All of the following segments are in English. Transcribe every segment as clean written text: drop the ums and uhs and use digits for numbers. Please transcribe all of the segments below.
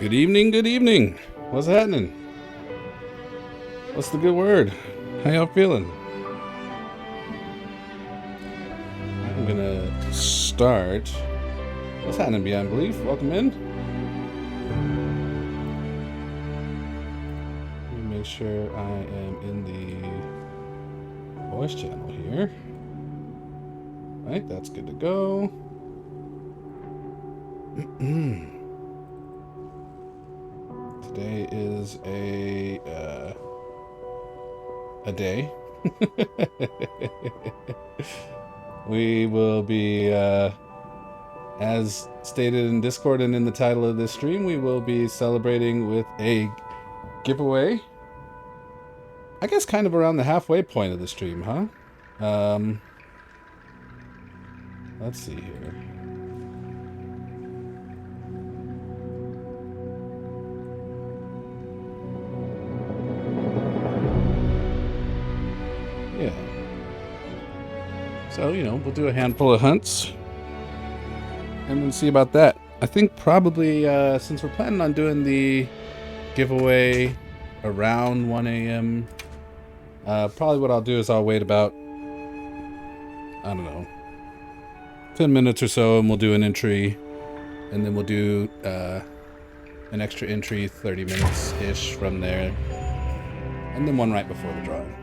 Good evening, good evening. What's happening? What's the good word? How y'all feeling? I'm gonna start. What's happening, Beyond Belief? Welcome in. Let me make sure I am in the voice channel here. Right, that's good to go. Today is a day. We will be, as stated in Discord and in the title of this stream, we will be celebrating with a giveaway. I guess kind of around the halfway point of the stream, huh? Let's see here. Yeah. So, you know, we'll do a handful of hunts and then see about that. I think probably, since we're planning on doing the giveaway around 1 a.m., probably what I'll do is I'll wait about, I don't know, 10 minutes or so, and we'll do an entry, and then we'll do an extra entry, 30 minutes-ish from there, and then one right before the drawing.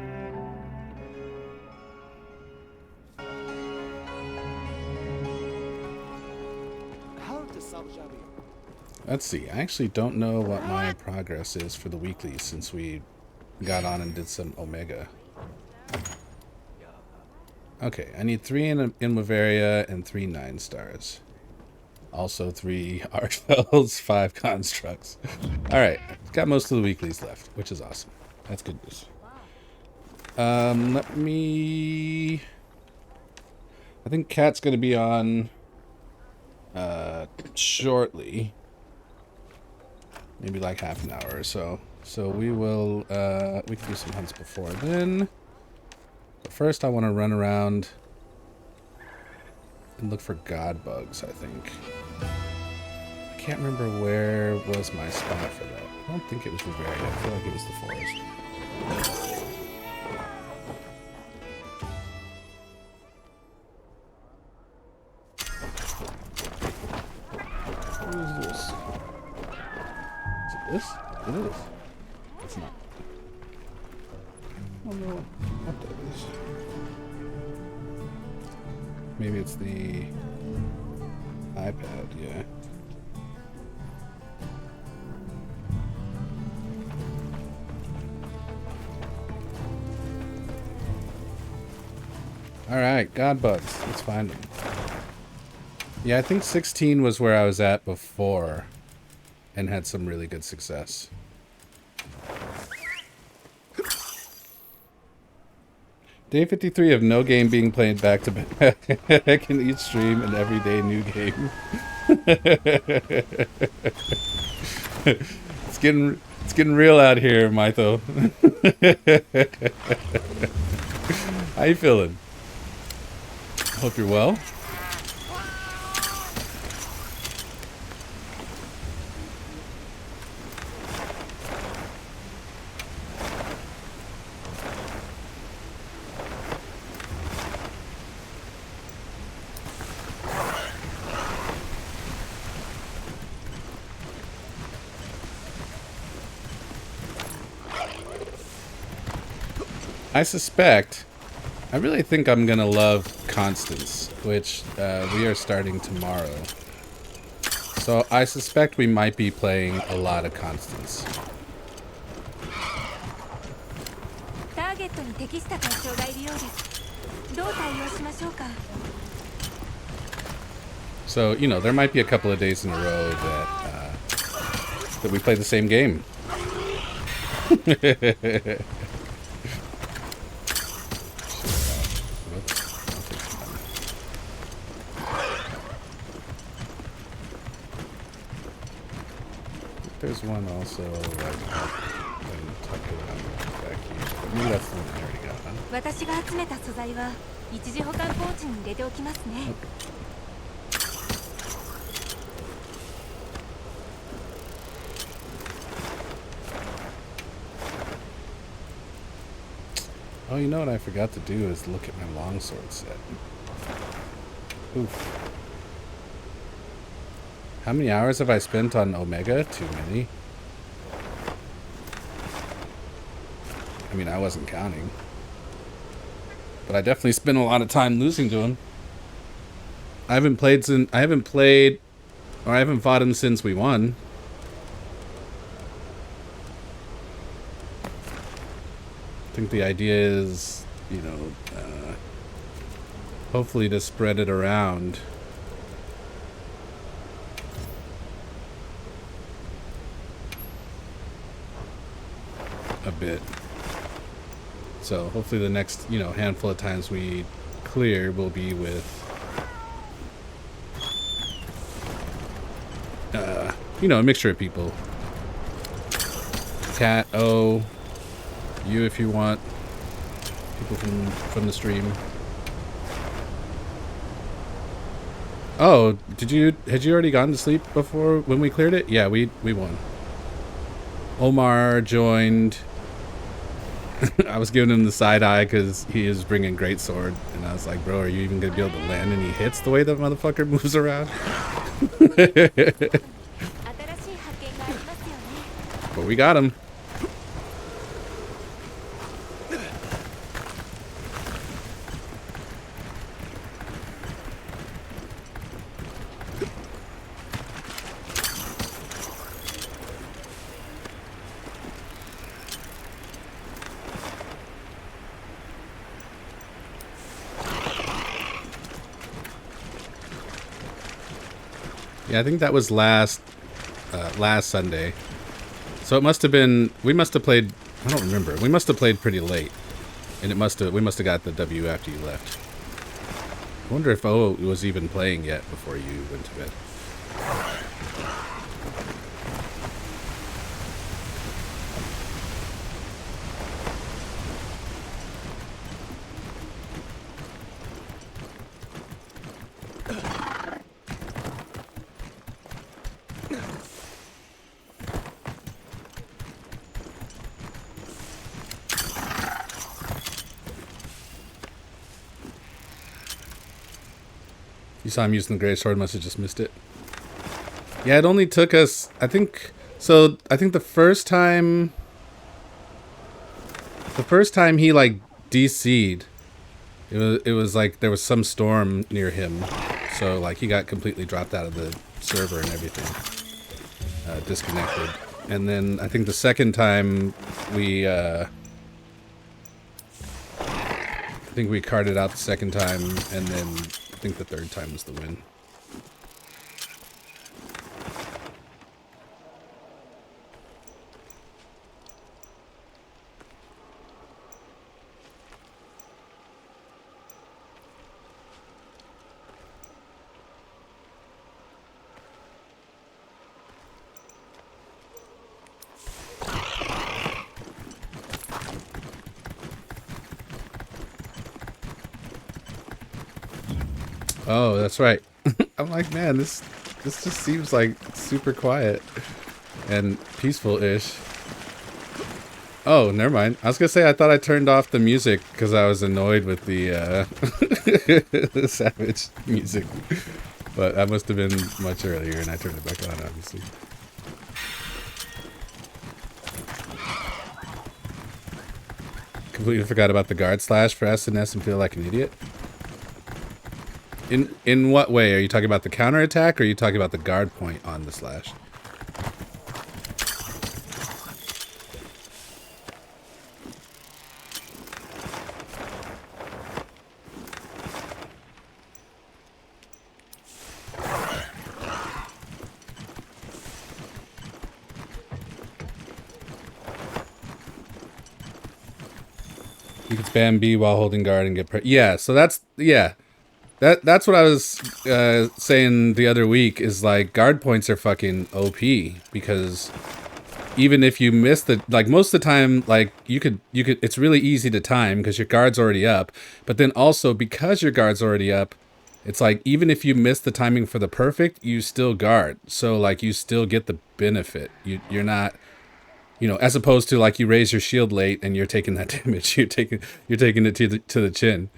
Let's see, I actually don't know what my progress is for the weekly since we got on and did some Omega. Okay, I need 3 in Bavaria and 3 9-stars. Also 3 Archfells, 5 constructs. Alright, got most of the weeklies left, which is awesome. That's good news. Let me... I think Kat's going to be on shortly. Maybe like half an hour or so. So we will, we can do some hunts before then. But first I want to run around and look for god bugs, I think. I can't remember where was my spot for that. I don't think it was Bavaria. I feel like it was the forest. What is this? Is it this? It is. It's not. I don't know what that is. Maybe it's the iPad, yeah. Alright, god bugs. Let's find them. Yeah, I think 16 was where I was at before and had some really good success. Day 53 of no game being played back to back in each stream and everyday new game. It's getting real out here, Mytho. How you feeling? Hope you're well. I suspect, I really think I'm gonna love Constance, which we are starting tomorrow. So I suspect we might be playing a lot of Constance. So, you know, there might be a couple of days in a row that we play the same game. There's one also right tucked around back here. But maybe that's the one I already got, huh? Oh, you know what I forgot to do is look at my longsword set. Oof. How many hours have I spent on Omega? Too many. I mean, I wasn't counting. But I definitely spent a lot of time losing to him. I haven't fought him since we won. I think the idea is, you know, hopefully to spread it around. A bit. So hopefully the next, you know, handful of times we clear will be with, you know, a mixture of people. Cat, O, you if you want. People from the stream. Oh, had you already gone to sleep before when we cleared it? Yeah, we won. Omar joined. I was giving him the side eye because he is bringing great sword, and I was like, "Bro, are you even gonna be able to land any hits the way that motherfucker moves around?" But we got him. Yeah, I think that was last Sunday. So it must have been, we must have played, I don't remember. We must have played pretty late. And we must have got the W after you left. I wonder if O was even playing yet before you went to bed. You saw him using the gray sword, must have just missed it. Yeah, it only took us, I think the first time he like DC'd, it was like there was some storm near him. So like he got completely dropped out of the server and everything. Disconnected. And then I think the second time we I think we carted out the second time, and then I think the third time was the win. Oh, that's right. I'm like, man, this just seems like super quiet and peaceful-ish. Oh, never mind. I was gonna say I thought I turned off the music because I was annoyed with the the Savage music, but that must have been much earlier, and I turned it back on, obviously. Completely forgot about the guard slash for SNS and feel like an idiot. In what way? Are you talking about the counterattack, or are you talking about the guard point on the slash? You can spam B while holding guard and get yeah, so that's, yeah. That's what I was saying the other week, is like guard points are fucking OP, because even if you miss the, like most of the time, like you could it's really easy to time because your guard's already up, but then also because your guard's already up, it's like even if you miss the timing for the perfect, you still guard, so like you still get the benefit. You're not You know, as opposed to like you raise your shield late and you're taking that damage. You're taking it to the chin.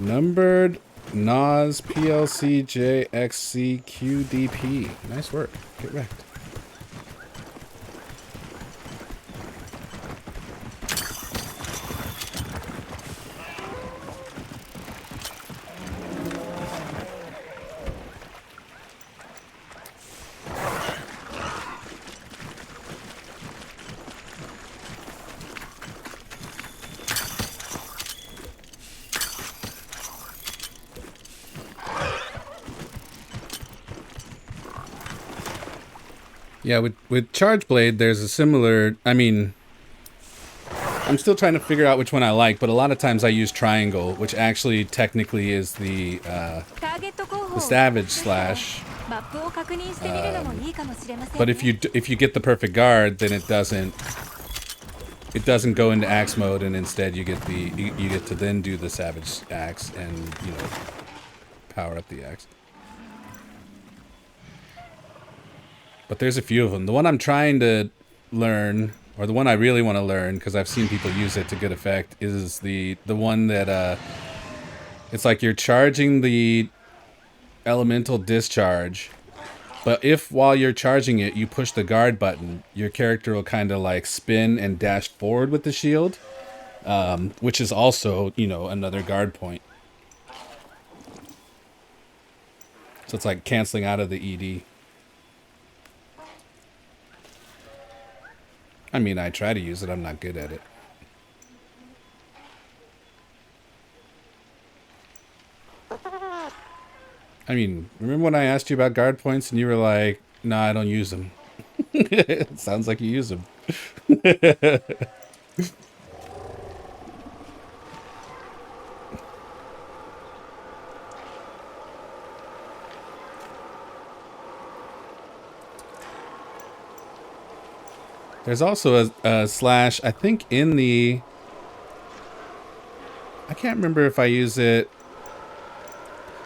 Numbered Nas PLC JXC QDP. Nice work. Get wrecked. Yeah, with Charge Blade, there's a similar... I mean, I'm still trying to figure out which one I like, but a lot of times I use Triangle, which actually technically is the Savage Slash. But if you get the perfect guard, then it doesn't go into axe mode, and instead you get to then do the Savage axe and, you know, power up the axe. But there's a few of them. The one I'm trying to learn, or the one I really want to learn, because I've seen people use it to good effect, is the one that it's like you're charging the elemental discharge, but if while you're charging it you push the guard button, your character will kind of like spin and dash forward with the shield, which is also, you know, another guard point. So it's like canceling out of the ED. I mean, I try to use it. I'm not good at it. I mean, remember when I asked you about guard points and you were like, "No, I don't use them." It sounds like you use them. There's also a slash, I think, in the... I can't remember if I use it...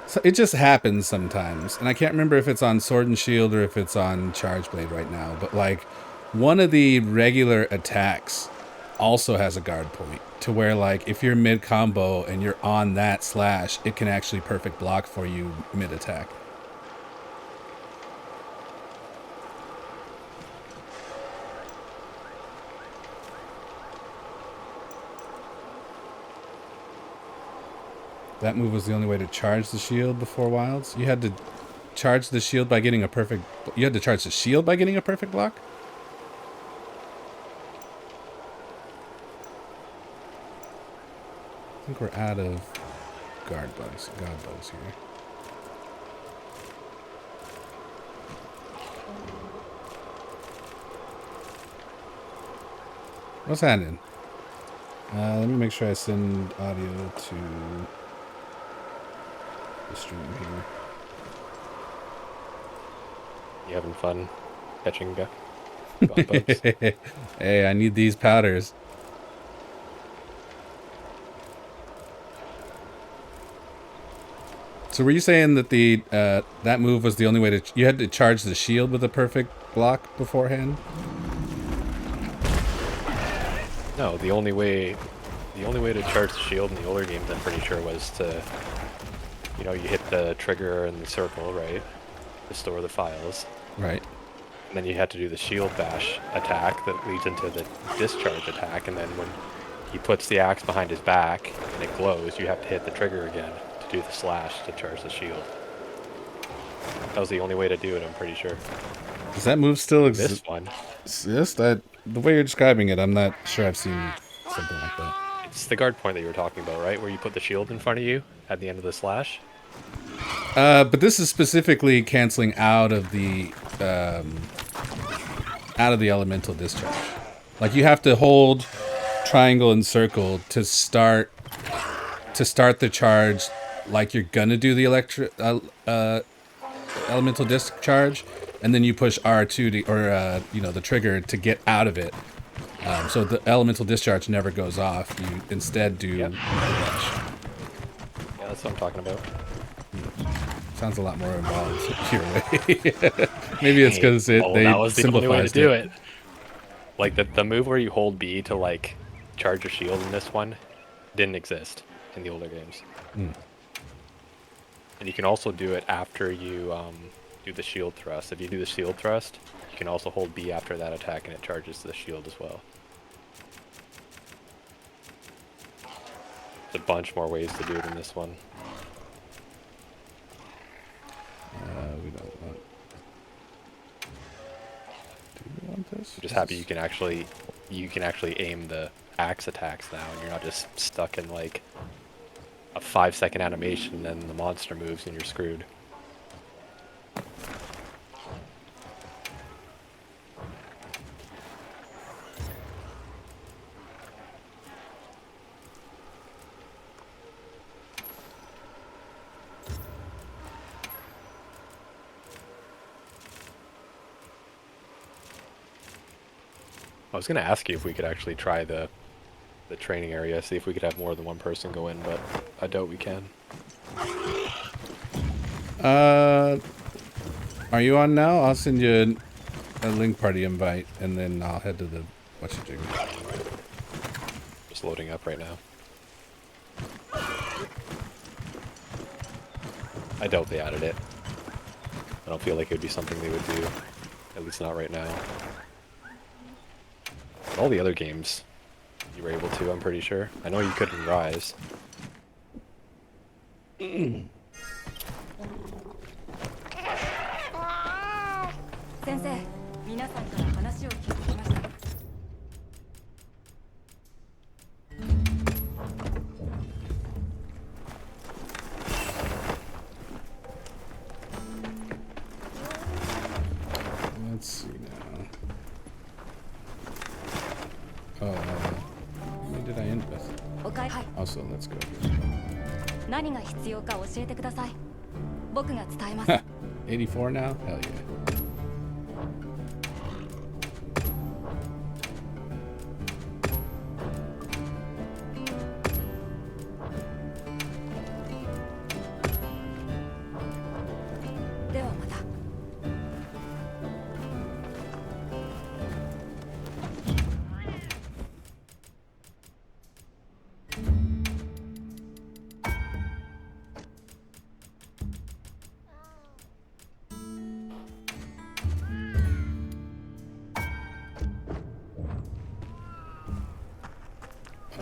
So it just happens sometimes. And I can't remember if it's on Sword and Shield or if it's on Charge Blade right now. But, like, one of the regular attacks also has a guard point. To where, like, if you're mid-combo and you're on that slash, it can actually perfect block for you mid-attack. That move was the only way to charge the shield before wilds. You had to charge the shield by getting a perfect... You had to charge the shield by getting a perfect block? I think we're out of god bugs here. What's happening? Let me make sure I send audio to... the stream here. You having fun catching bugs? Hey, I need these powders. So were you saying that the that move was the only way to... You had to charge the shield with a perfect block beforehand? No, the only way to charge the shield in the older games, I'm pretty sure, was to... You know, you hit the trigger in the circle, right? To store the files. Right. And then you had to do the shield bash attack that leads into the discharge attack, and then when he puts the axe behind his back and it glows, you have to hit the trigger again to do the slash to charge the shield. That was the only way to do it, I'm pretty sure. Does that move still This one. exist? The way you're describing it, I'm not sure I've seen something like that. It's the guard point that you were talking about, right? Where you put the shield in front of you at the end of the slash. But this is specifically canceling out of the elemental discharge. Like you have to hold triangle and circle to start the charge, like you're gonna do the elemental discharge, and then you push R2 or the trigger to get out of it. So the elemental discharge never goes off. You instead do the rush. that's what I'm talking about. Sounds a lot more involved your way. Maybe it's because they that was the only way to simplified do it. Like the move where you hold B to like charge your shield in this one didn't exist in the older games. Mm. And you can also do it after you do the shield thrust. If you do the shield thrust, you can also hold B after that attack and it charges the shield as well. There's a bunch more ways to do it in this one. We don't want. Do we want this? I'm just happy you can actually aim the axe attacks now, and you're not just stuck in like a 5-second animation, and then the monster moves and you're screwed. I was gonna ask you if we could actually try the training area, see if we could have more than one person go in, but I doubt we can. Are you on now? I'll send you a link party invite, and then I'll head to the whatchamajig. Just loading up right now. I doubt they added it. I don't feel like it would be something they would do, at least not right now. But all the other games, you were able to, I'm pretty sure. I know you couldn't Rise. 先生、皆さんから話を聞いてきました。 Let's see now. Oh, when did I end with? おかえり。 Also, let's go. 何が必要か教えてください。僕が伝えます。 84 now? Hell yeah.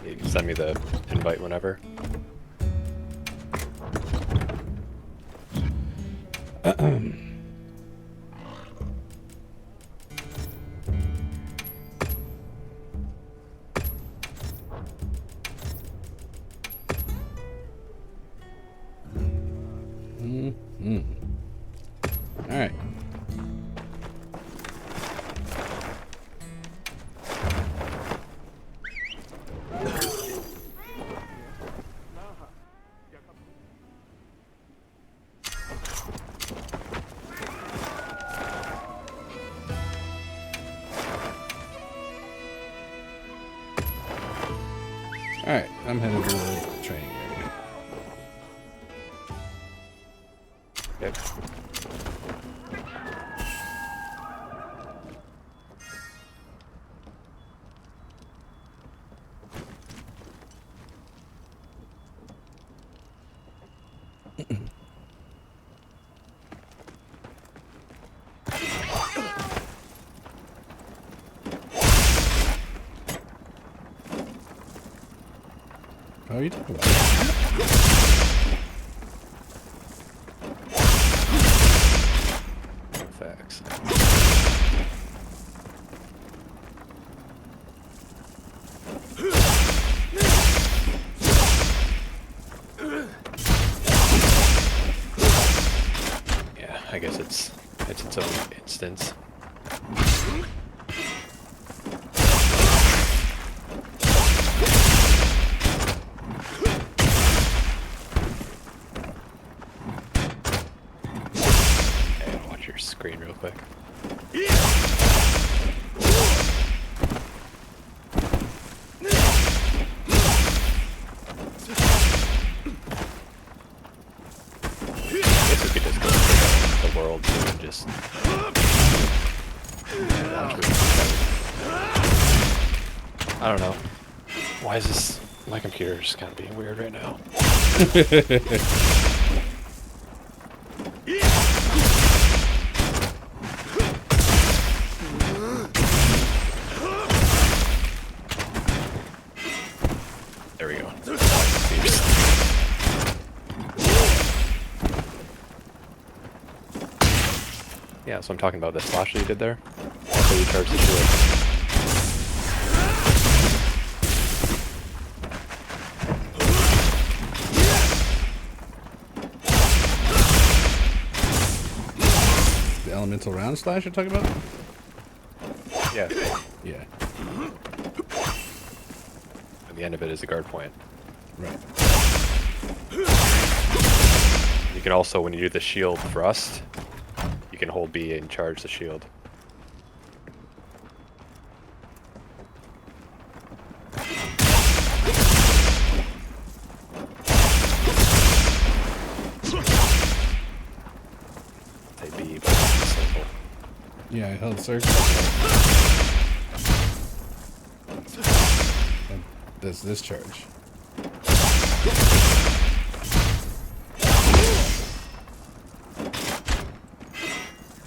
You can send me the invite whenever. All right. All right, I'm headed to the training area. Yep. How are you talking about? Facts. Yeah, I guess it's its own instance. Screen real quick. I don't know. Why is this? My computer's kind of being weird right now. There we go. Yeah, so I'm talking about the slash that you did there. So you charge the shield. The elemental round slash you're talking about? Yeah. Yeah. And the end of it is the guard point. Right. You can also, when you do the shield thrust, you can hold B and charge the shield. Say B, but it's simple. Yeah, I held circle. And does this charge?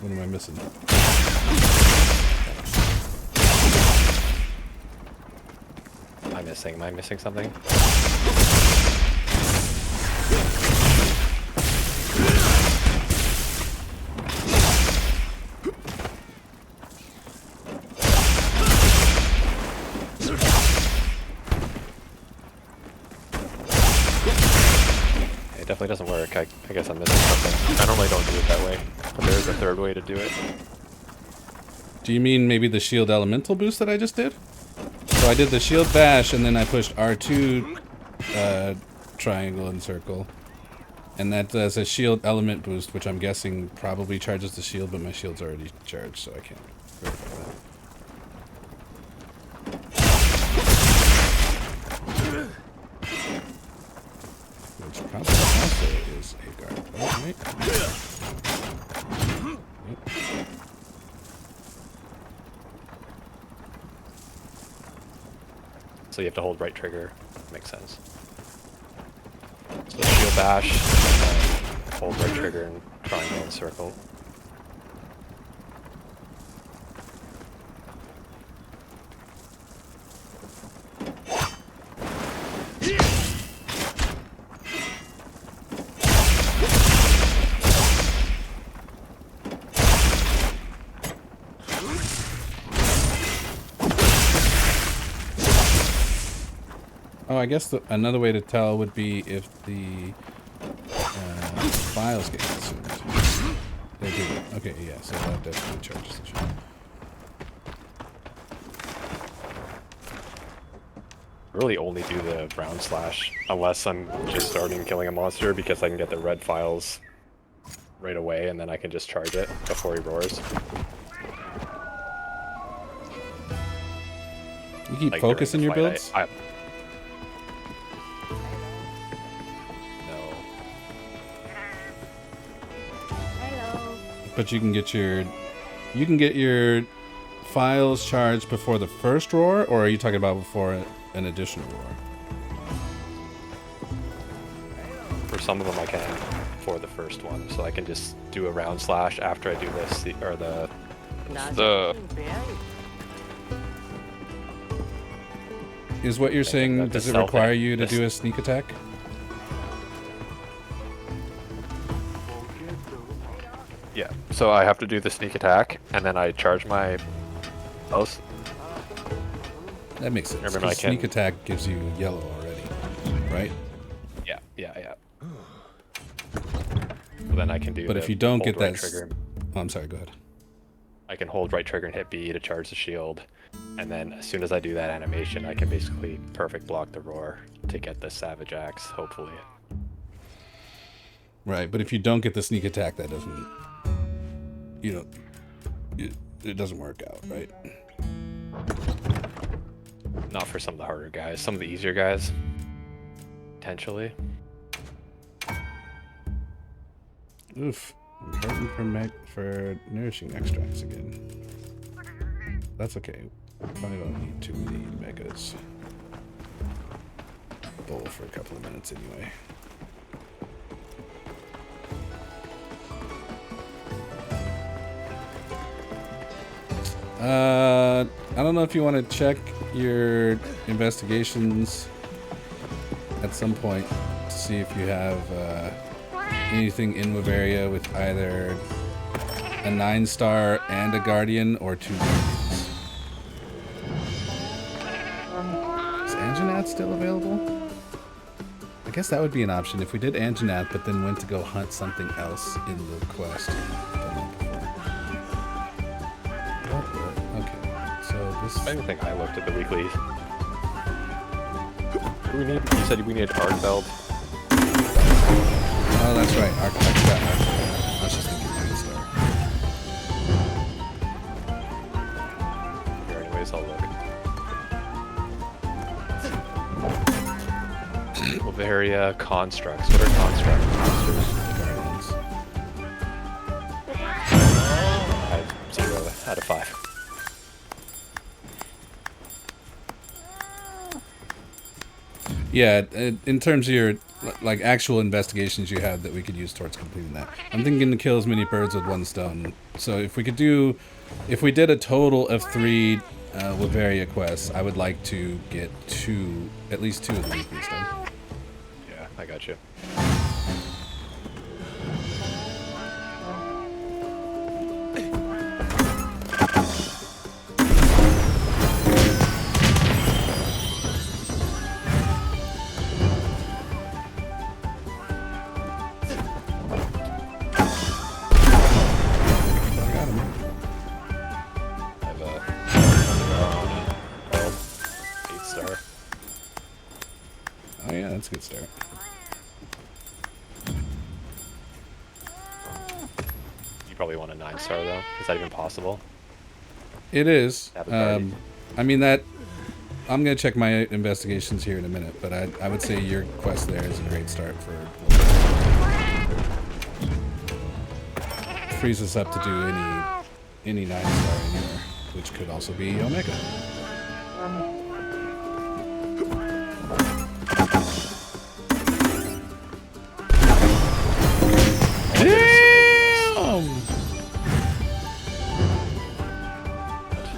What am I missing? Am I missing something? It definitely doesn't work. I guess I'm missing something. I normally don't do it that way, but there is a third way to do it. Do you mean maybe the shield elemental boost that I just did? So I did the shield bash and then I pushed R2 triangle and circle. And that does a shield element boost, which I'm guessing probably charges the shield, but my shield's already charged, so I can't verify that. Which probably also is a guard, right? Yep. So you have to hold right trigger. Makes sense. So shield bash, and then hold right trigger and triangle and circle. Oh, I guess another way to tell would be if the files get consumed. They do. Okay, yeah, so that definitely charges the shield. Really only do the round slash unless I'm just starting killing a monster because I can get the red files right away and then I can just charge it before he roars. You keep Like, focusing your during the builds? fight, No. Hello. But you can get your files charged before the first roar, or are you talking about before an additional roar? For some of them I can for the first one, so I can just do a round slash after I do this, or the Is what you're saying, does it require you to do a sneak attack? Yeah, so I have to do the sneak attack, and then I charge my house. That makes sense. Remember, 'Cause sneak attack gives you yellow already, right? Yeah. So then I can do. But if you don't get right that, trigger, oh, I'm sorry. Go ahead. I can hold right trigger and hit B to charge the shield, and then as soon as I do that animation, I can basically perfect block the roar to get the Savage Axe, hopefully. Right, but if you don't get the sneak attack, that doesn't, it doesn't work out, right? Not for some of the harder guys. Some of the easier guys, potentially. Oof, I'm hurting for nourishing extracts again. That's okay. Probably don't need too many megas. Bowl for a couple of minutes anyway. I don't know if you want to check your investigations at some point to see if you have anything in Bavaria with either a 9-star and a guardian or 2 guardians. Is Anjanath still available? I guess that would be an option if we did Anjanath but then went to go hunt something else in the quest. I don't think I looked at the weeklies. What do we need? You said we needed Arcbelt. Oh, that's right. Arcbelt. I was just thinking 9-star. Here, anyways, I'll look. Bavaria constructs. What are construct monsters? Guardians. I had 0 out of 5. Yeah, in terms of your like actual investigations you have that we could use towards completing that. I'm thinking to kill as many birds with 1 stone. So if we did a total of 3 Bavaria quests, I would like to get at least 2 of the weeklies done. Yeah, I got you. That's a good start. You probably want a 9-star though. Is that even possible? It is. I mean that. I'm gonna check my investigations here in a minute, but I would say your quest there is a great start for. Frees us up to do any 9-star anywhere, which could also be Omega.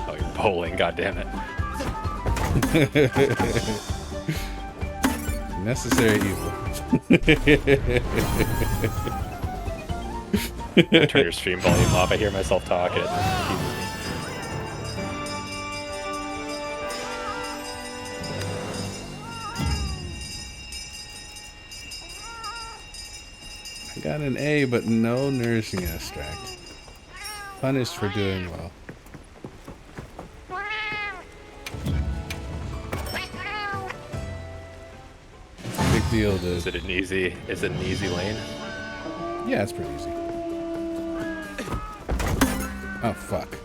Oh, you're bowling, goddammit. Necessary evil. Turn your stream volume off. I hear myself talking. I got an A, but no nourishing extract. Punished for doing well. It's a big deal to... Is it an easy lane? Yeah, it's pretty easy. Oh, fuck.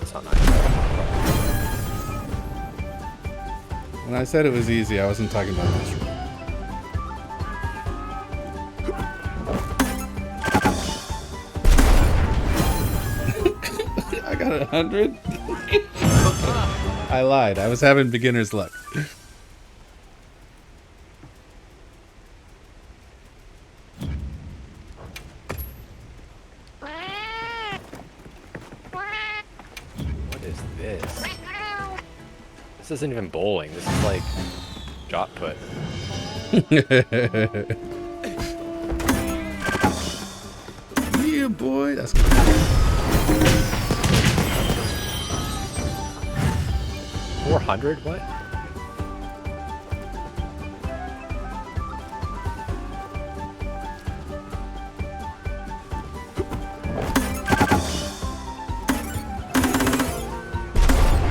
It's not nice. When I said it was easy, I wasn't talking about this room. I got 100? I lied. I was having beginner's luck. What is this? This isn't even bowling. This is like shot put. Yeah, boy. That's good. 400? What? I'm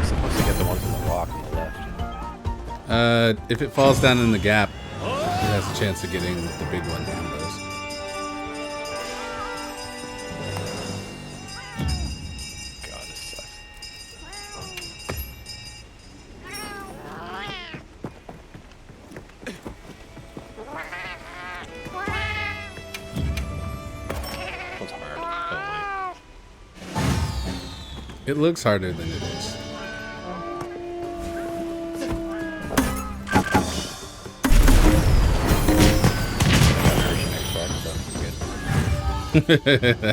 supposed to get the ones on the rock on the left. If it falls down in the gap, it has a chance of getting the big one and those. God, this sucks. One's hard. Holy. It looks harder than it is.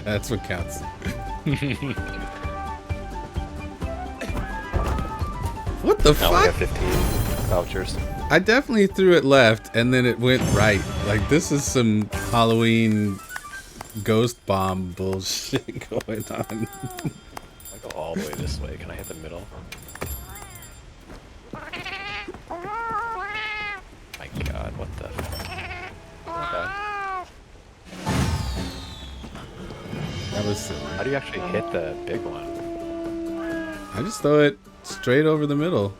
That's what counts. What the Now we fuck? have 15 vouchers. I definitely threw it left and then it went right. Like, this is some Halloween ghost bomb bullshit going on. I go all the way this way. Can I hit the middle? My god, what the fuck? Okay. That was silly. How do you actually hit the big one? I just throw it straight over the middle.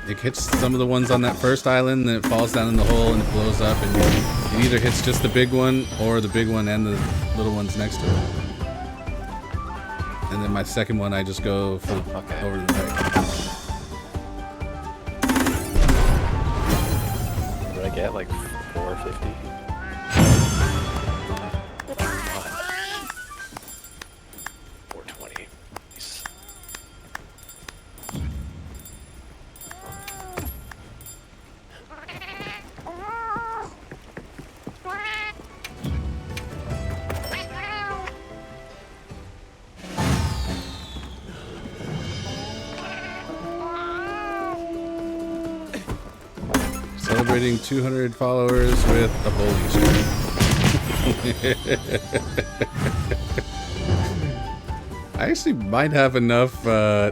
It hits some of the ones on that first island, then it falls down in the hole and it blows up, and it either hits just the big one or the big one and the little ones next to it. And then my second one, I just go for over the right. What did I get? Like 450? 420. Nice. Celebrating 200 followers with a bowling stream. I actually might have enough. I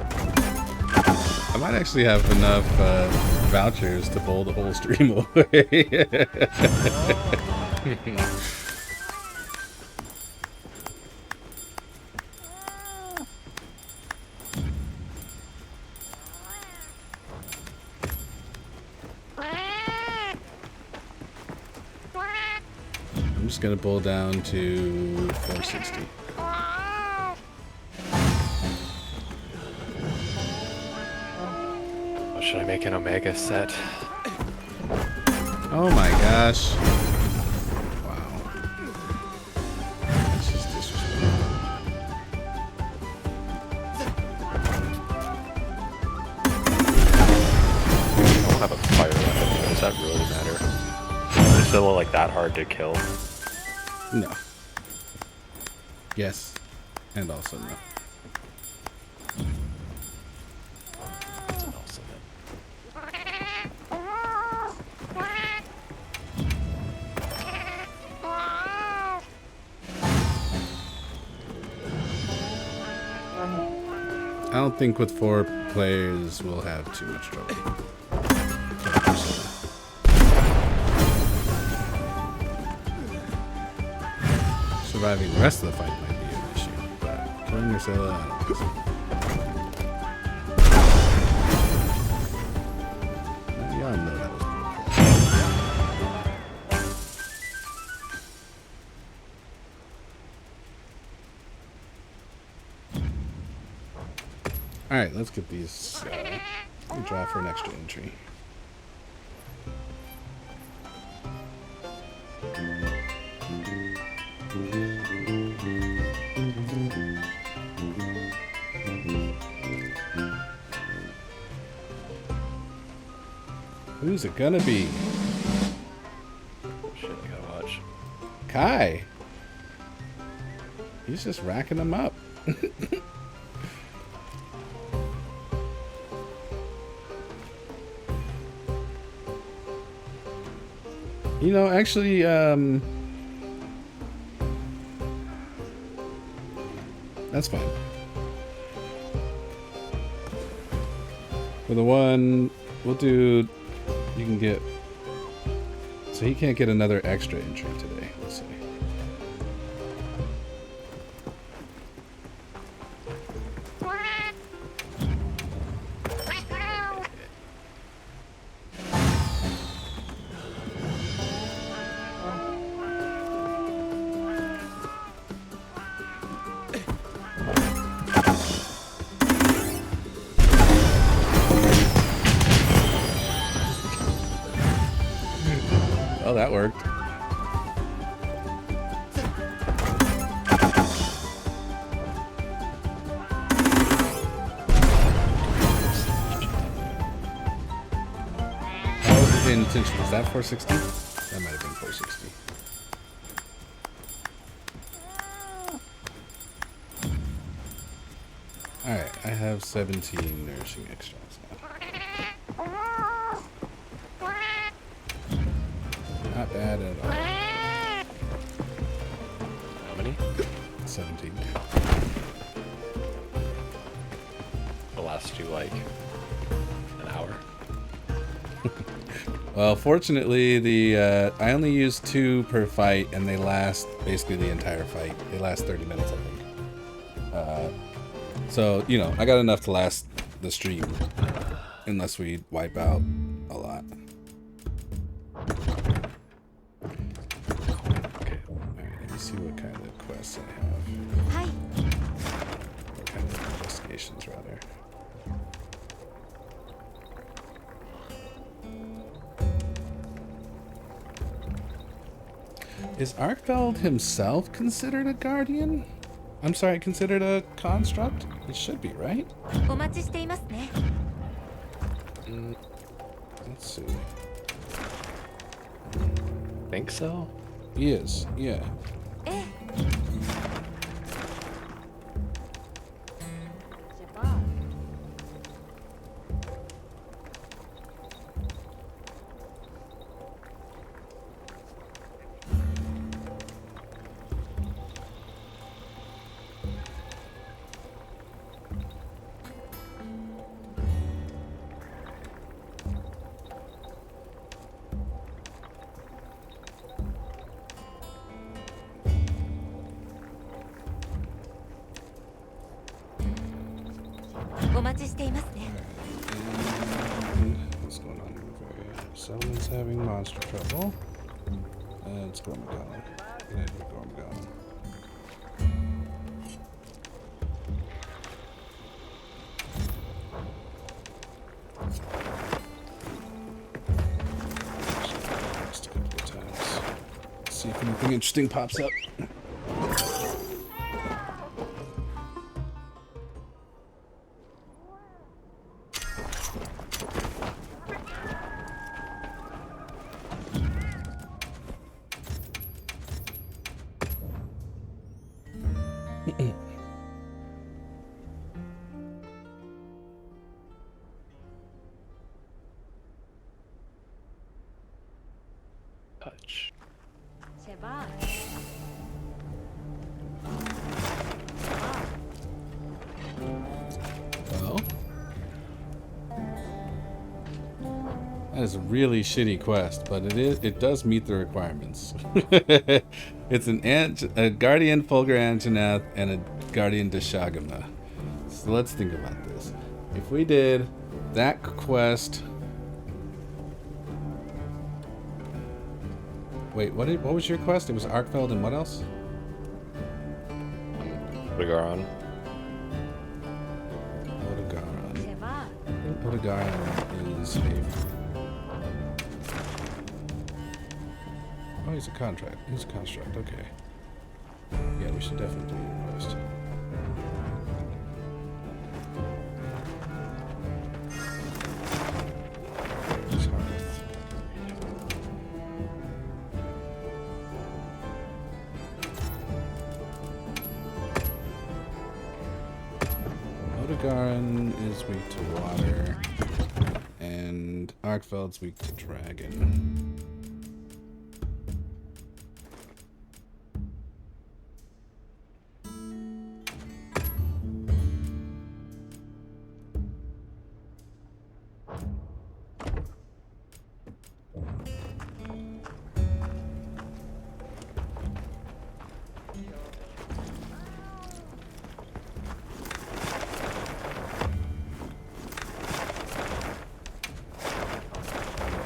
might actually have enough vouchers to bowl the whole stream away. I'm just gonna bowl down to 460. Oh, should I make an Omega set? Oh my gosh. Wow. That's just disrespectful. I don't have a fire weapon. Does that really matter? Is it still like that hard to kill? No. Yes. And also no. That's an awesome I don't think with 4 players we'll have too much trouble. Surviving the rest of the fight might be an issue, but killing Ursula, I don't think so. Y'all know that was bullshit. Alright, let's get these. We draw for an extra entry. Who's it gonna be? Shit, I gotta watch. Kai. He's just racking them up. You know, actually, that's fine. For the one, we'll do, you can get, so he can't get another extra entry today, let's see. Oh, that worked. attention. Was that 460? That might have been 460. Alright, I have 17 nourishing extracts now. Not bad at all. How many? 17. The last you like an hour. Well, fortunately, the I only use 2 per fight, and they last basically the entire fight. They last 30 minutes, I think. So, you know, I got enough to last the stream, unless we wipe out a lot. Okay. Alright, let me see what kind of quests I have. Hi. What kind of investigations, rather. Is Arkfeld himself considered a guardian? I'm sorry, considered a construct? It should be, right? お待ちしていますね。 Let's see. Think so? He is, yeah. ええ。お待ちしていますね。 What's going on over here? Settlement's having monster trouble. Let's go McGowan. Yeah, go McGowan. Just a couple of times. Let's see if anything interesting pops up. Touch. シェバー。 Well, that is a really shitty quest, but it does meet the requirements. It's a Guardian Fulgur Anjanath and a Guardian Deshagama. So let's think about this. If we did that quest, wait, what was your quest? It was Arkfeld and what else? Odegaron. Odegaron. シェバー。 Odegaron is a... Oh, he's a contract. He's a construct. Okay. Yeah, we should definitely do the quest. It's Hearth. Odegaron is weak to water, and Arkfeld's weak to dragon.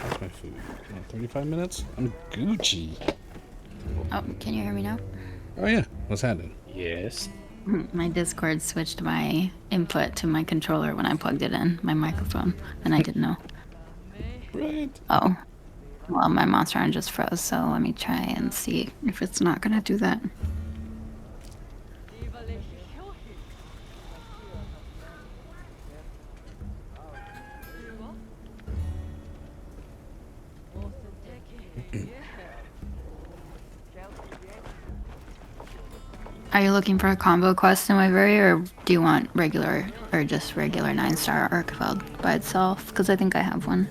Where's my food? 35 minutes? I'm Gucci. Oh, can you hear me now? Oh yeah, what's happening? Yes. My Discord switched my input to my controller when I plugged it in, my microphone, and I didn't know. Right. Oh. Well, my Monster Hunter just froze, so let me try and see if it's not gonna do that. Are you looking for a combo quest in Wyveria, or do you want regular, or just regular 9-star Arkfeld by itself? Because I think I have one.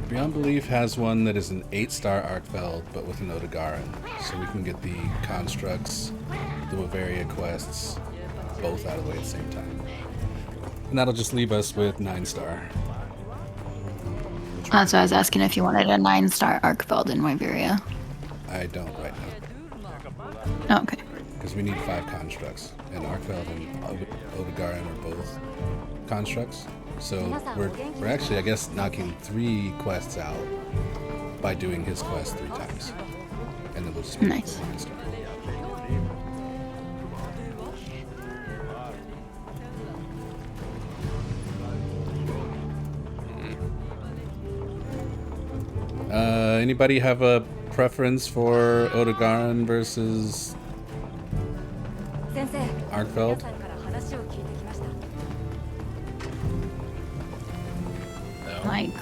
Beyond Belief has one that is an 8-star Arkfeld, but with an Odegaran. So we can get the constructs, the Wyveria quests, both out of the way at the same time. And that'll just leave us with 9-star. That's why I was asking if you wanted a 9-star Arkfeld in Wyveria. I don't right now. Oh, okay. Because we need 5 constructs. And Arkfeld and Odegaran are both constructs. So we're actually, I guess, knocking 3 quests out by doing his quest 3 times. And then we'll just be nice. Anybody have a preference for Odegaran versus Arkfeld? Like,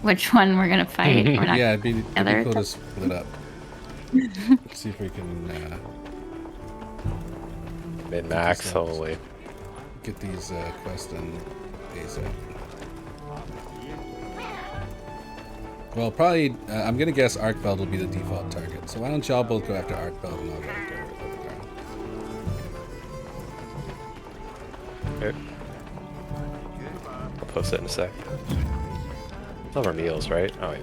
which one we're gonna fight? We're not Yeah, it'd be cool to split up. See if we can Min-max, holy. get these quests done ASAP. Well, probably, I'm gonna guess Arkfeld will be the default target. So why don't y'all both go after Arkfeld and I'll go after Odegaran. Okay. I'll post it in a sec. It's over meals, right? Oh yeah.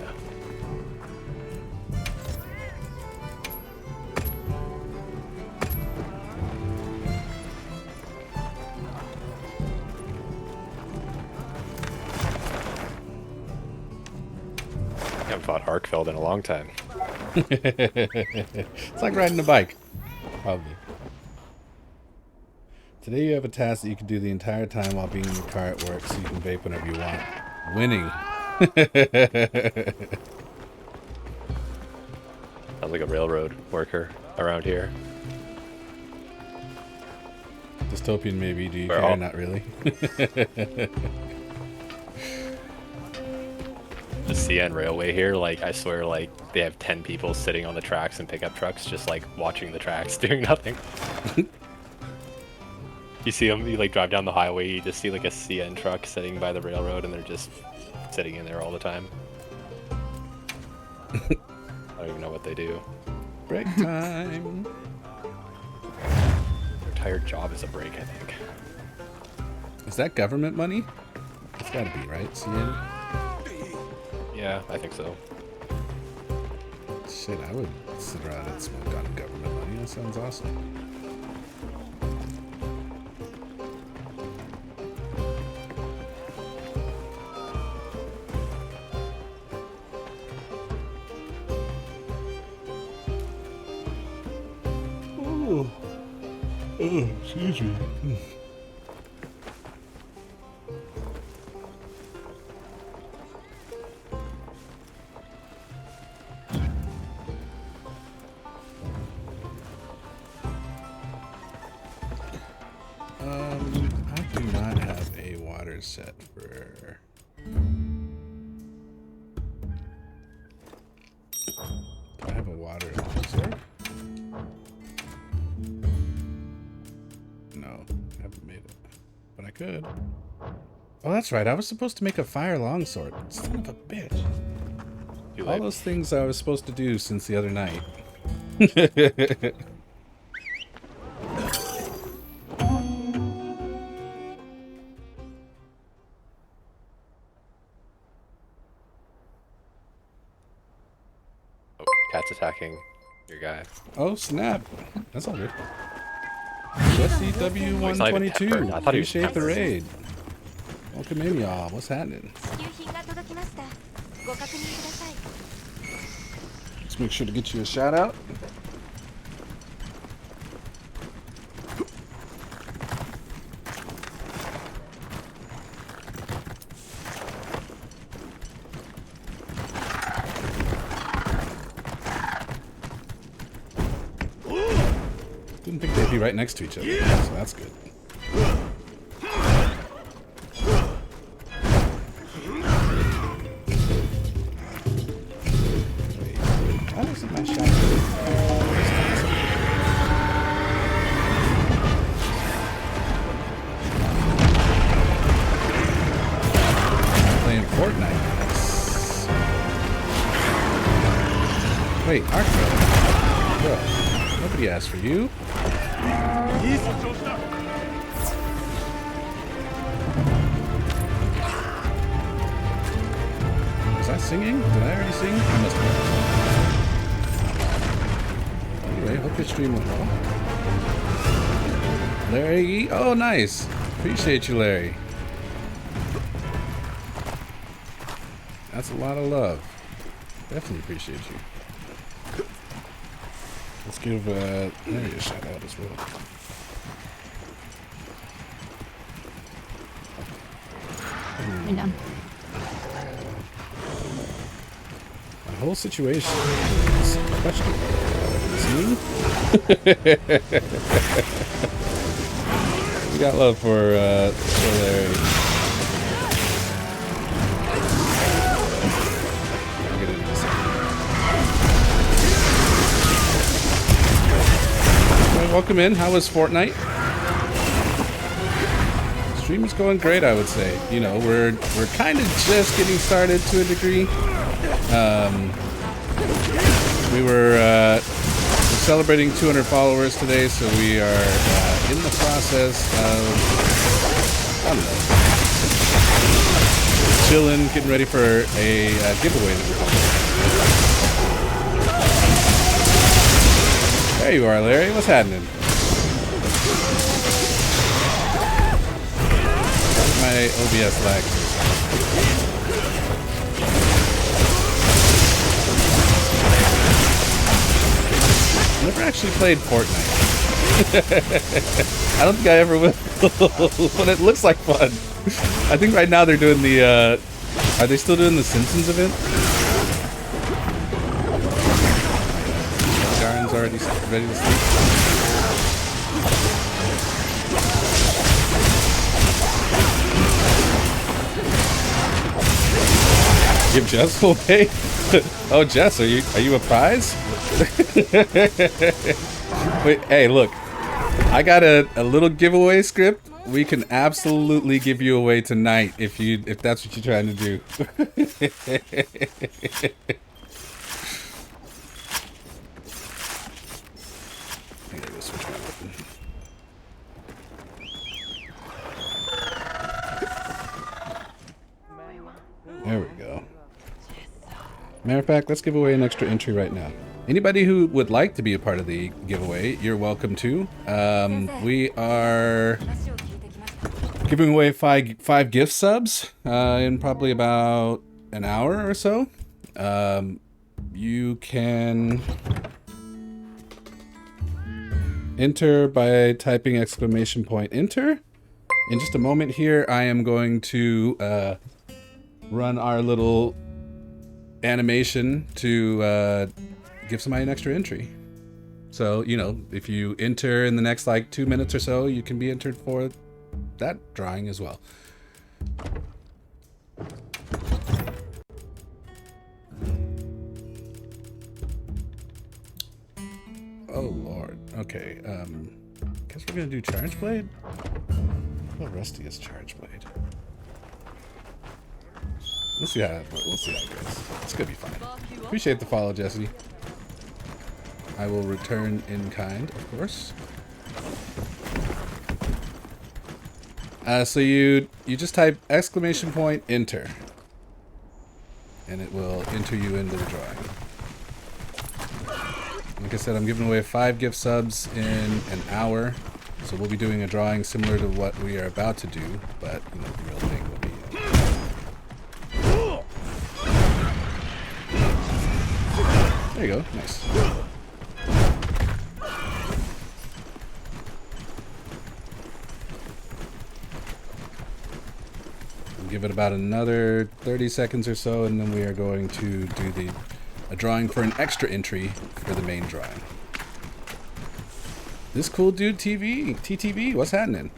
I haven't fought Arkfeld in a long time. It's like riding a bike. Probably. Today you have a task that you can do the entire time while being in your car at work, so you can vape whenever you want. Winning. Sounds like a railroad worker around here. Dystopian maybe, do you We're care? all- Not really. The CN railway here, like, I swear, like, they have 10 people sitting on the tracks and pickup trucks just, like, watching the tracks, doing nothing. You see them, you, like, drive down the highway, you just see, like, a CN truck sitting by the railroad, and they're just sitting in there all the time. I don't even know what they do. Break time. Their entire job is a break, I think. Is that government money? It's gotta be, right? CN? Yeah, I think so. Shit, I would sit around and smoke on government money. That sounds awesome. Oh, excuse me. I do not have a water set for... Do I have a water reserve? No, I haven't made it. But I could. Oh, that's right. I was supposed to make a fire longsword. Son of a bitch. Too All late. those things I was supposed to do since the other night. Oh, cat's attacking your guy. Oh, snap. That's all good. He's not even tempered. I SCW122. thought he was Appreciate the tempered. raid. Welcome in, y'all. What's happening? 支給品が届きました。ご確認ください。 Let's make sure to get you a shout out. Didn't think they'd be right next to each other, so that's good. Wait, Arcfeld. Bro, nobody asked for you. Was I singing? Did I already sing? I must have. Anyway, hope your stream went well. Larry, oh nice. Appreciate you, Larry. That's a lot of love. Definitely appreciate you. Let's give Larry a shout out as well. You're done. The whole situation is questionable. See? We got love for Larry. I'll get into this. Well, welcome in. How was Fortnite? Stream is going great, I would say. You know, we're kind of just getting started to a degree. We were celebrating 200 followers today, so we are in the process of, I don't know, chilling, getting ready for a giveaway that we're doing. There you are, Larry. What's happening? My OBS lag. Never actually played Fortnite. I don't think I ever will, but it looks like fun. I think right now they're doing the, are they still doing the Simpsons event? Darren's already ready to sleep. Give Jess away? Oh, Jess, are you a prize? Wait, hey, look. I got a little giveaway script. We can absolutely give you away tonight if that's what you're trying to do. There we go. Matter of fact, let's give away an extra entry right now. Anybody who would like to be a part of the giveaway, you're welcome to. We are giving away five gift subs in probably about an hour or so. You can enter by typing !enter. In just a moment here, I am going to run our little animation to give somebody an extra entry. So, you know, if you enter in the next like 2 minutes or so, you can be entered for that drawing as well. Oh Lord. Okay. Guess we're gonna do Charge Blade. How rusty is Charge Blade? We'll see how it goes. It's gonna be fine. Appreciate the follow, Jesse. I will return in kind, of course. So you just type !enter, and it will enter you into the drawing. Like I said, I'm giving away 5 gift subs in an hour, so we'll be doing a drawing similar to what we are about to do, but you know, the real thing will be. There you go, nice. Give it about another 30 seconds or so, and then we are going to do a drawing for an extra entry for the main drawing. This cool dude TTV, what's happening?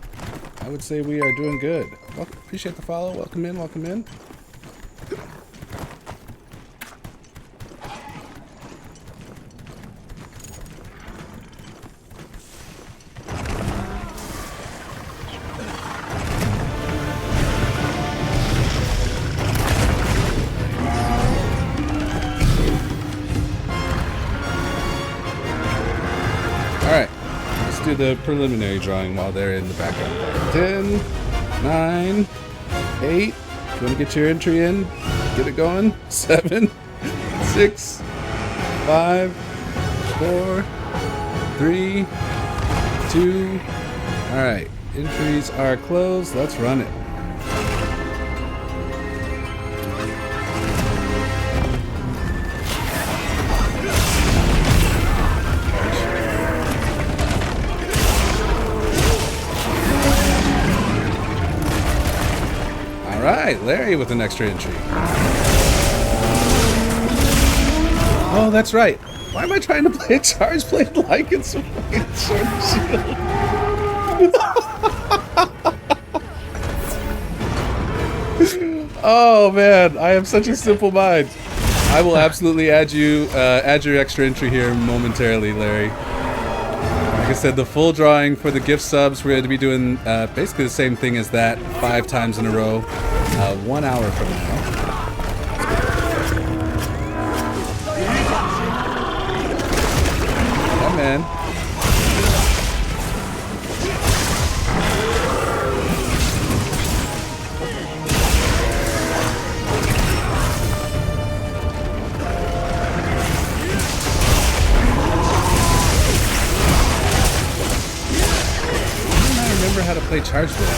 I would say we are doing good. Well, appreciate the follow. Welcome in, welcome in. do the preliminary drawing while they're in the background. 10, 9, 8. You want to get your entry in? Get it going. 7, 6, 5, 4, 3, 2. All right. Entries are closed. Let's run it. Alright, Larry with an extra entry. Oh, that's right. Why am I trying to play a charge blade like it's a fucking sword and shield? Oh man, I have such a simple mind. I will absolutely add your extra entry here momentarily, Larry. Like I said, the full drawing for the gift subs, we're going to be doing basically the same thing as that 5 times in a row, 1 hour from now. Yeah, man. How to play charge blade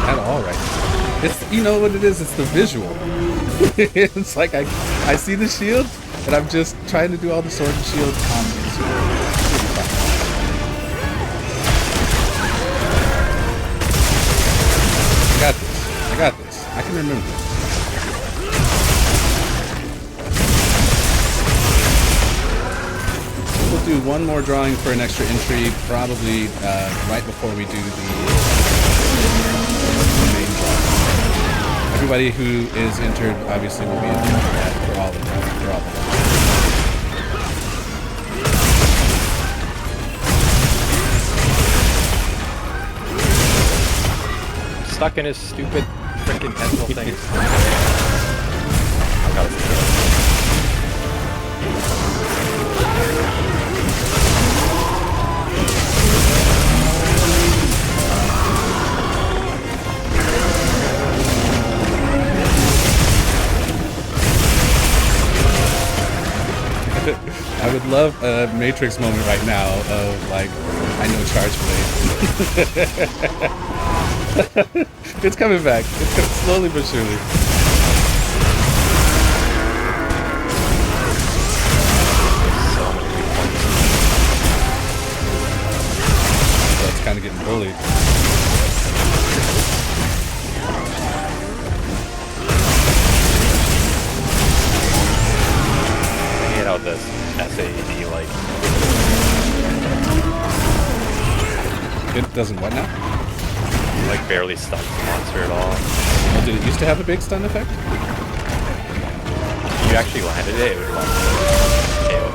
at all right now. It's, you know what it is, it's the visual. It's like I see the shield and I'm just trying to do all the sword and shield combos. I got this. I can remember this. We'll do one more drawing for an extra entry, probably right before we do the main drawing. Everybody who is entered obviously will be entered for all of them. Stuck in his stupid freaking pencil thing. I would love a Matrix moment right now of like, I know charge blade. It's coming back. It's coming slowly but surely. That's kind of getting bullied. Out this SAD like it doesn't what now? Like barely stuns the monster at all. Oh, did it used to have a big stun effect? If you actually landed it, it would launch KO.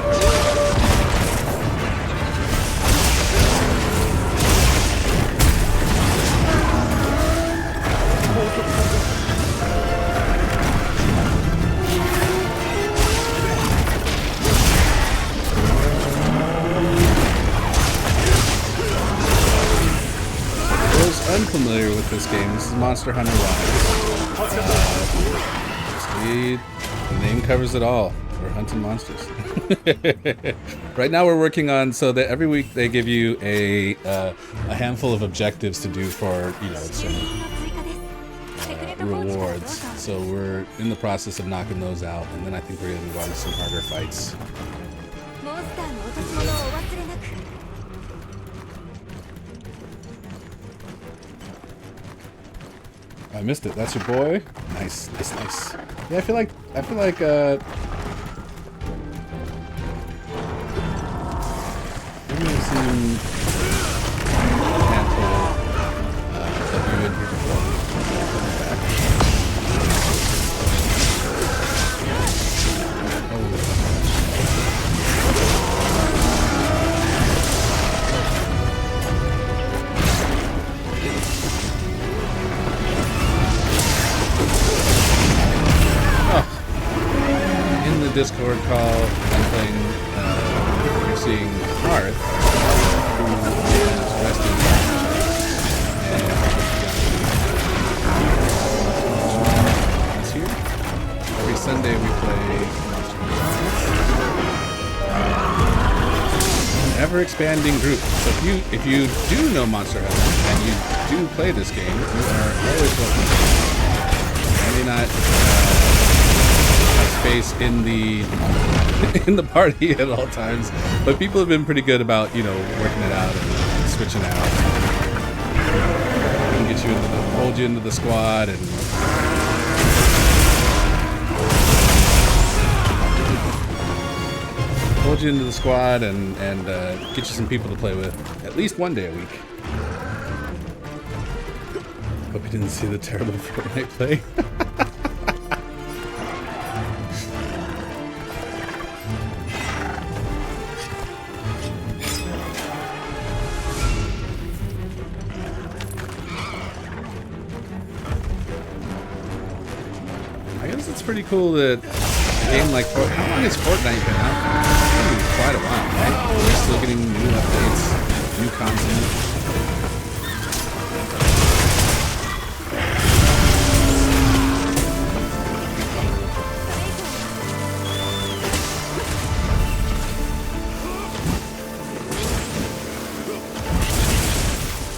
Unfamiliar with this game. This is Monster Hunter Rise. The name covers it all. We're hunting monsters. Right now we're working on so that every week they give you a handful of objectives to do for, you know, some rewards. So we're in the process of knocking those out, and then I think we're gonna move on to some harder fights. I missed it. That's your boy. Nice. Yeah, I feel like maybe I've seen a handful of you in here before. Discord call, I'm playing, you're seeing Hearth, who is resting ever-expanding group. So if you do know Monster Hunter and you do play this game, you are always welcome. I may not have space in the party at all times, but people have been pretty good about, you know, working it out and switching out. And get you into hold you into the squad and hold you into the squad and get you some people to play with at least one day a week. Hope you didn't see the terrible Fortnite play. I guess it's pretty cool that a game like how long has Fortnite been out? Quite a while, right? We're still getting new updates, new content.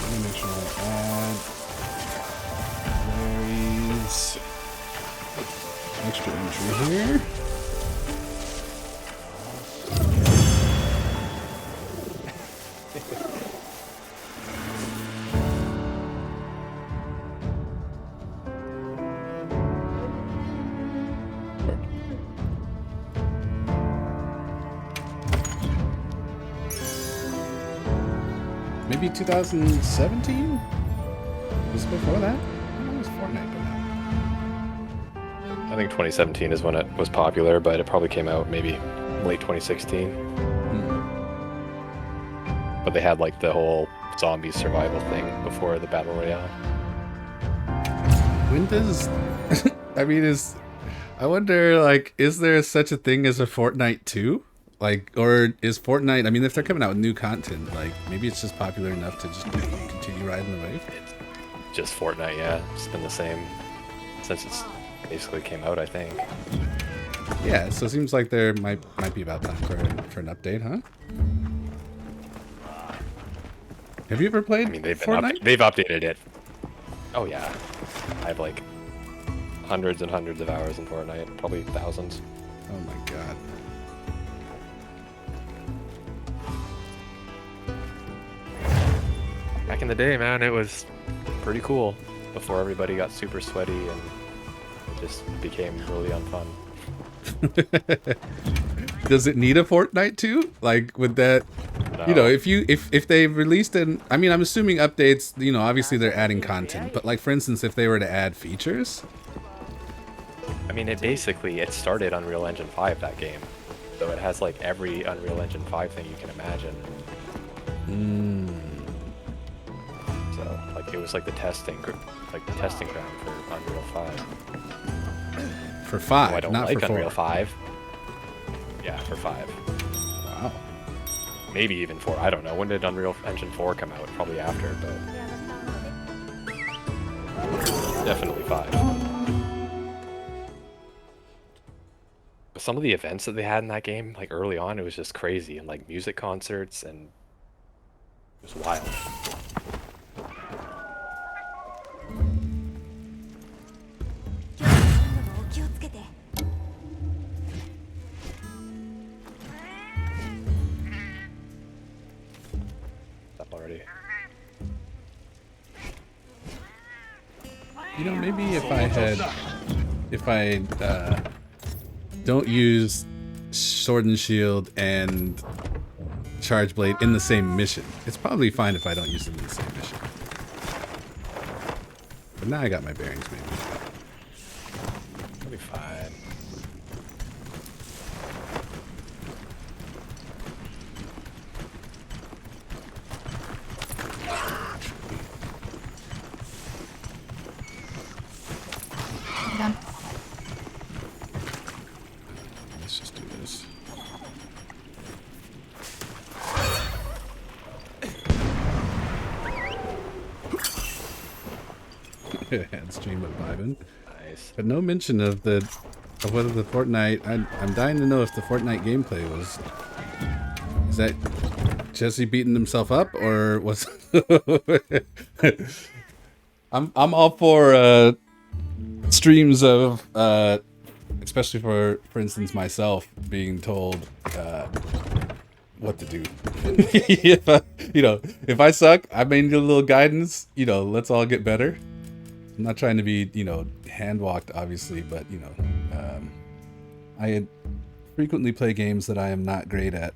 Let me make sure I add Larry's extra entry here. Maybe 2017? Was it before that? When was Fortnite been out? I think 2017 is when it was popular, but it probably came out maybe late 2016. But they had like the whole zombie survival thing before the Battle Royale. When does... I mean, I wonder, like, is there such a thing as a Fortnite 2? Like, or is Fortnite... I mean, if they're coming out with new content, like, maybe it's just popular enough to just continue riding the wave? It's just Fortnite, yeah. It's been the same since it's basically came out, I think. Yeah, so it seems like there might be about time for an update, huh? Have you ever played Fortnite? They've updated it. Oh yeah, I have like hundreds and hundreds of hours in Fortnite, probably thousands. Oh my god. Back in the day, man, it was pretty cool before everybody got super sweaty and it just became really unfun. Does it need a Fortnite 2? Like, would that... No. You know, if they released an... I mean, I'm assuming updates, you know, obviously they're adding content. But, like, for instance, if they were to add features... I mean, it started Unreal Engine 5, that game. So it has, like, every Unreal Engine 5 thing you can imagine. So, like, it was like the testing ground for Unreal 5. For 5, so I don't not like for 4. Unreal 5. Yeah, for 5. Wow. Maybe even 4. I don't know. When did Unreal Engine 4 come out? Probably after, but definitely 5. But some of the events that they had in that game, like early on, it was just crazy, and like music concerts, and it was wild. Already. You know, maybe if I don't use Sword and Shield and Charge Blade in the same mission. It's probably fine if I don't use them in the same mission. But now I got my bearings, maybe. It'll be fine. Done. Let's just do this. Hand stream of vibing. Nice. But no mention of whether the Fortnite. I'm dying to know if the Fortnite gameplay was. Is that Jesse beating himself up, or was? I'm all for streams of especially for instance myself being told what to do. If I suck, I may need a little guidance. Let's all get better. I'm not trying to be hand walked, obviously, but I frequently play games that I am not great at.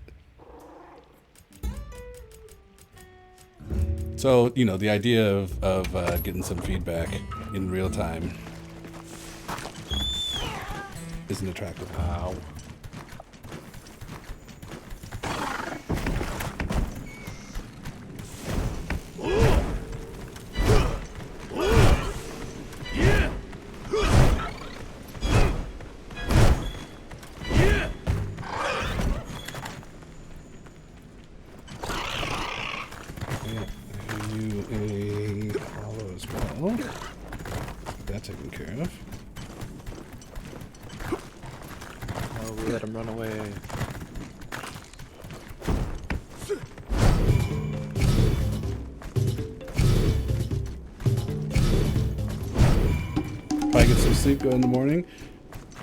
So, the idea of getting some feedback in real time isn't attractive. Wow. That taken care of. Oh, we let him run away. Probably get some sleep, go in the morning.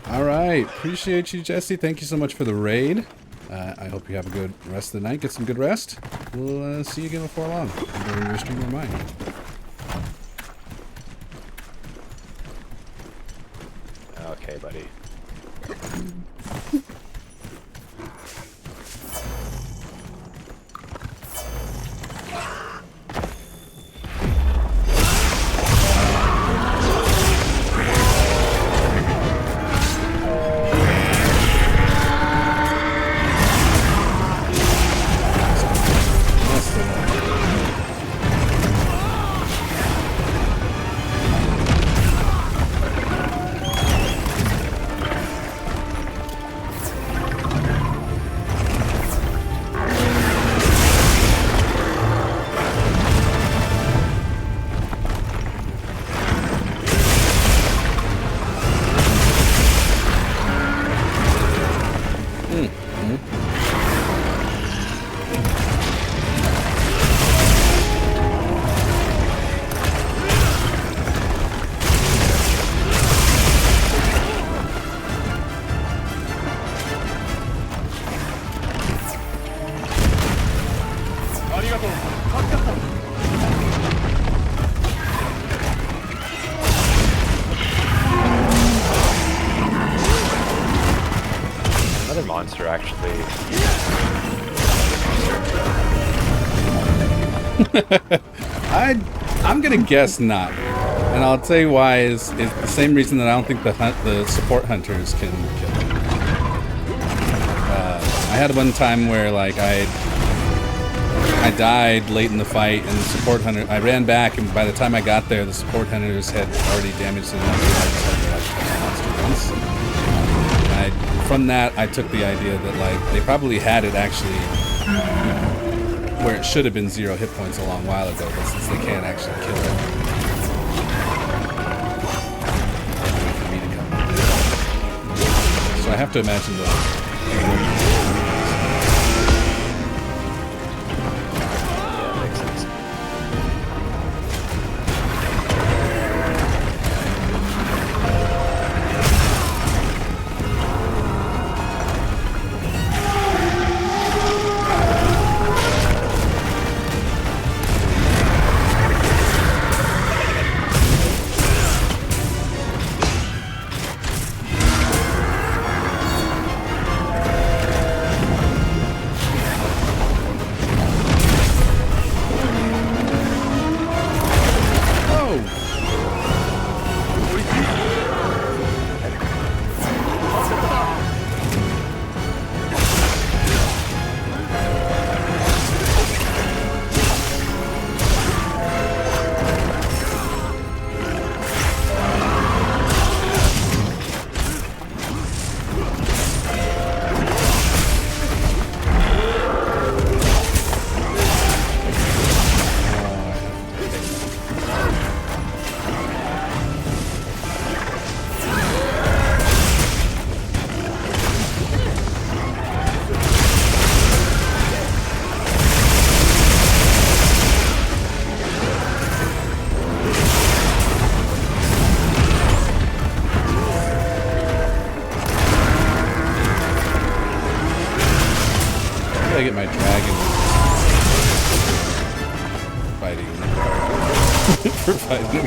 All right, appreciate you, Jesse. Thank you so much for the raid. I hope you have a good rest of the night. Get some good rest. We'll see you again before long. Either your stream or mine. Okay, buddy. Another monster, actually. I'm gonna guess not, and I'll tell you why. Is the same reason that I don't think the support hunters can kill him. I had one time where like I died late in the fight, and the support hunter. I ran back, and by the time I got there, the support hunters had already damaged enough that I just had to like touch the monster once. From that, I took the idea that like they probably had it actually where it should have been 0 hit points a long while ago, but since they can't actually kill it, for me to come. So I have to imagine that. Yeah, makes sense.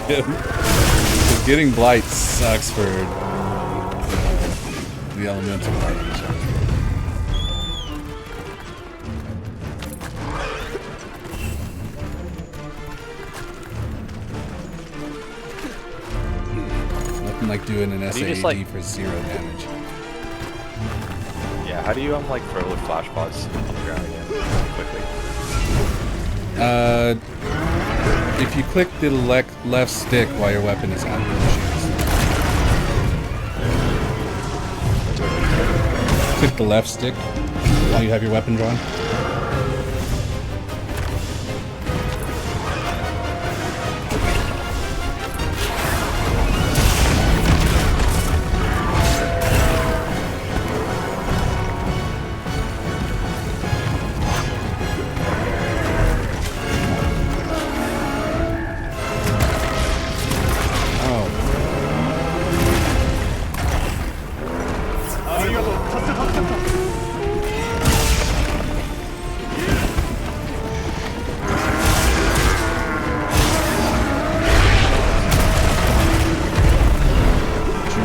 him. 'Cause getting blight sucks for the elemental parties. Nothing like doing an Do you just, SAD like- for 0 damage. Yeah, how do you like throw the flash pods on the ground again quickly? If you click the left stick while your weapon is out, it shoots. Click the left stick while you have your weapon drawn.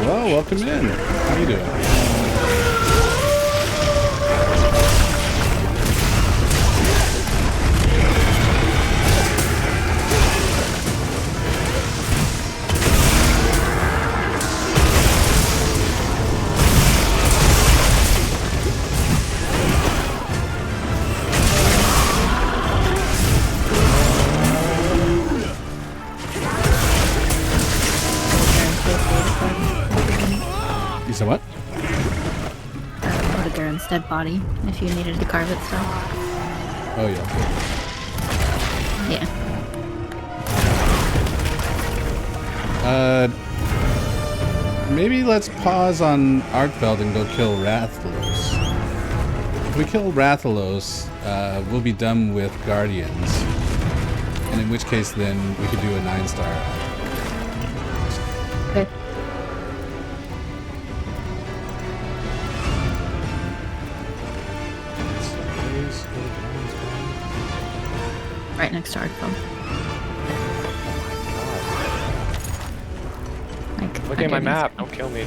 Well, welcome in. How you doing? You said what? Go to Garen's dead body if you needed to carve it still. Oh yeah. Yeah. Maybe let's pause on Arkfeld and go kill Rathalos. If we kill Rathalos, we'll be done with Guardians. And in which case then we could do a 9-star. Okay. Right next to Arkfeld. Like, Look at my underneath. map. Don't kill me.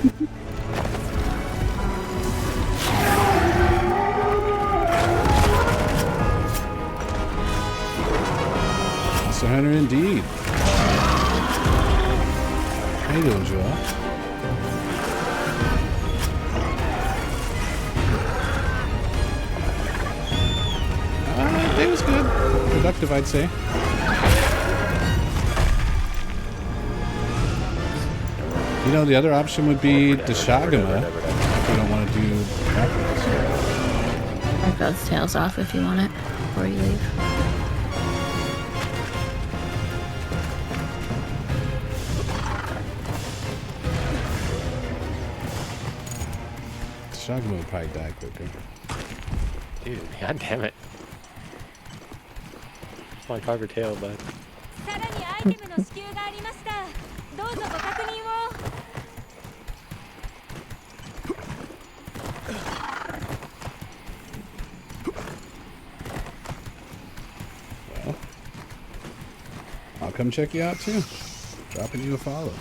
Monster Hunter indeed. How you doing, Joel? Day was good. Productive, I'd say. You know, the other option would be Deshagama. If we don't want to do Arkfeld's tails off if you want it before you leave. Deshagama would probably die quicker. Dude, god damn it. Come on, carve your tail, bud. さらにアイテムの支給がありました。どうぞご確認を。Well, I'll come check you out too. Dropping you a follow.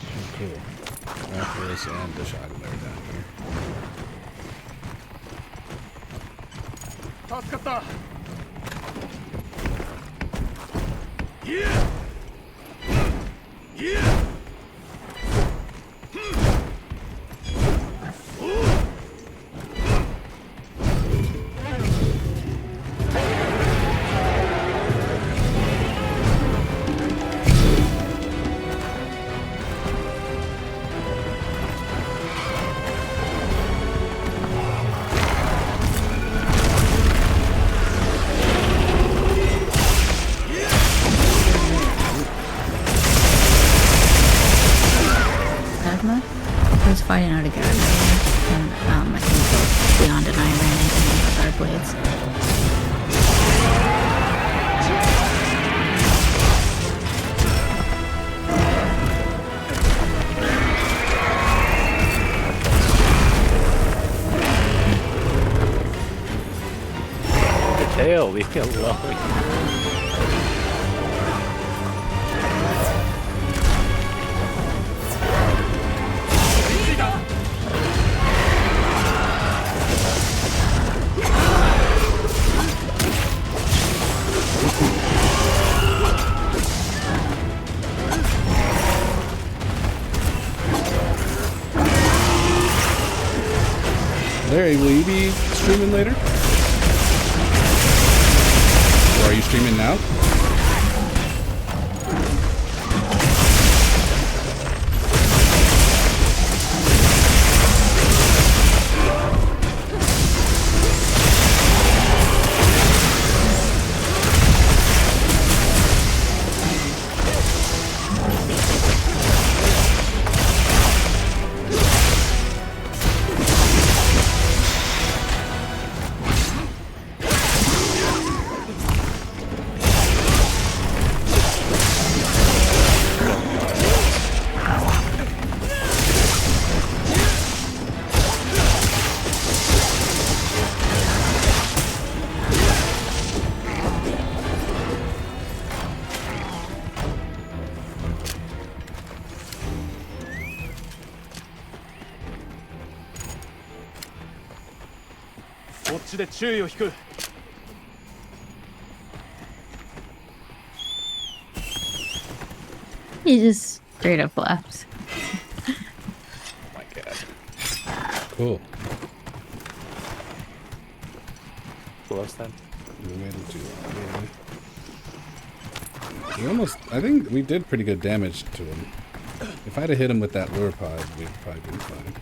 Oh, cool. Raphaelis and Deshagama are down here. 助かったMagma? I was fighting out a Garen and I think both Beyond and I ran into him with our blades. Your tail, leave me alone. Larry, will you be streaming later? Or are you streaming now? He just straight up left. Oh my god. Cool. Close then. We waited too long. We almost, I think we did pretty good damage to him. If I'd have hit him with that lure pod, we'd probably been fine.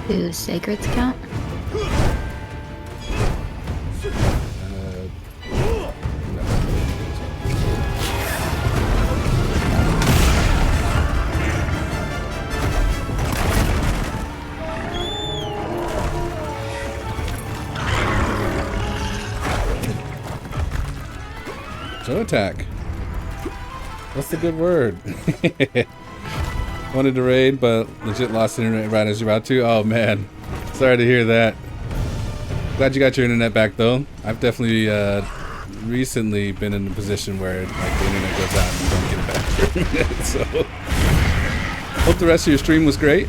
Do sacreds count? Toe attack. What's the good word? Wanted to raid, but legit lost internet right as you're about to. Oh man, sorry to hear that. Glad you got your internet back though. I've definitely recently been in a position where like the internet goes out and you don't get it back for a minute. So hope the rest of your stream was great.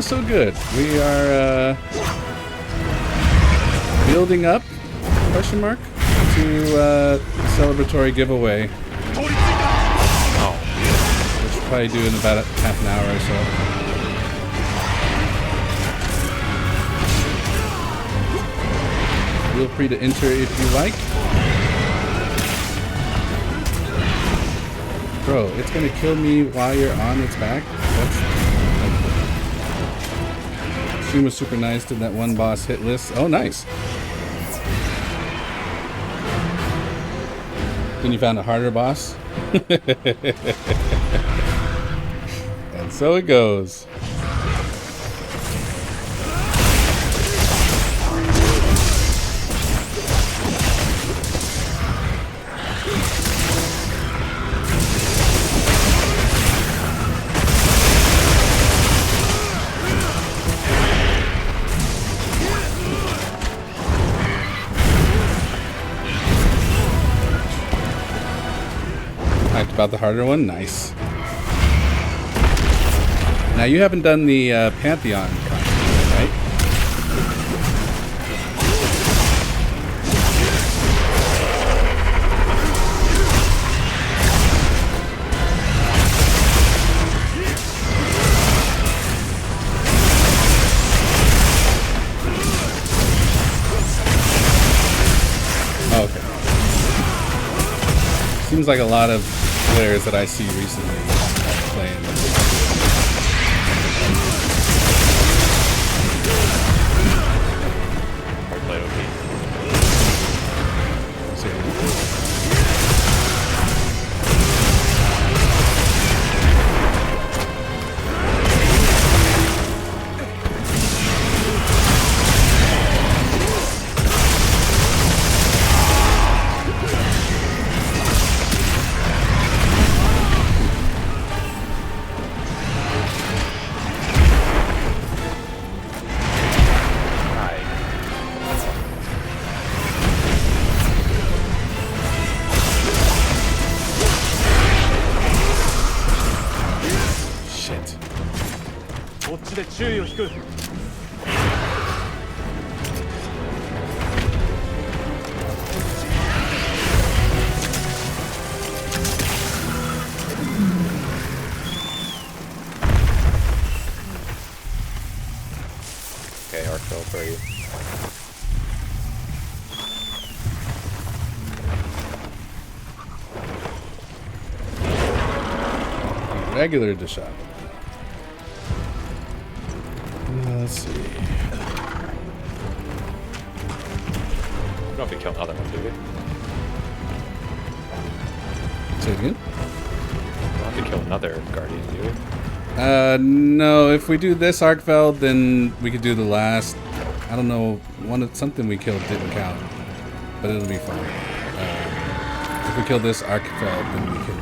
So good. We are building up, question mark, to celebratory giveaway. Oh. Which we'll probably do in about half an hour or so. Feel free to enter if you like. Bro, it's gonna kill me while you're on its back. She was super nice. Did that one boss hit list? Oh, nice. Then you found a harder boss. And so it goes. About the harder one, nice. Now you haven't done the Pantheon content, right? Oh, okay. Seems like a lot of players that I see recently playing. Okay, arc fill for you. Regular dish up. Let's see. I don't know if we kill another one, do we? Say it again? We don't have to kill another guardian, do we? No. If we do this Arkfeld, then we could do the last. I don't know. Something we killed didn't count, but it'll be fine. If we kill this Arkfeld, then we can.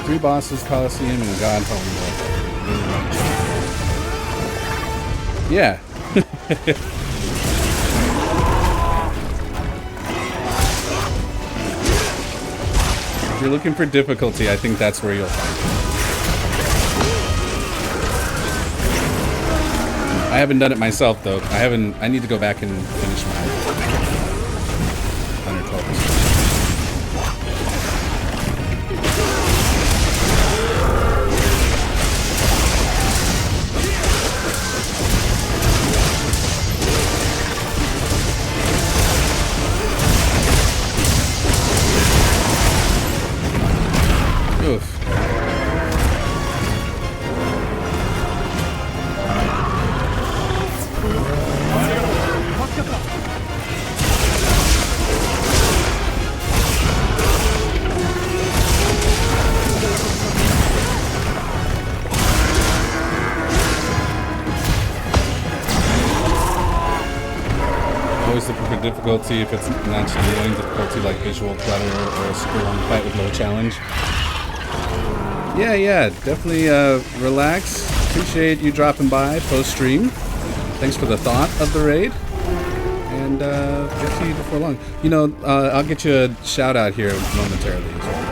Three bosses, Coliseum, and God probably more. Yeah. If you're looking for difficulty, I think that's where you'll find it. I haven't done it myself though. I need to go back and finish my 112%. Oof. Always looking for difficulty if it's not dealing difficulty like visual clutter or a super long fight with low challenge. Yeah, definitely relax. Appreciate you dropping by post-stream. Thanks for the thought of the raid. And get to you before long. You know, I'll get you a shout out here momentarily as well.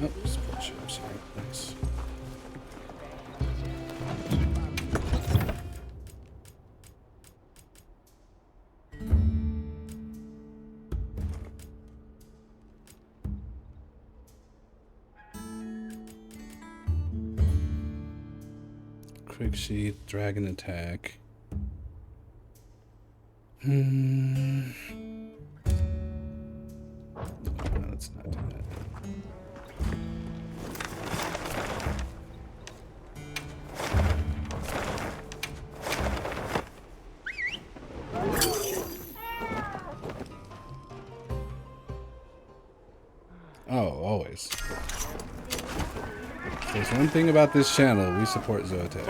Oh, support ships here. Nice. Quick sheath, dragon attack. No, let's not do that. Oh, always. There's one thing about this channel, we support Zootech.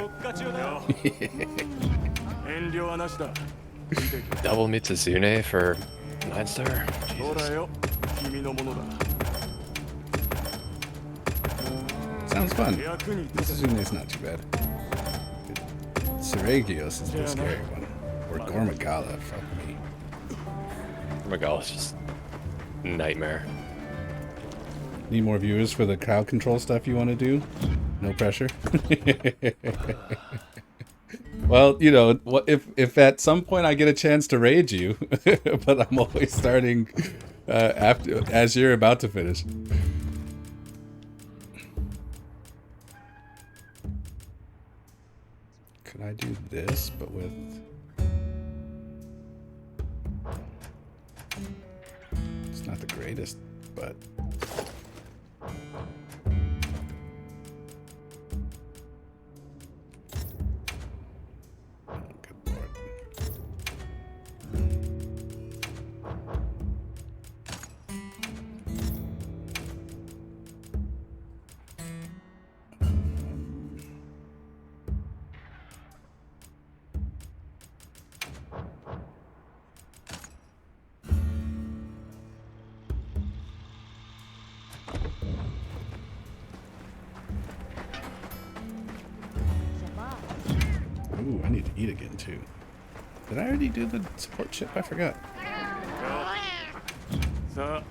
Double Mitsuzune for 9-star? Jesus. Sounds fun. Mitsuzune's not too bad. Seregios is the scary one. Or Gormagala, fuck me. Magala's just nightmare. Need more viewers for the crowd control stuff you want to do? No pressure. Well, you know, if at some point I get a chance to raid you, but I'm always starting after as you're about to finish. Could I do this, but with? It's not the greatest, but. Ooh, I need to eat again too. Did I already do the support chip? I forgot. You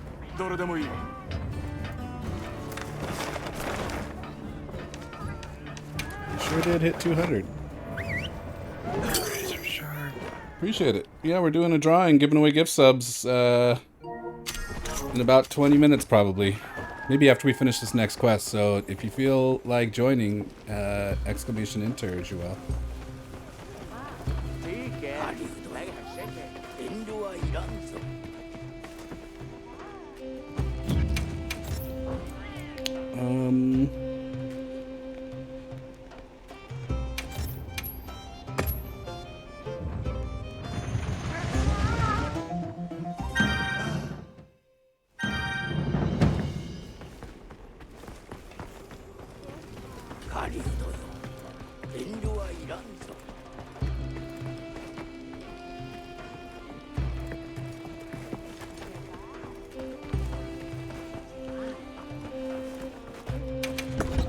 sure did hit 200. Appreciate it. Yeah, we're doing a drawing, giving away gift subs in about 20 minutes probably. Maybe after we finish this next quest. So if you feel like joining, exclamation enter as well.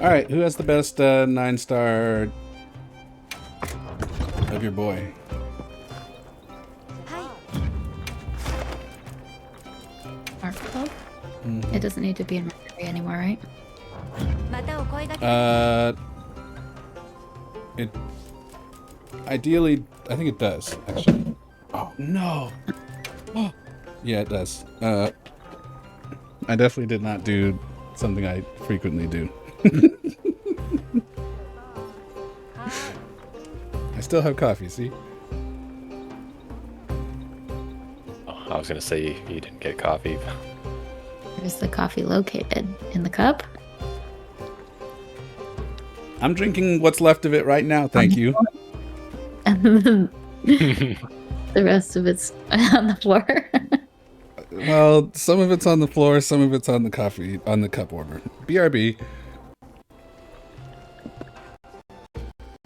Alright, who has the best 9-star of your boy? Art club? It doesn't need to be in Mercury anymore, right? It ideally, I think it does, actually. Oh, no! Oh. Yeah, it does. I definitely did not do something I frequently do. I still have coffee, see? Oh, I was gonna say you didn't get coffee. Where's the coffee located? In the cup? I'm drinking what's left of it right now, thank you. And then the rest of it's on the floor. Well, some of it's on the floor, some of it's on the coffee, on the cup warmer. BRB.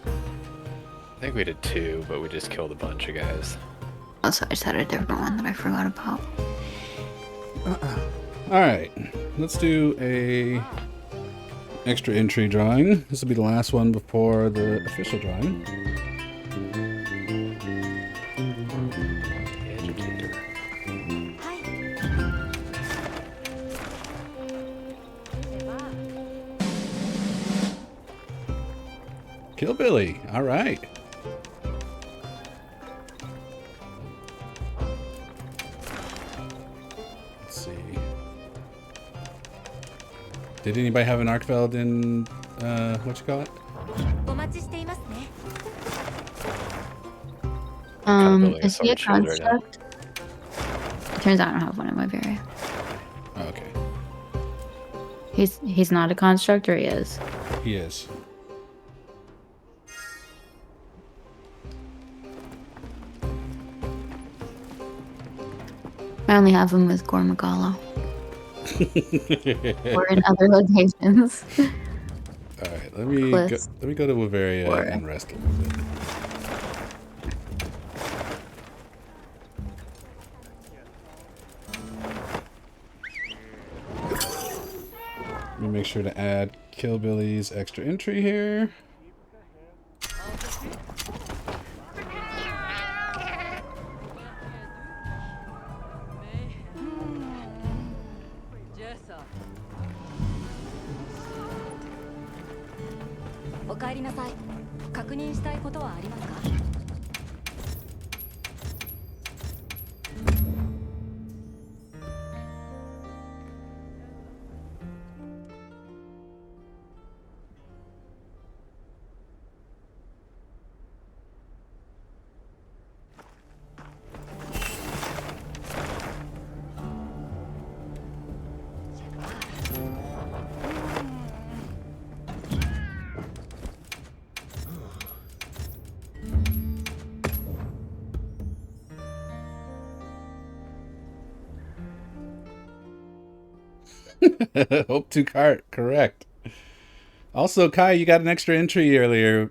I think we did 2, but we just killed a bunch of guys. Also, I just had a different one that I forgot about. Alright, let's do a extra entry drawing. This will be the last one before the official drawing. Kill Billy. All right. Let's see. Did anybody have an Arkfeld in, what you call it? お待ちしていますね。 Kind of building Is he a sword shield right now. construct? It turns out I don't have one in my berry. Oh, okay. He's not a construct, or he is? He is. I only have him with Gormagala. Or in other locations. All right, let me go to Bavaria and rest a little bit. Let me make sure to add Kill Billy's extra entry here. Hope to cart, correct. Also, Kai, you got an extra entry earlier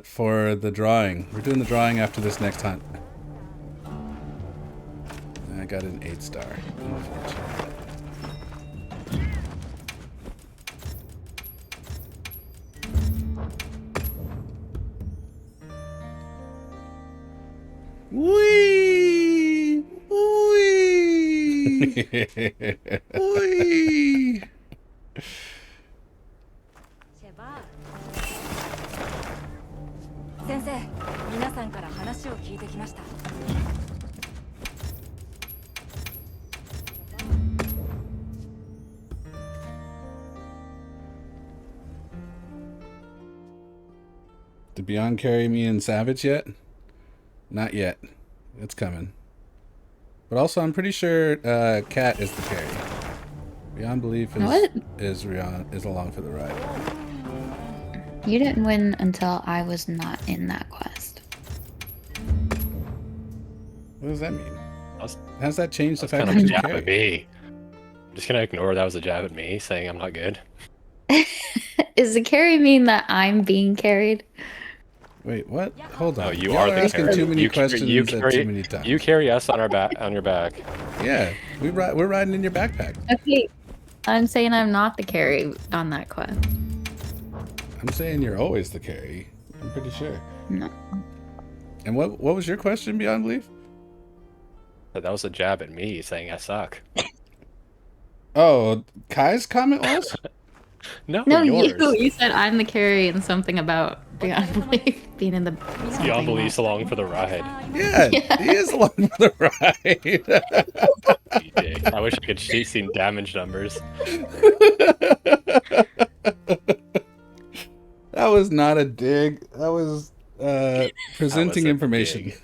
for the drawing. We're doing the drawing after this next hunt. I got an 8-star. Wee! Wee! Wee! 先生、皆さんから話を聞いてきました。Did Beyond carry me in Savage yet? Not yet. It's coming. But also, I'm pretty sure Cat is the carry. Beyond Belief is along for the ride. You didn't win until I was not in that quest. What does that mean? How's that changed the fact that that you jab carry? at me. I'm just gonna ignore that was a jab at me, saying I'm not good. Does the carry mean that I'm being carried? Wait, what? Hold on. No, you Y'all are the asking carry. too many questions you at carry, too many times. You carry us on your back. Yeah, we're riding in your backpack. Okay, I'm saying I'm not the carry on that quest. I'm saying you're always the carry. I'm pretty sure. No. And what was your question, Beyond Belief? That was a jab at me, saying I suck. Oh, Kai's comment was? No, yours. yours. You said I'm the carry and something about Beyond Belief being in the... Beyond Belief's along for the ride. Yeah, he is along for the ride. You dick. I wish I could see damage numbers. That was not a dig. That was presenting information. Dig.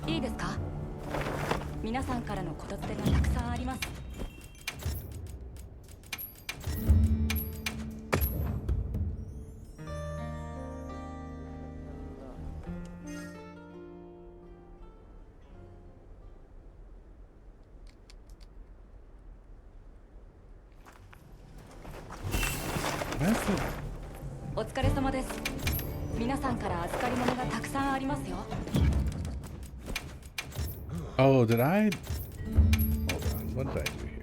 いいですか？皆さんからの言伝がたくさんあります。お疲れ様です。皆さんから預かり物がたくさんありますよ。 Oh, did I? Hold on. What did I do here?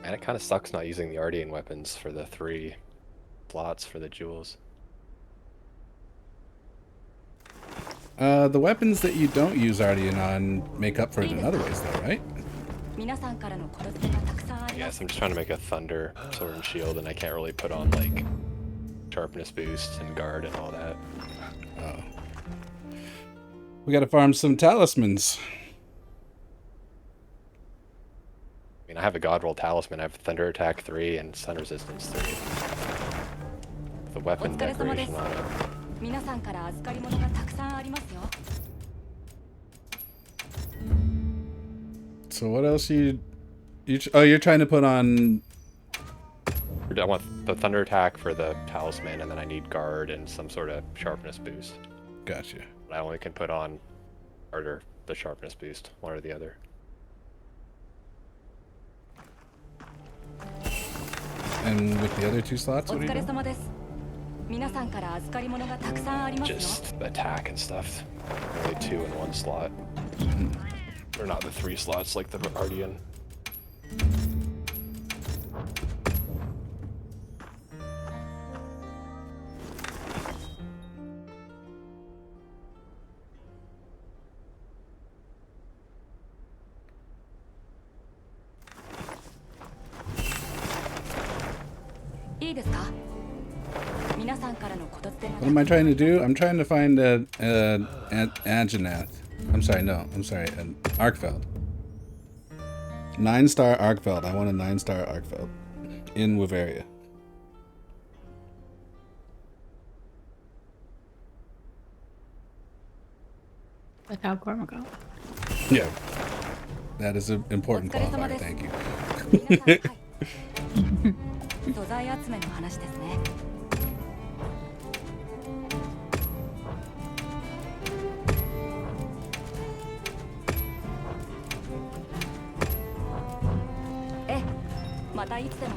Man, it kind of sucks not using the Ardean weapons for the 3 slots for the jewels. The weapons that you don't use Ardian on make up for it in other ways, though, right? 皆さんからの言伝がたくさんありま Yes, す I'm just trying to make a thunder sword and shield, and I can't really put on like sharpness boost and guard and all that. Oh. We gotta farm some talismans. I mean, I have a god roll talisman. I have thunder attack 3 and sun resistance 3. The weapon お疲れ様です decoration on it. 皆さんから預かり物がたくさんありますよ So what else oh, you're trying to put on... I want the thunder attack for the talisman, and then I need guard and some sort of sharpness boost. Gotcha. I only can put on guard or the sharpness boost, one or the other. And with the other 2 slots, お what are you 疲れ doing? 様です皆さんから預かり物がたくさんありますよ Just attack and stuff. Only 2 in 1 slot. Or not the 3 slots like the Ardian. What am I trying to do? I'm trying to find an Anjanath. I'm sorry, no. I'm sorry, an Arkfeld. 9-star Arkfeld. I want a 9-star Arkfeld. In Wiveria. Without Cormac. Yeah. That is an important qualifier, thank you. 素材集めの話ですね またいつでも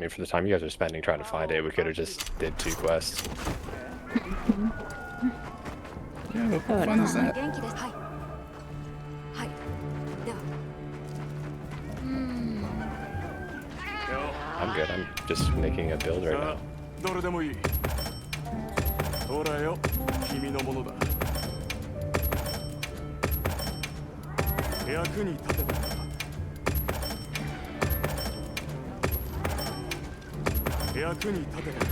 I mean, for the time you guys are spending trying to find it, we could have just did 2 quests. Yeah, what fun is that? 元気ですはいはいでは I'm good. I'm just making a build right now. どれでもいい。ほらよ、君のものだ。役に立てたか。役に立てたか。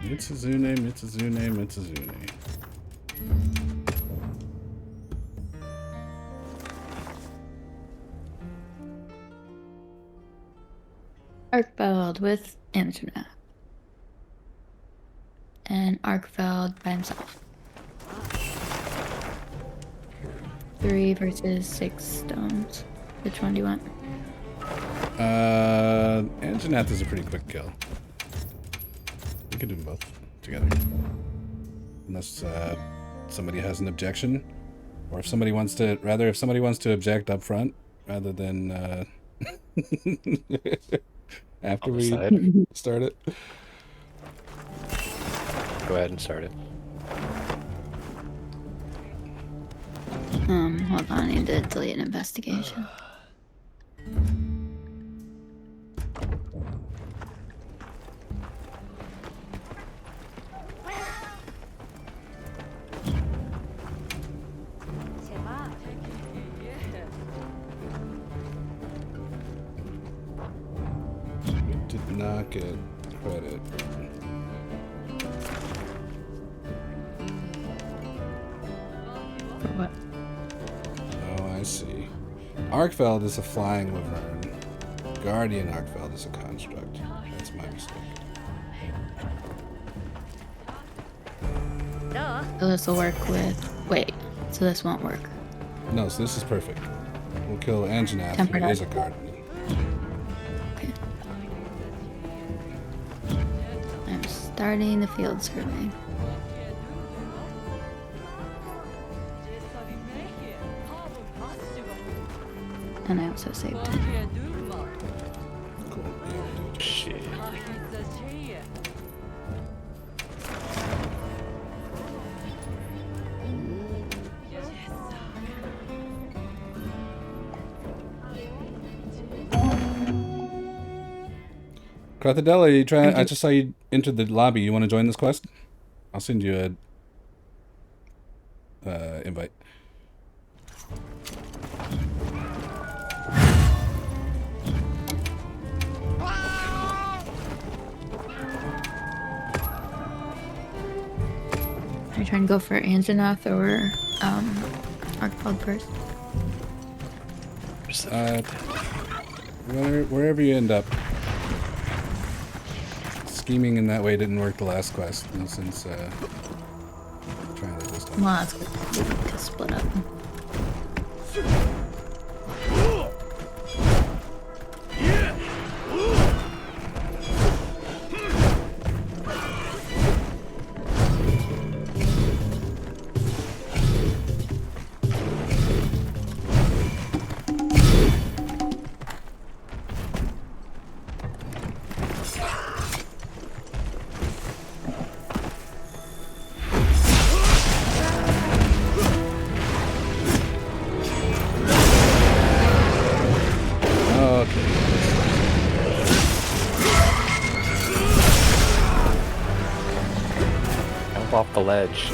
Mitsuzune, Mitsuzune, Mitsuzune. Arkfeld with Internet. And Arkfeld by himself. 3 versus 6 stones. Which one do you want? Anjanath is a pretty quick kill. We could do them both together. Unless somebody has an objection. Or if somebody wants to, if somebody wants to object up front, rather than after we start it. Go ahead and start it. Hold on, I need to delete an investigation. get credit. For what? Oh, I see. Arkfeld is a flying Laverne. Guardian Arkfeld is a construct. That's my mistake. So this will work with. Wait. So this won't work. No, so this is perfect. We'll kill Anjanath, Tempered who is a Arkfeld. Guardian. Okay. I'm starting the field survey. And I also saved it. Cool. Yeah, we'll do it. Shit. Crathadella, you try? I just saw you entered the lobby. You want to join this quest? I'll send you a invite. Are you trying to go for Anjanath or Arkfeld first? Wherever you end up. Scheming in that way didn't work the last quest, and since trying it this time. Well, that's good. We need to split up. Off the ledge.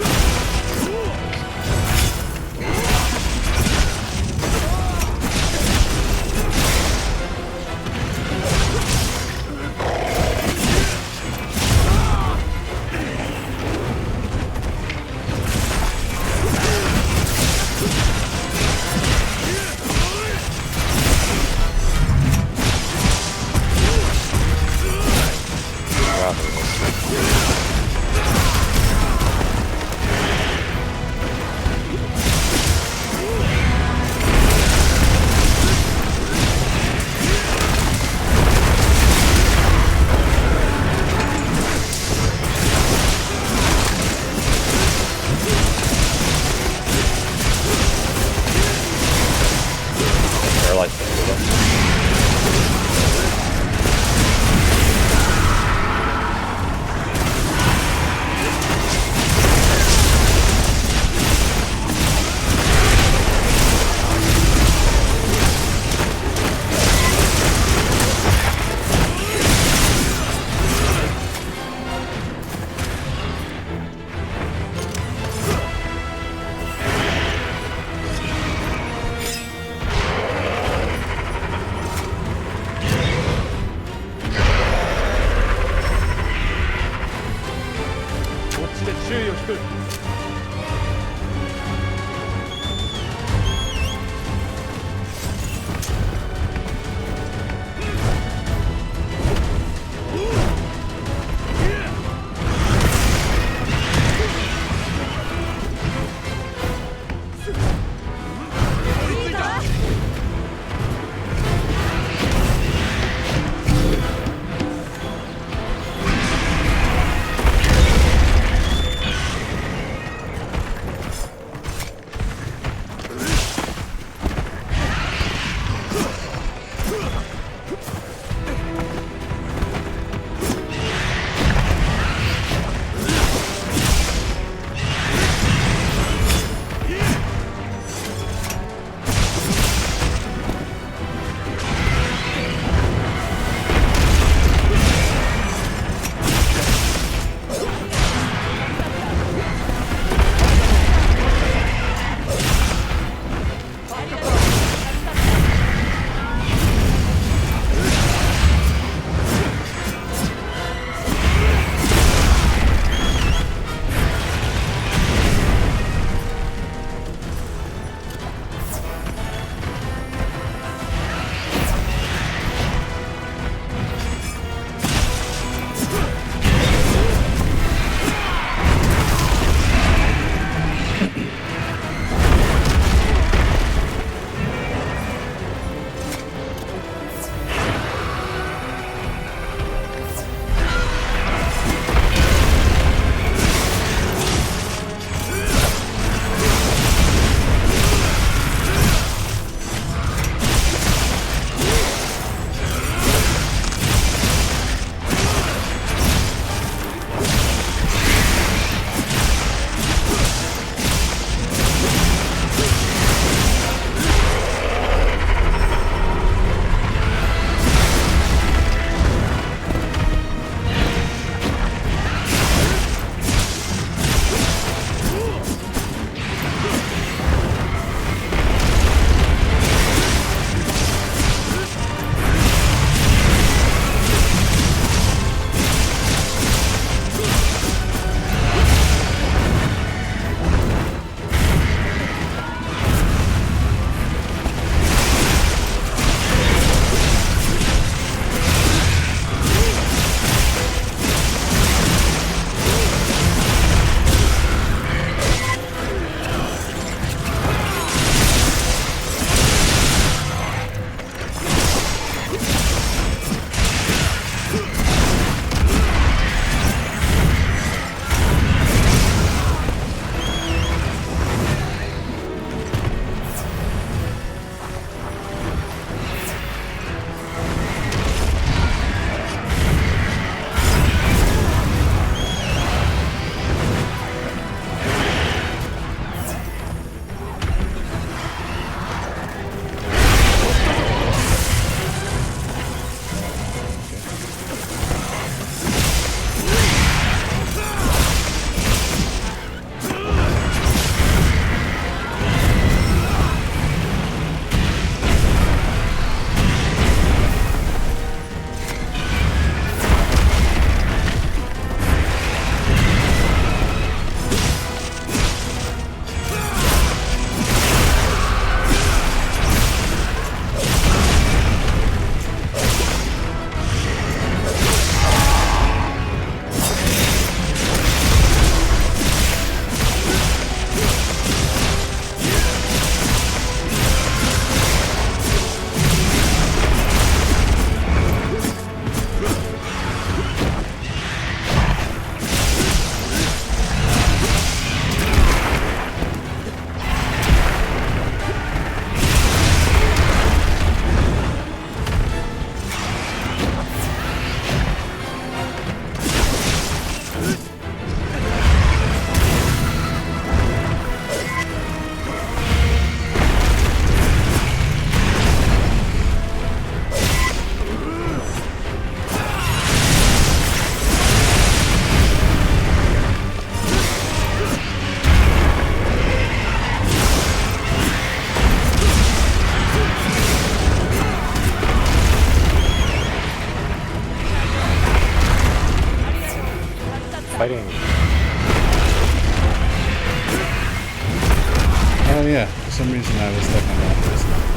some reason I was stuck on that for a second.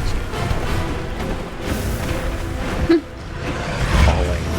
Falling.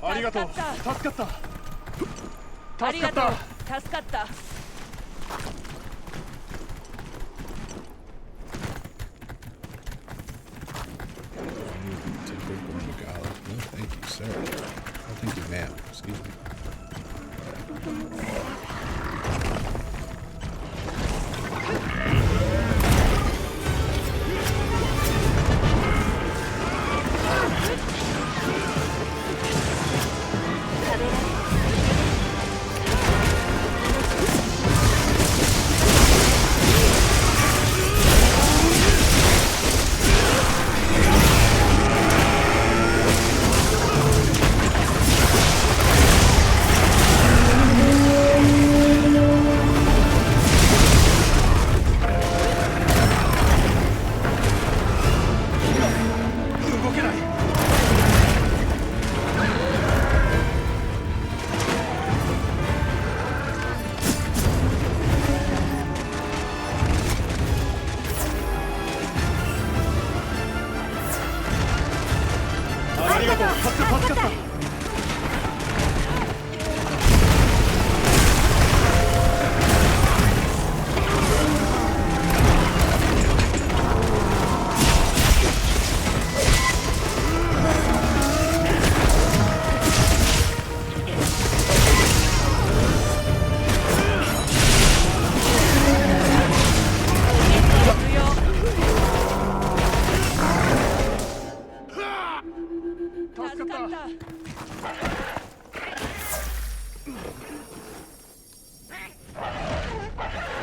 ありがとう。助かった。助かった。 No, thank you, sir. Oh, thank you, ma'am. Excuse me.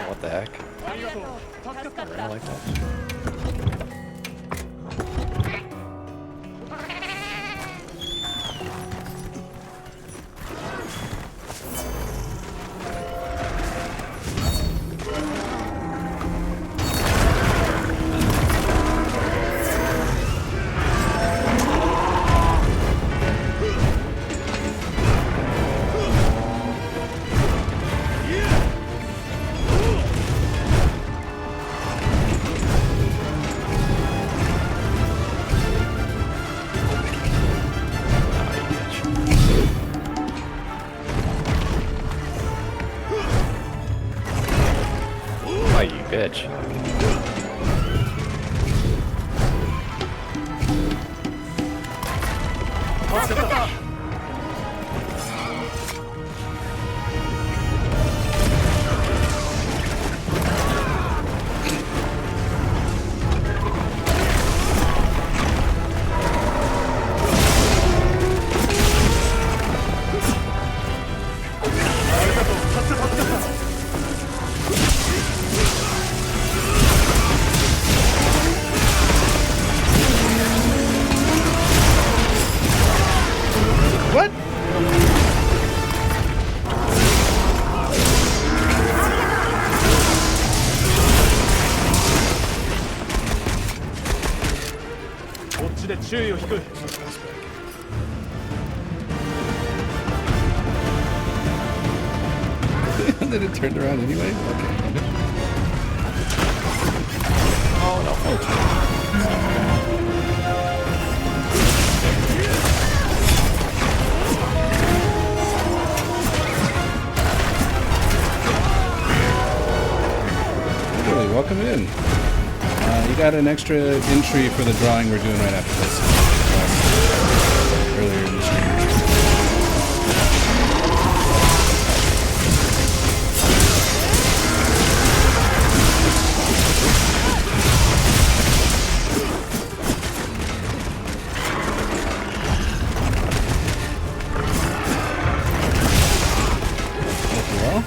What the heck? I really like that. Why, you bitch. What? Then it turned around anyway? Okay. Oh no. Really, welcome in. You got an extra entry for the drawing we're doing right after this. Earlier in the stream. Well.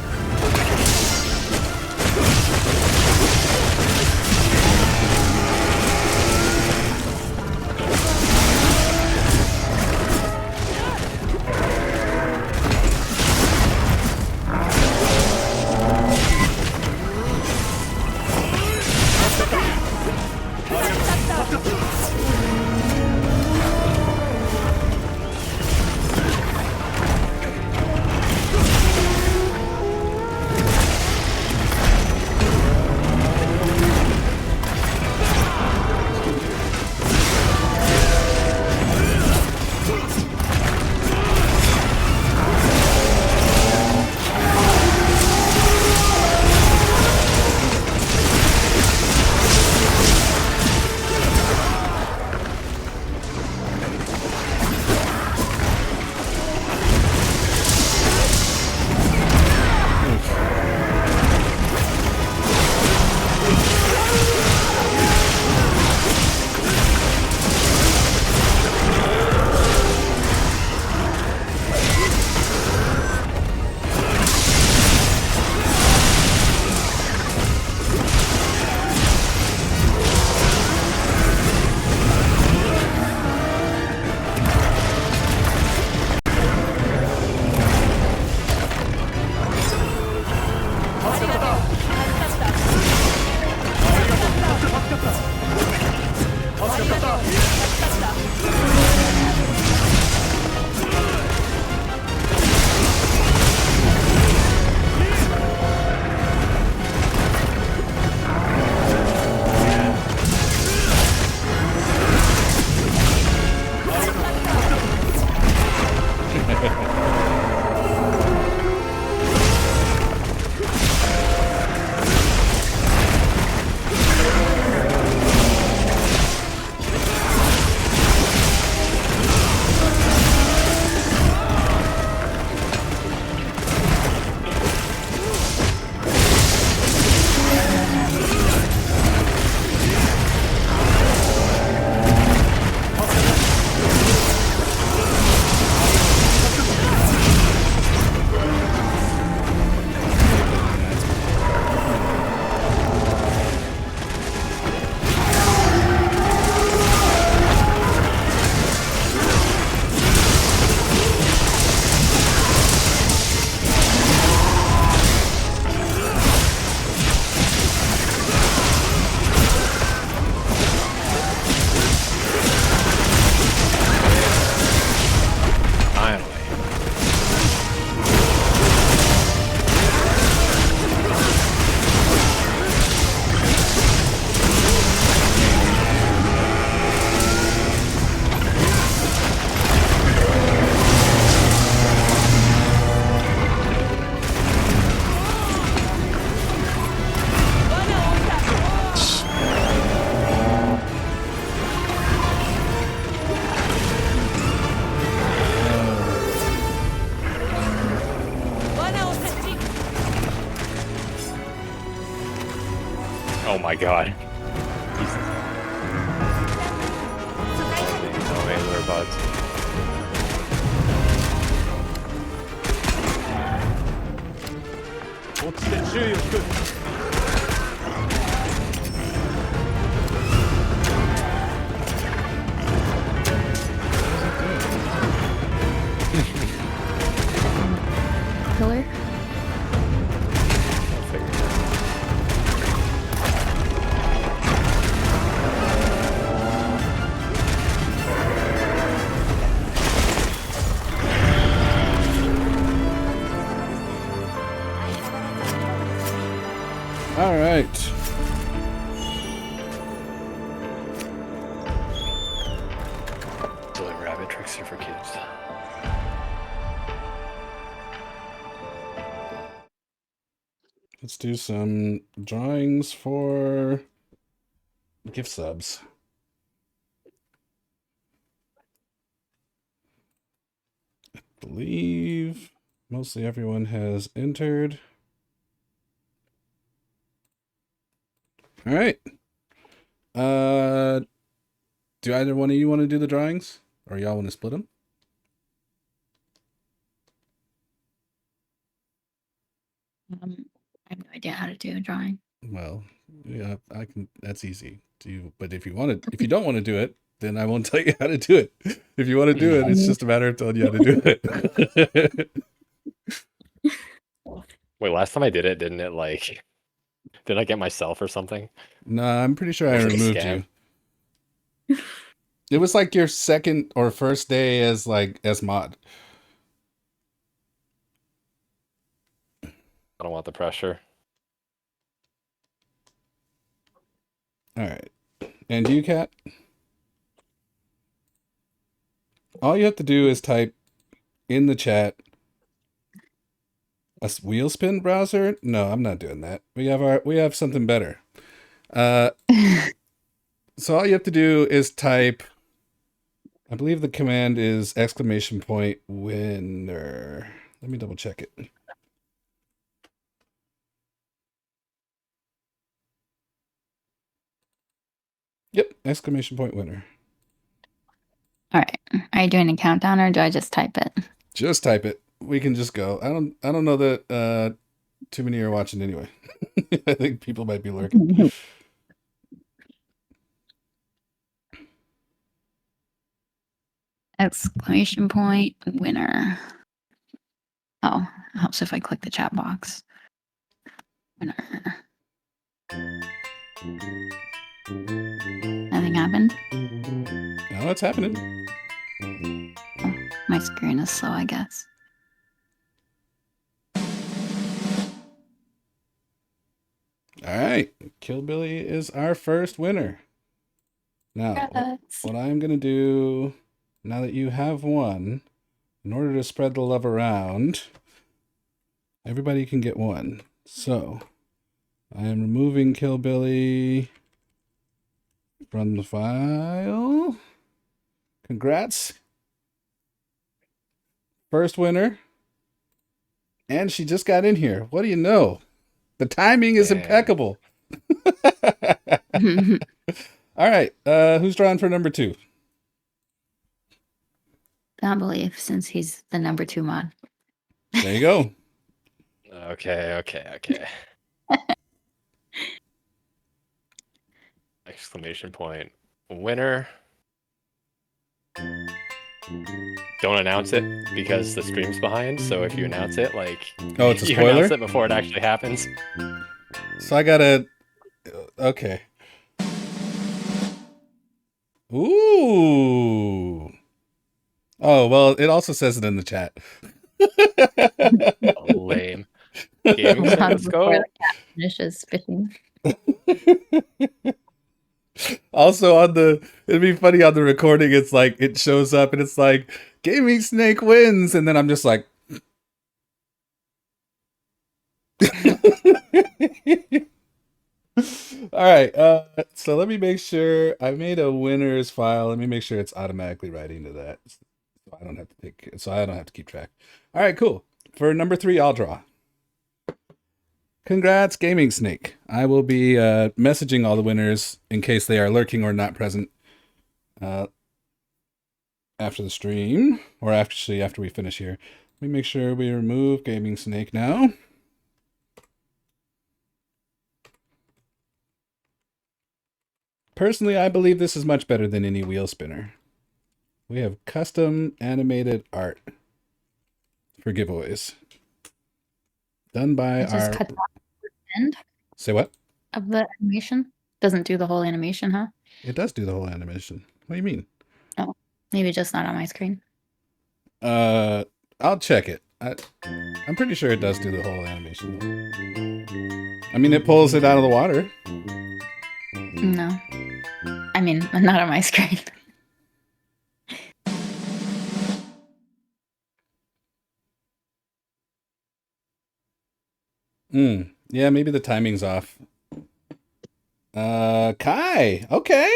my god. He's... No angler buds. Killer? All right. Really, rabbit tricks are for kids. Let's do some drawings for gift subs. I believe mostly everyone has entered. All right. Do either one of you want to do the drawings, or y'all want to split them? I have no idea how to do a drawing. Well, yeah, I can. That's easy to do. But if you don't want to do it, then I won't tell you how to do it. If you want to do it, it's just a matter of telling you how to do it. Wait, last time I did it, didn't it like... Did I get myself or something? Nah, I'm pretty sure I Was it a removed scam? you. It was like your second or first day as mod. I don't want the pressure. All right. And you, Kat? All you have to do is type in the chat a wheel spin browser. No, I'm not doing that. We have something better. So all you have to do is type, I believe the command is !winner. Let me double check it. Yep, !winner. All right. Are you doing a countdown or do I just type it? Just type it. We can just go. I don't know that too many are watching anyway. I think people might be lurking. !winner. Oh, it helps if I click the chat box. Winner. Nothing happened? Now it's happening. Oh, my screen is slow, I guess. All right. Kill Billy is our first winner. Now, what I'm going to do, now that you have won, in order to spread the love around, everybody can get one. So, I am removing Kill Billy from the file. Congrats. First winner. And she just got in here. What do you know? The timing is impeccable. All right. Who's drawing for number 2? Don't believe, since he's the number 2 mod. There you go. Okay. !winner. Don't announce it because the stream's behind. So if you announce it, like, oh, it's a you spoiler? announce it before it actually happens. So I gotta. Okay. Ooh. Oh, well, it also says it in the chat. Oh, lame. Gaming, let's go. Finishes fishing. Also it'd be funny on the recording, it's like, it shows up and it's like, Gaming Snake wins, and then I'm just like, all right, so let me make sure I made a winners file. Let me make sure it's automatically writing to that, so I don't have to keep track. All right, cool. For number 3, I'll draw. Congrats, Gaming Snake. I will be messaging all the winners in case they are lurking or not present after the stream, or after we finish here. Let me make sure we remove Gaming Snake now. Personally, I believe this is much better than any wheel spinner. We have custom animated art for giveaways. Done by It just our... cut off the end Say what? of the animation. Doesn't do the whole animation, huh? It does do the whole animation. What do you mean? Oh, maybe just not on my screen. I'll check it. I'm pretty sure it does do the whole animation, though. I mean, it pulls it out of the water. No. I mean, not on my screen. Yeah, maybe the timing's off. Kai. Okay.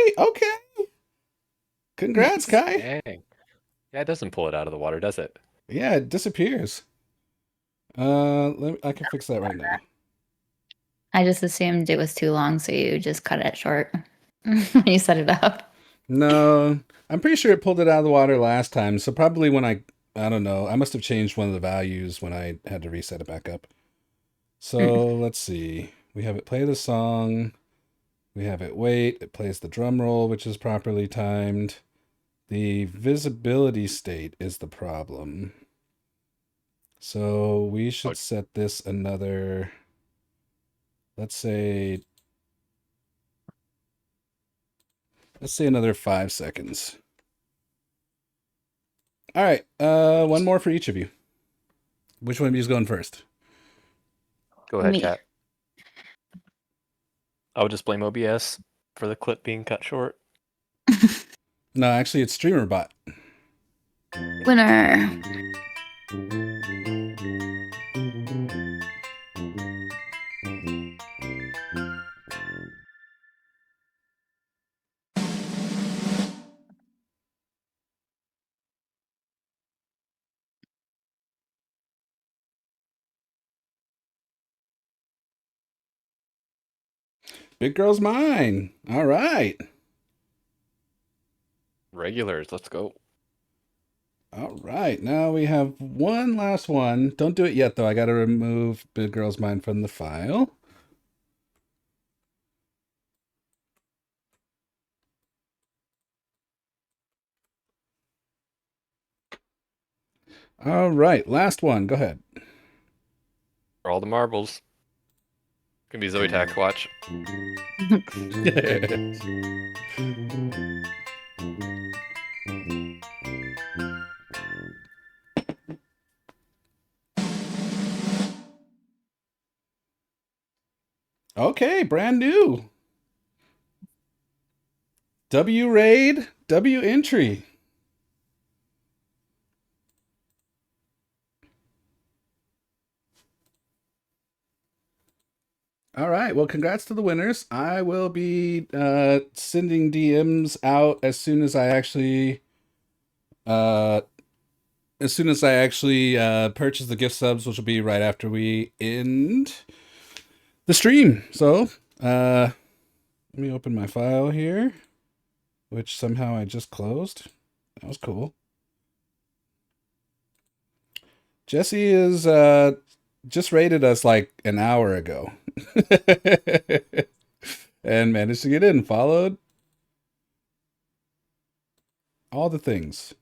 Congrats, Kai. Dang. Yeah, it doesn't pull it out of the water, does it? Yeah, it disappears. I can fix that right now. I just assumed it was too long, so you just cut it short when you set it up. No, I'm pretty sure it pulled it out of the water last time. So probably when I don't know. I must have changed one of the values when I had to reset it back up. So let's see. We have it play the song. We have it wait. It plays the drum roll, which is properly timed. The visibility state is the problem. So we should set this another, let's say another 5 seconds. All right, one more for each of you. Which one of you is going first? Go ahead, Me. Kat. I would just blame OBS for the clip being cut short. No, actually, it's StreamerBot. Winner. Big Girl's Mine. All right. Regulars, let's go. All right. Now we have one last one. Don't do it yet, though. I got to remove Big Girl's Mine from the file. All right. Last one. Go ahead. For all the marbles. Gonna be Zoe Tack, watch. Okay, brand new. W raid, W entry. All right. Well, congrats to the winners. I will be sending DMs out as soon as I actually purchase the gift subs, which will be right after we end the stream. So, let me open my file here, which somehow I just closed. That was cool. Jesse is just rated us like an hour ago. And managed to get in, followed all the things.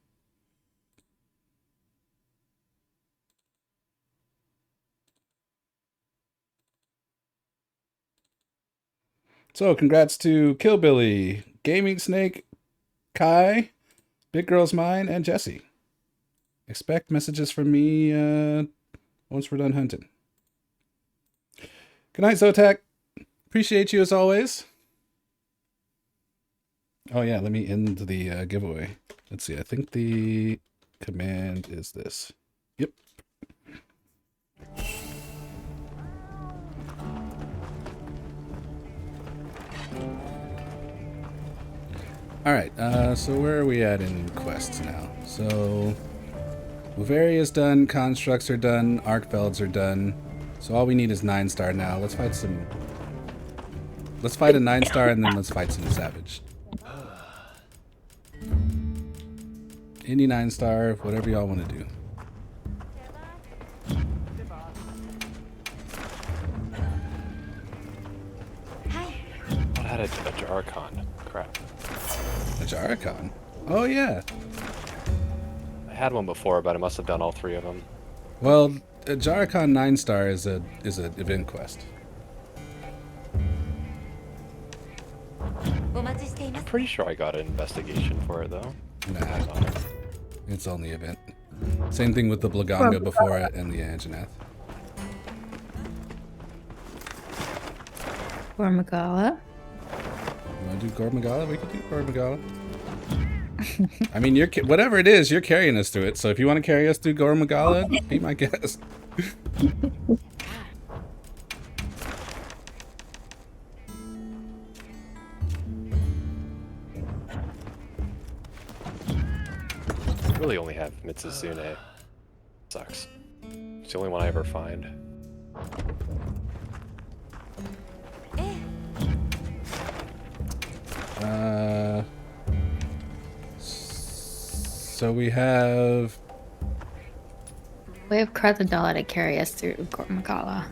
So congrats to Killbilly, Gaming Snake, Kai, Big Girl's Mine, and Jesse. Expect messages from me once we're done hunting. Good night, Zotac. Appreciate you as always. Oh yeah, let me end the giveaway. Let's see, I think the command is this. Yep. All right, so where are we at in quests now? So Uveria is done, constructs are done, Arkfelds are done. So all we need is 9-star now. Let's fight some. Let's fight a 9-star and then let's fight some savage. Any 9-star, whatever y'all want to do. I had a Jarkon. Crap. A Jarkon? Oh yeah. I had one before, but I must have done all 3 of them. Well, a Jarkon 9-star is a event quest. I'm pretty sure I got an investigation for it though. Nah, it's only event. Same thing with the Blaganga before it and the Anjanath. Gormagala. You want to do Gormagala? We could do Gormagala. I mean, you're whatever it is, you're carrying us through it. So if you want to carry us through Gormagala, be my guest. I really only have Mitsuzune. Sucks. It's the only one I ever find. So we have. We have Krathadala to carry us through Gormagala.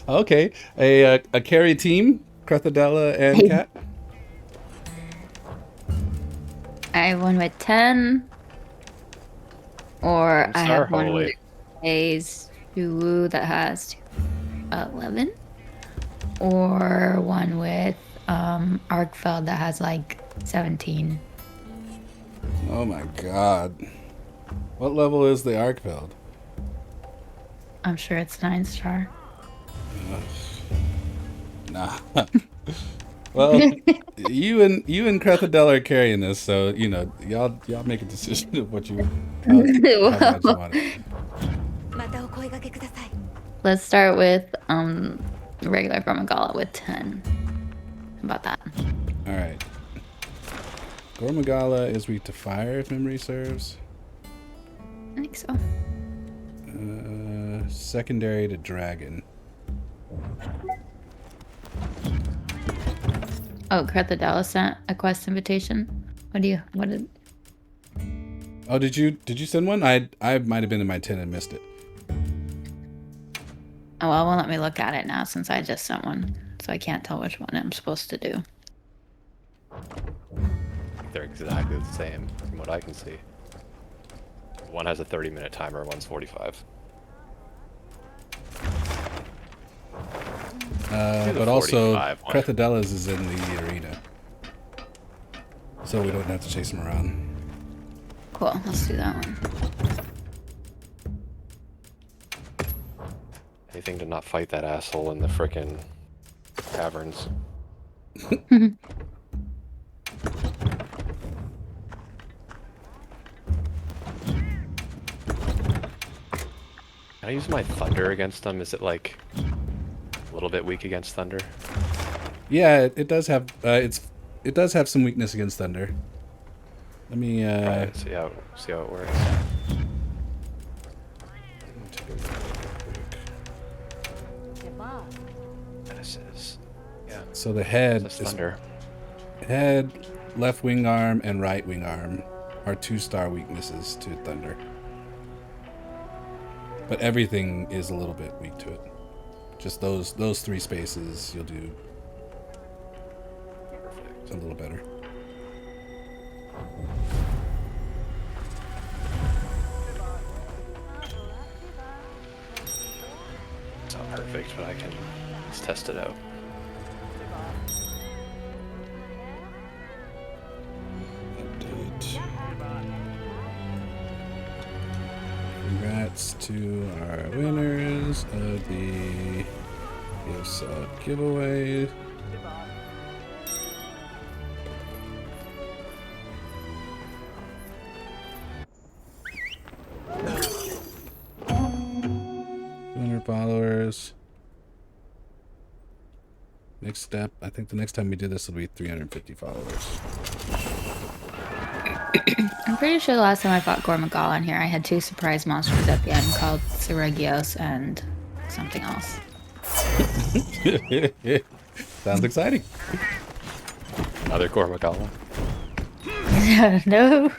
Okay, a carry team, Krathadala and Kat. I have one with 10. Or I have one with A's Hulu that has 11. Or one with Arkfeld that has like 17. Oh my god. What level is the Arkfeld? I'm sure it's 9-star. Nah. Well, you and Krathadel are carrying this, so you know y'all make a decision of what you how much you want it. Let's start with regular Gormagala with 10. How about that? All right. Gormagala is weak to fire, if memory serves. I think so. Secondary to dragon. Oh, Krathadala sent a quest invitation. What did? Oh, did you send one? I might have been in my 10 and missed it. Oh, well, it won't let me look at it now since I just sent one, so I can't tell which one I'm supposed to do. They're exactly the same from what I can see. One has a 30-minute timer, one's 45. But also, Krathadela's is in the arena. So we don't have to chase him around. Cool, let's do that one. Anything to not fight that asshole in the frickin' caverns. Can I use my thunder against them? Is it like a little bit weak against thunder? Yeah, it does have it does have some weakness against thunder. Let me right, see how it works. This is so the head is thunder. Head, left wing arm, and right wing arm are 2-star weaknesses to thunder. But everything is a little bit weak to it. Just those 3 spaces you'll do a little better. It's not perfect, but I can just test it out. Update. Congrats to our winners of the giveaway. Followers. Next step, I think the next time we do this will be 350 followers. I'm pretty sure the last time I fought Gormagal on here, I had 2 surprise monsters at the end called Seregios and something else. Sounds exciting. Another Gormagal. No.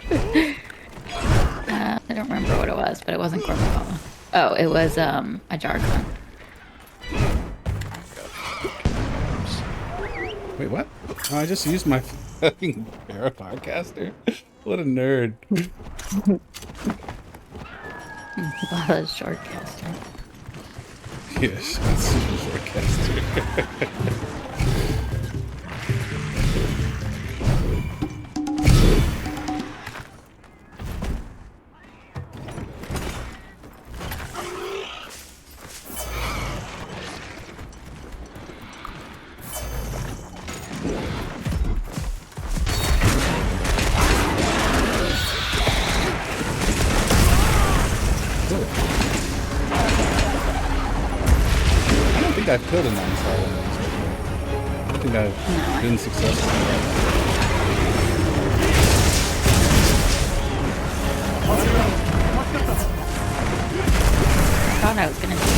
I don't remember what it was, but it wasn't Gormagal. Oh, it was a Jargon. Wait, what? Oh, I just used my fucking Para podcaster. What a nerd. Wow, that's shortcaster. Yes, it's super shortcaster. I don't think I've killed a 9-star one of these before. I don't think I've been successful. I thought I was gonna do it.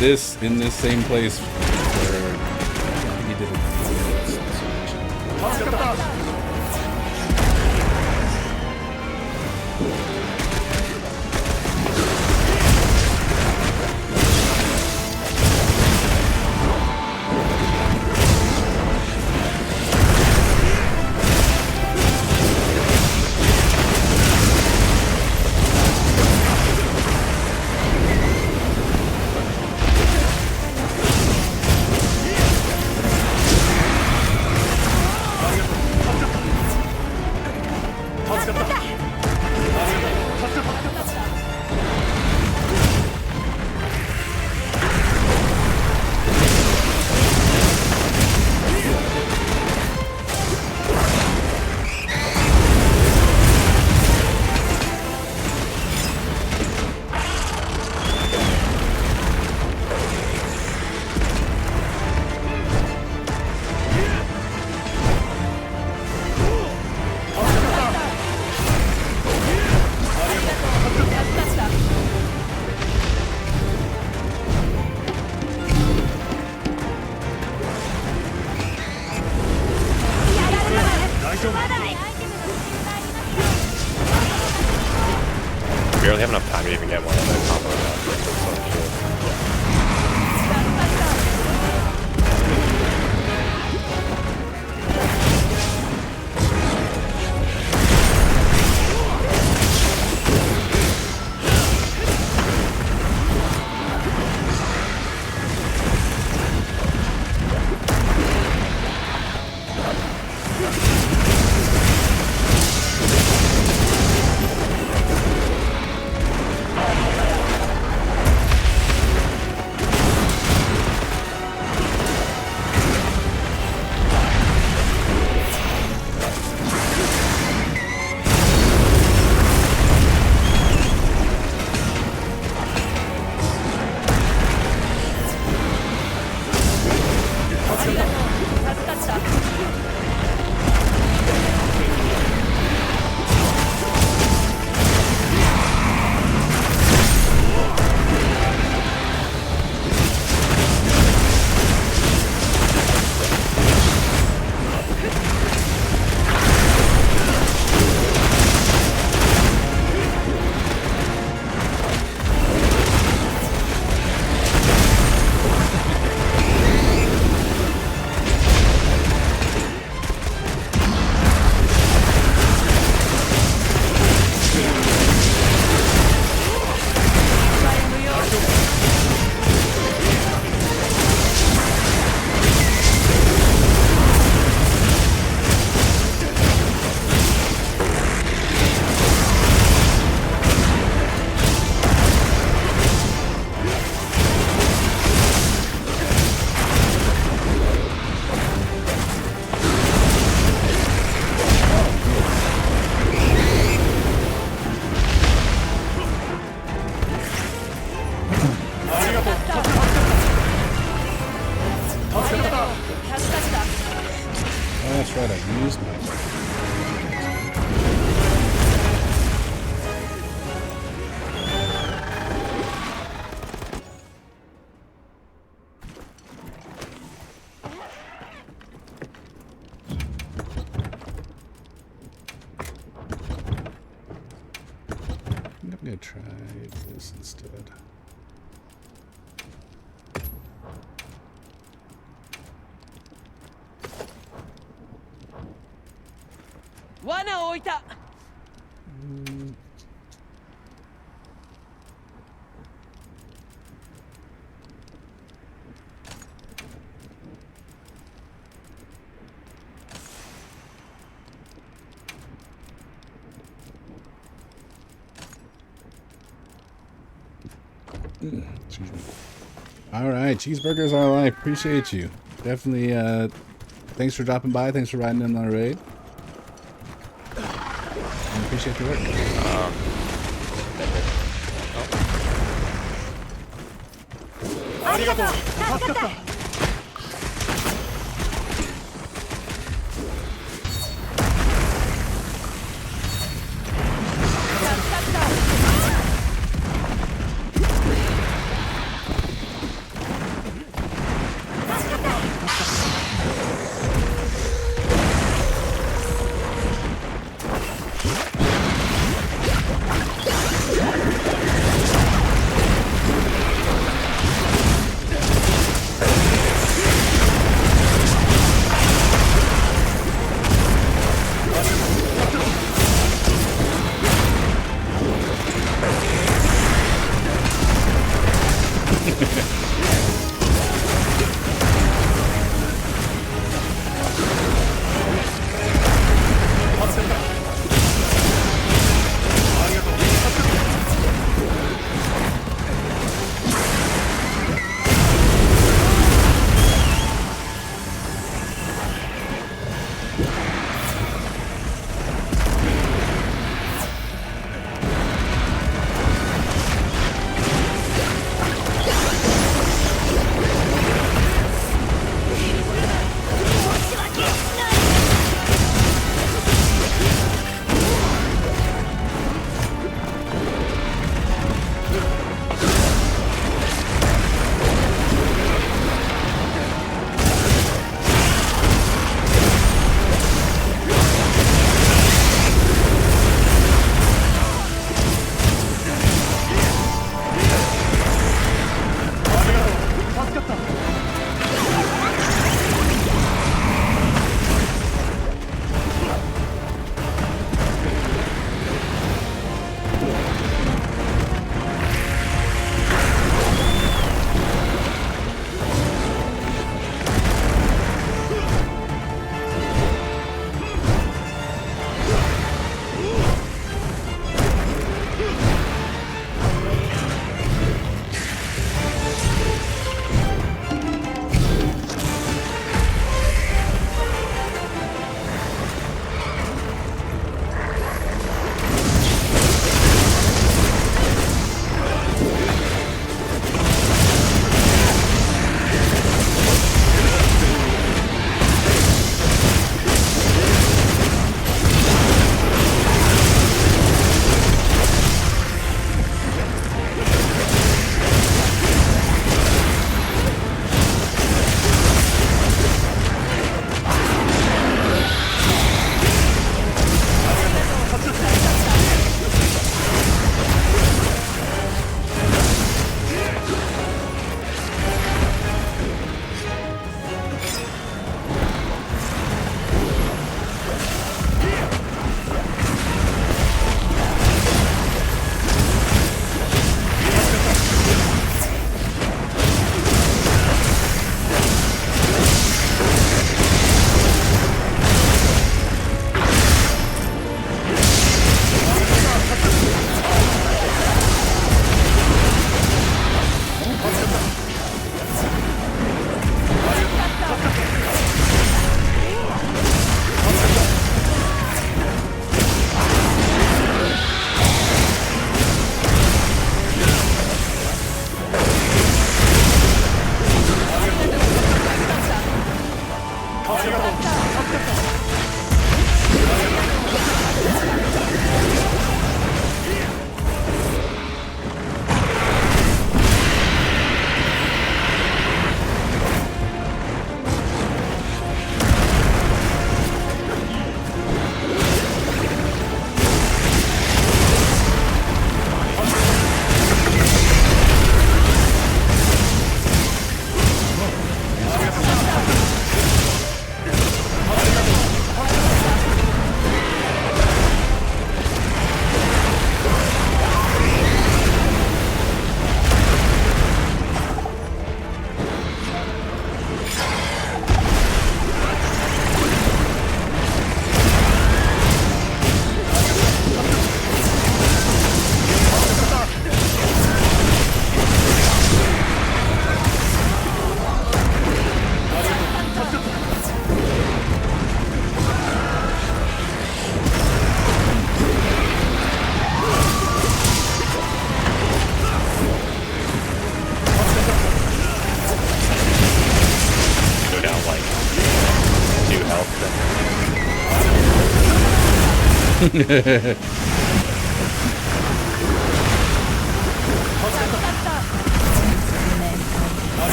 This in this same place where he did barely have enough time to even get one of those combos out. That's right, I used my... I'm gonna try this instead. Excuse me. All right, cheeseburgers are life. Appreciate you. Definitely. Thanks for dropping by. Thanks for riding in on the raid. I appreciate your work.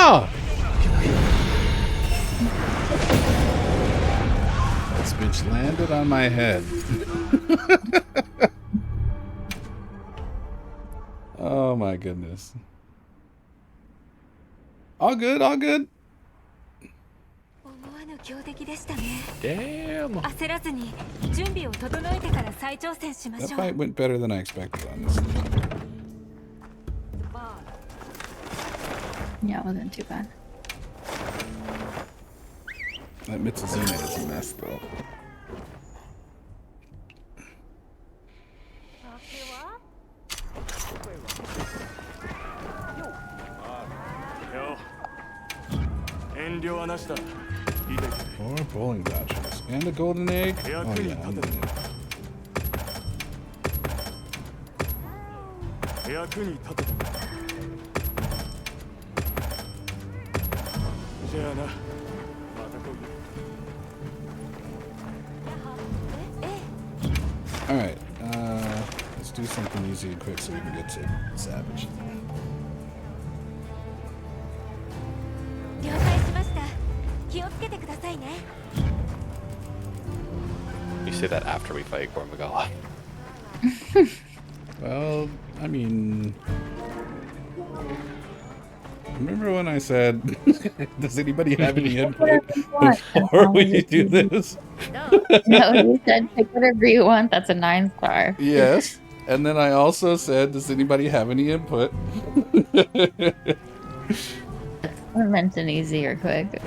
Ah! This bitch landed on my head. Oh my goodness. All good, all good. 思わぬ強敵でしたね。 Damn. 焦らずに準備を整えてから再挑戦しま That しょう。 fight went better than I expected, honestly. Yeah, it wasn't too bad. That Mitsuzune is a mess, though. よ遠慮はなしだ。秀樹 4 bowling vouchers and a golden egg. Oh yeah, I'm in it. 役に立てた。じゃあな、また来い。 All right, let's do something easy and quick so we can get to Savage. 了解しました。気をつけてくださいね。 You say that after we fight Gormagala. Well, I mean, remember when I said, does anybody have any input before we do this? No, you said pick whatever you want. That's a 9-star. Yes. And then I also said, does anybody have any input? I mentioned easy or quick.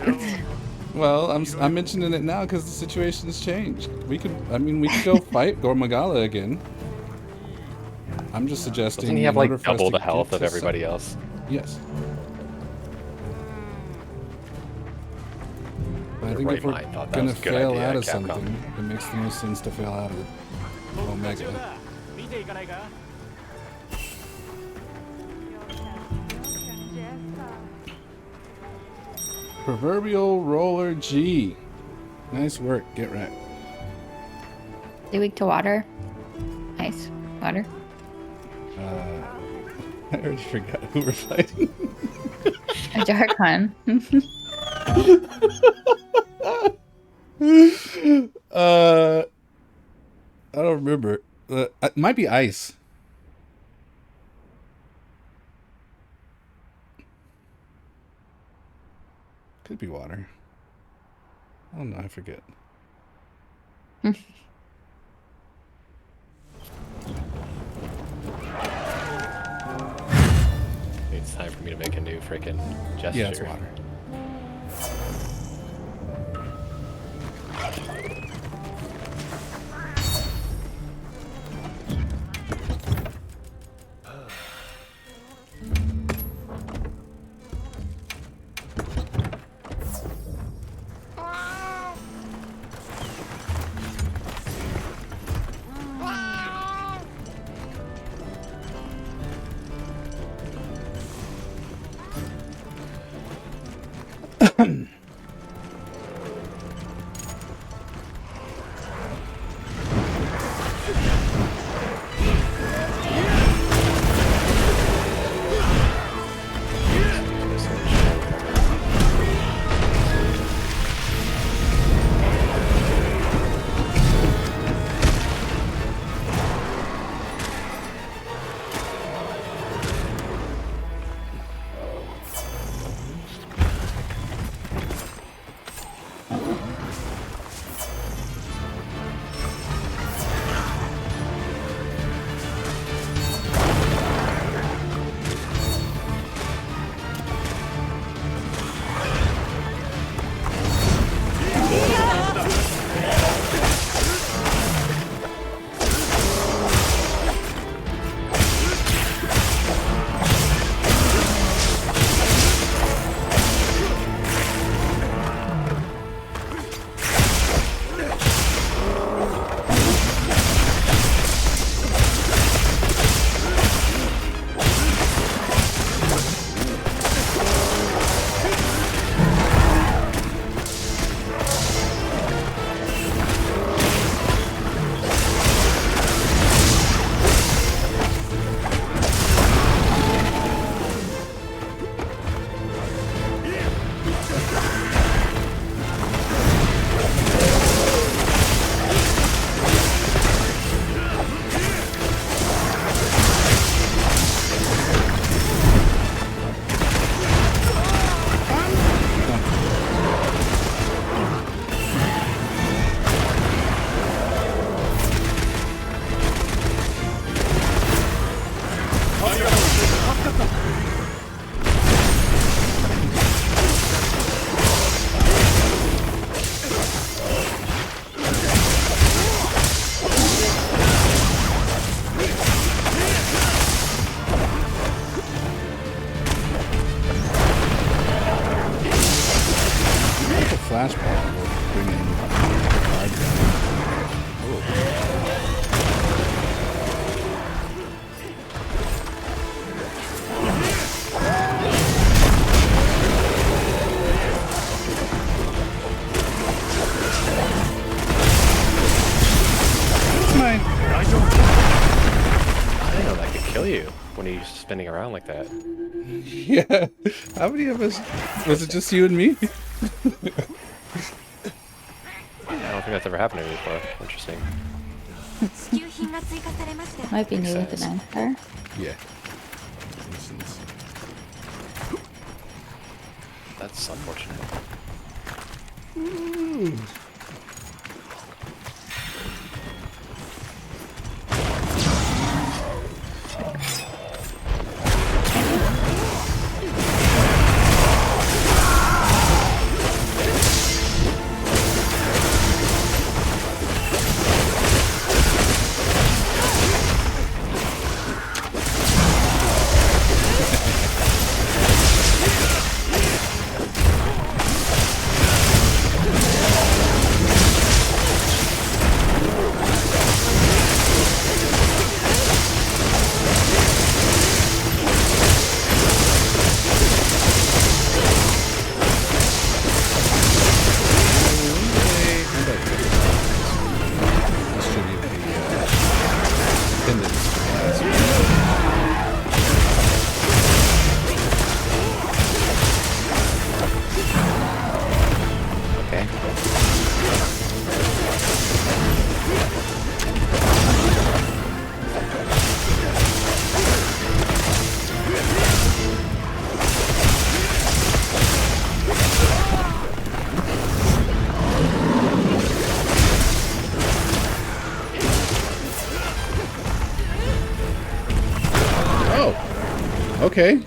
Well, I'm mentioning it now because the situation's changed. We could go fight Gormagala again. I'm just suggesting. Doesn't he have in order like for us double to the health get of to everybody else? Yes. But I Your think right if we're mind thought that gonna was a good fail idea, out of Capcom. something, it makes the most sense to fail out of Omega. 見ていかないか。 Proverbial roller G. Nice work. Get wrecked. They weak to water. Nice. Water. I already forgot who we're fighting. A Jarkon. I don't remember. It might be ice. Could be water. I don't know. I forget. It's time for me to make a new freaking gesture. Yeah, it's water. flashback will bring in the guard down. Oh. Mine. I didn't know that could kill you when he's spinning around like that. Yeah. How many of us? Was it just you and me? I don't think that's ever happened to me before. Interesting. 支給品が追加されました Might be new with Makes an anchor. Yeah. That's unfortunate. Okay. Oh. Okay.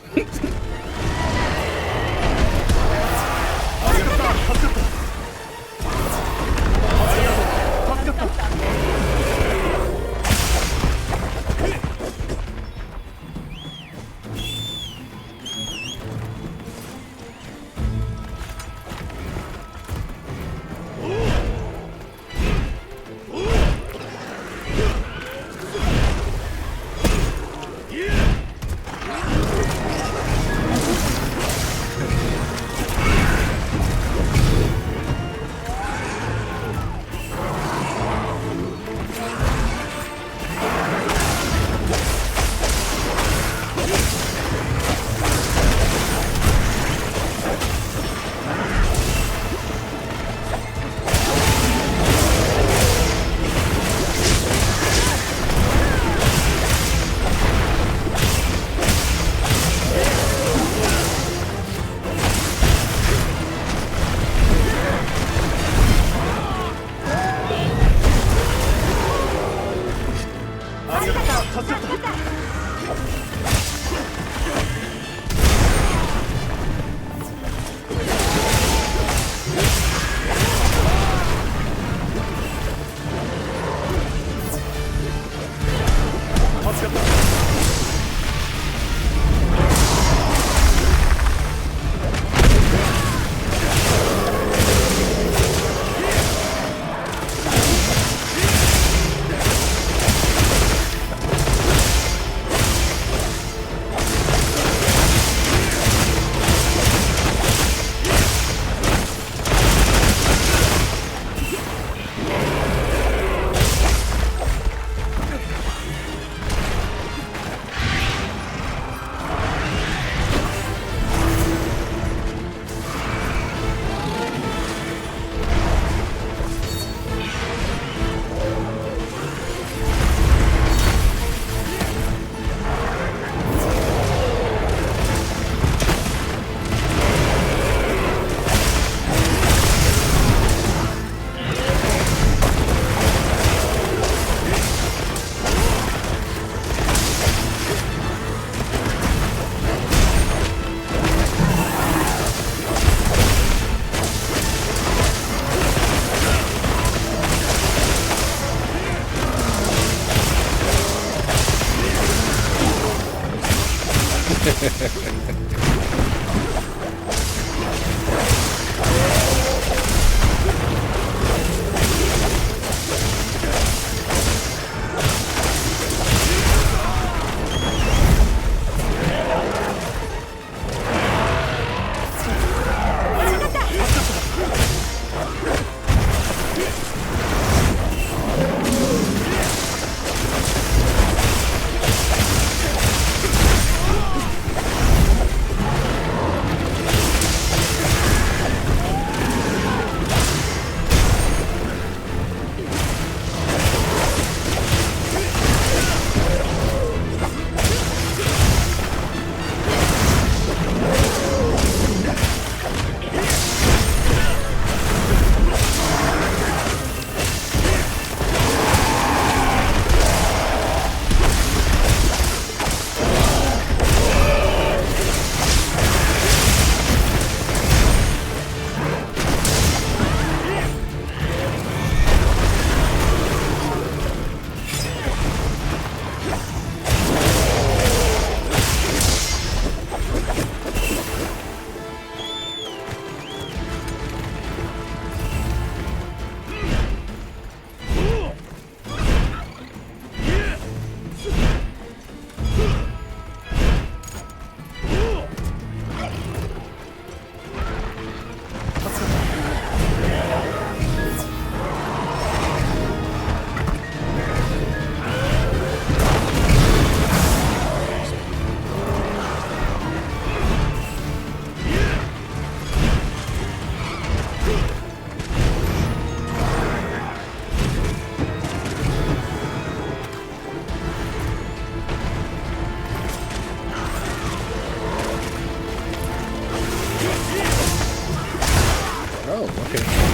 Oh, okay.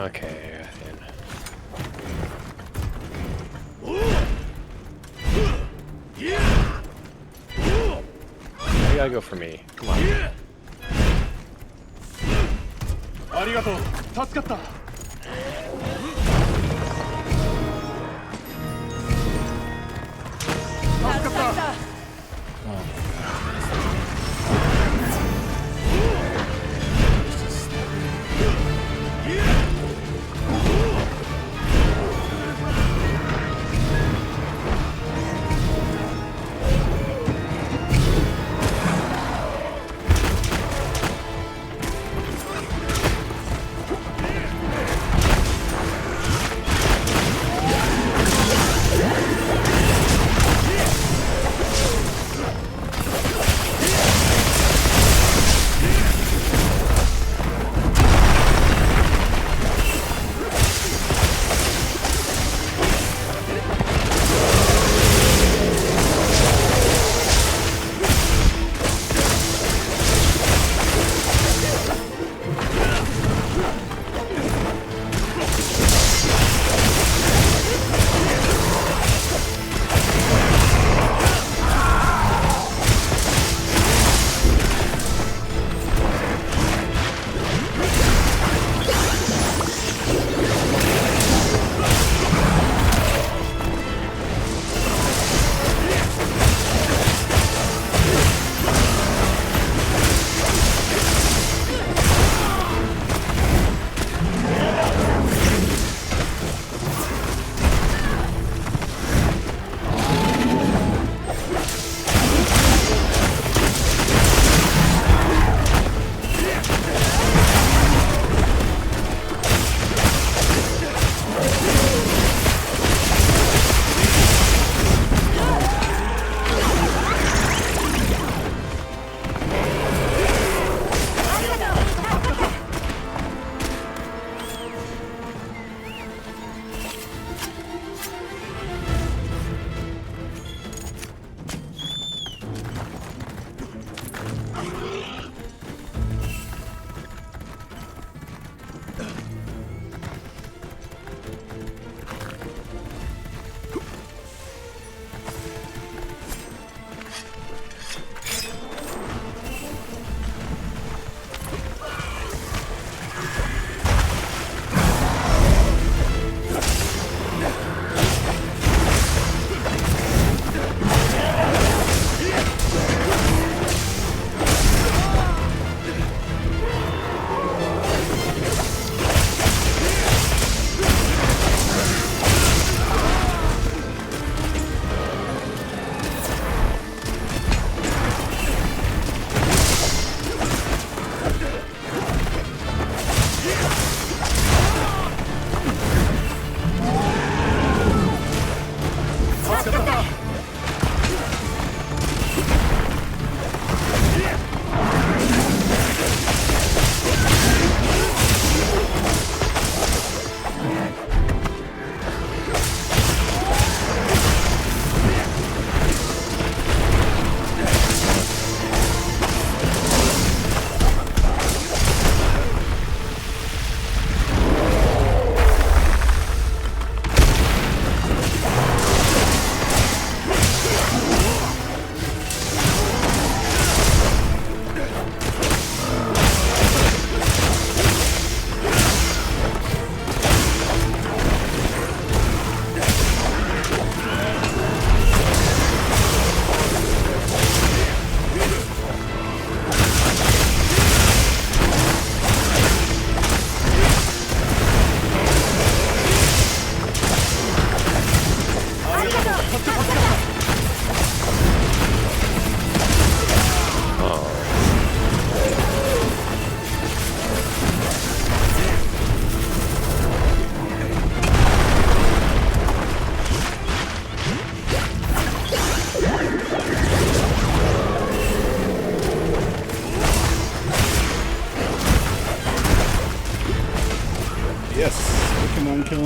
Okay. You gotta go for me. Come on. ありがとう助かった助かった Oh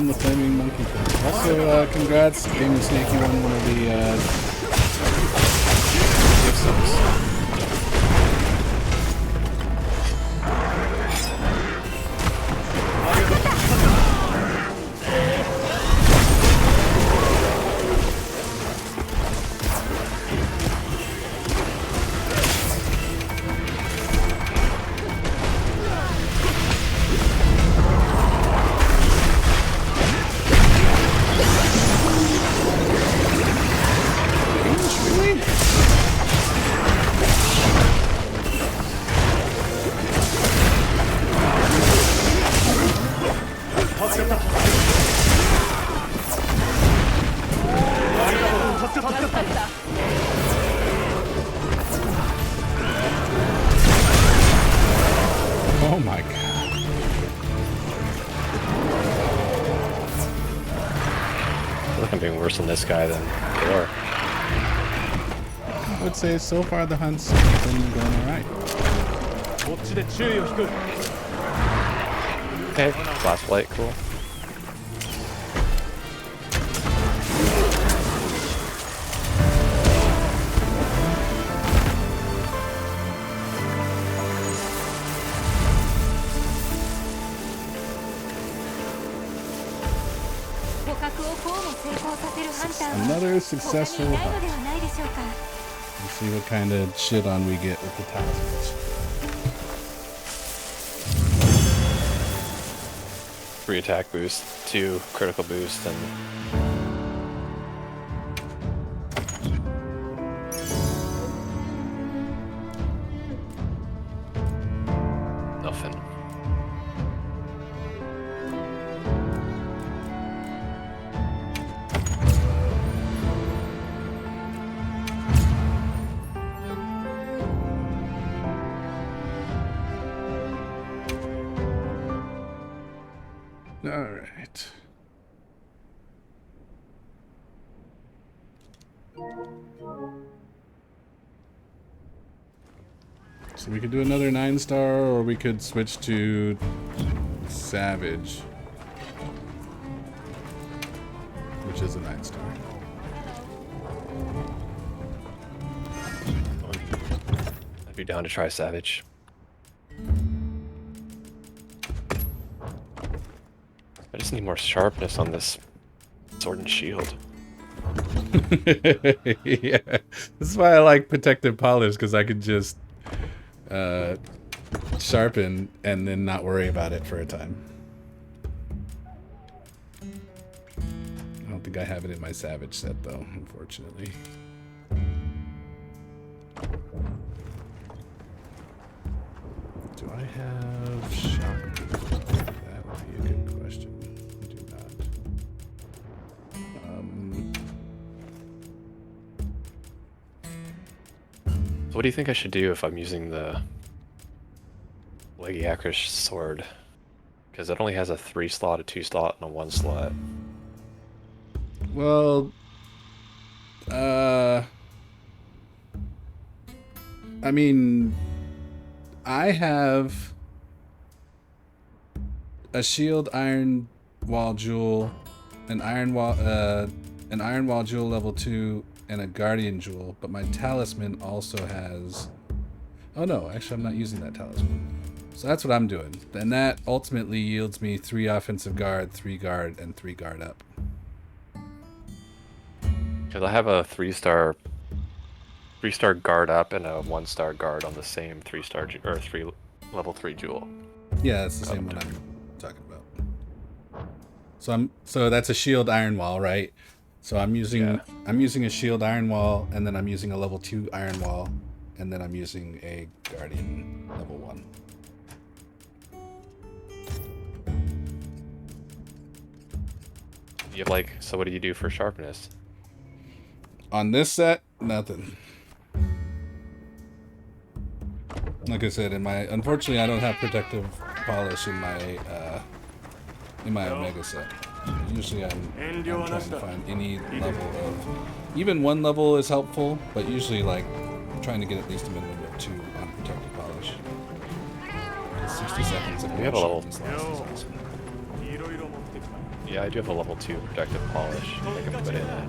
won the Flaming Monkey thing. Also, congrats, Gaming Snake, you won one of the gift subs. Oh my god. I feel like I'm doing worse on this guy than before. I would say so far the hunts have been going alright. Okay, last flight, cool. Another successful hunt. Let's see what kind of shit on we get with the talismans. 3 attack boost, 2 critical boost, and nothing. All right. So we could do another 9-star, or we could switch to Savage, which is a 9-star. I'd be down to try Savage. I just need more sharpness on this sword and shield. Yeah, this is why I like protective polish, because I could just sharpen and then not worry about it for a time. I don't think I have it in my Savage set though, unfortunately. Do I have shock? That would be a good question. I do not. So what do you think I should do if I'm using the Legiacrish sword? Because it only has a 3 slot, a 2 slot, and a 1 slot. Well, I mean, I have a shield iron wall jewel, an iron wall jewel level 2, and a guardian jewel, but my talisman also has... Oh no, actually I'm not using that talisman. So that's what I'm doing. And that ultimately yields me 3 offensive guard, 3 guard, and 3 guard up. Because I have a 3-star guard up and a 1-star guard on the same 3-star or level 3 jewel. Yeah, that's the same one I'm talking about. So that's a shield iron wall, right? So I'm using a shield iron wall, and then I'm using a level 2 iron wall, and then I'm using a guardian level 1. You have so what do you do for sharpness? On this set, nothing. Like I said, unfortunately I don't have protective polish in my Omega set. Usually I'm trying to find any level of... Even 1 level is helpful, but usually trying to get at least a minimum of 2 on protective polish. 60 seconds. We have a level... Yeah, I do have a level 2 protective polish I can put in it.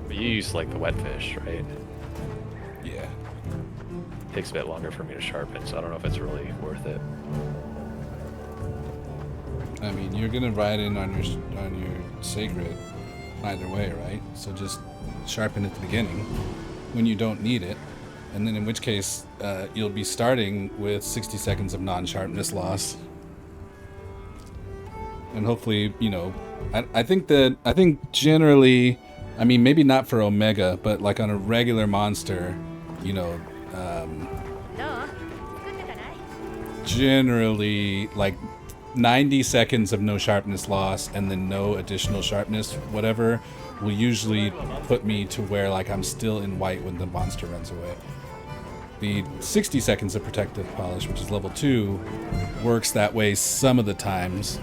But you use like the wet fish, right? Yeah. Takes a bit longer for me to sharpen, so I don't know if it's really worth it. I mean, you're gonna ride in on your sacred either way, right? So just sharpen at the beginning when you don't need it, and then in which case you'll be starting with 60 seconds of non-sharpness loss. And hopefully, you know, I think generally, I mean, maybe not for Omega, but like on a regular monster, you know, generally like 90 seconds of no sharpness loss and then no additional sharpness, whatever, will usually put me to where like I'm still in white when the monster runs away. The 60 seconds of protective polish, which is level 2, works that way some of the times.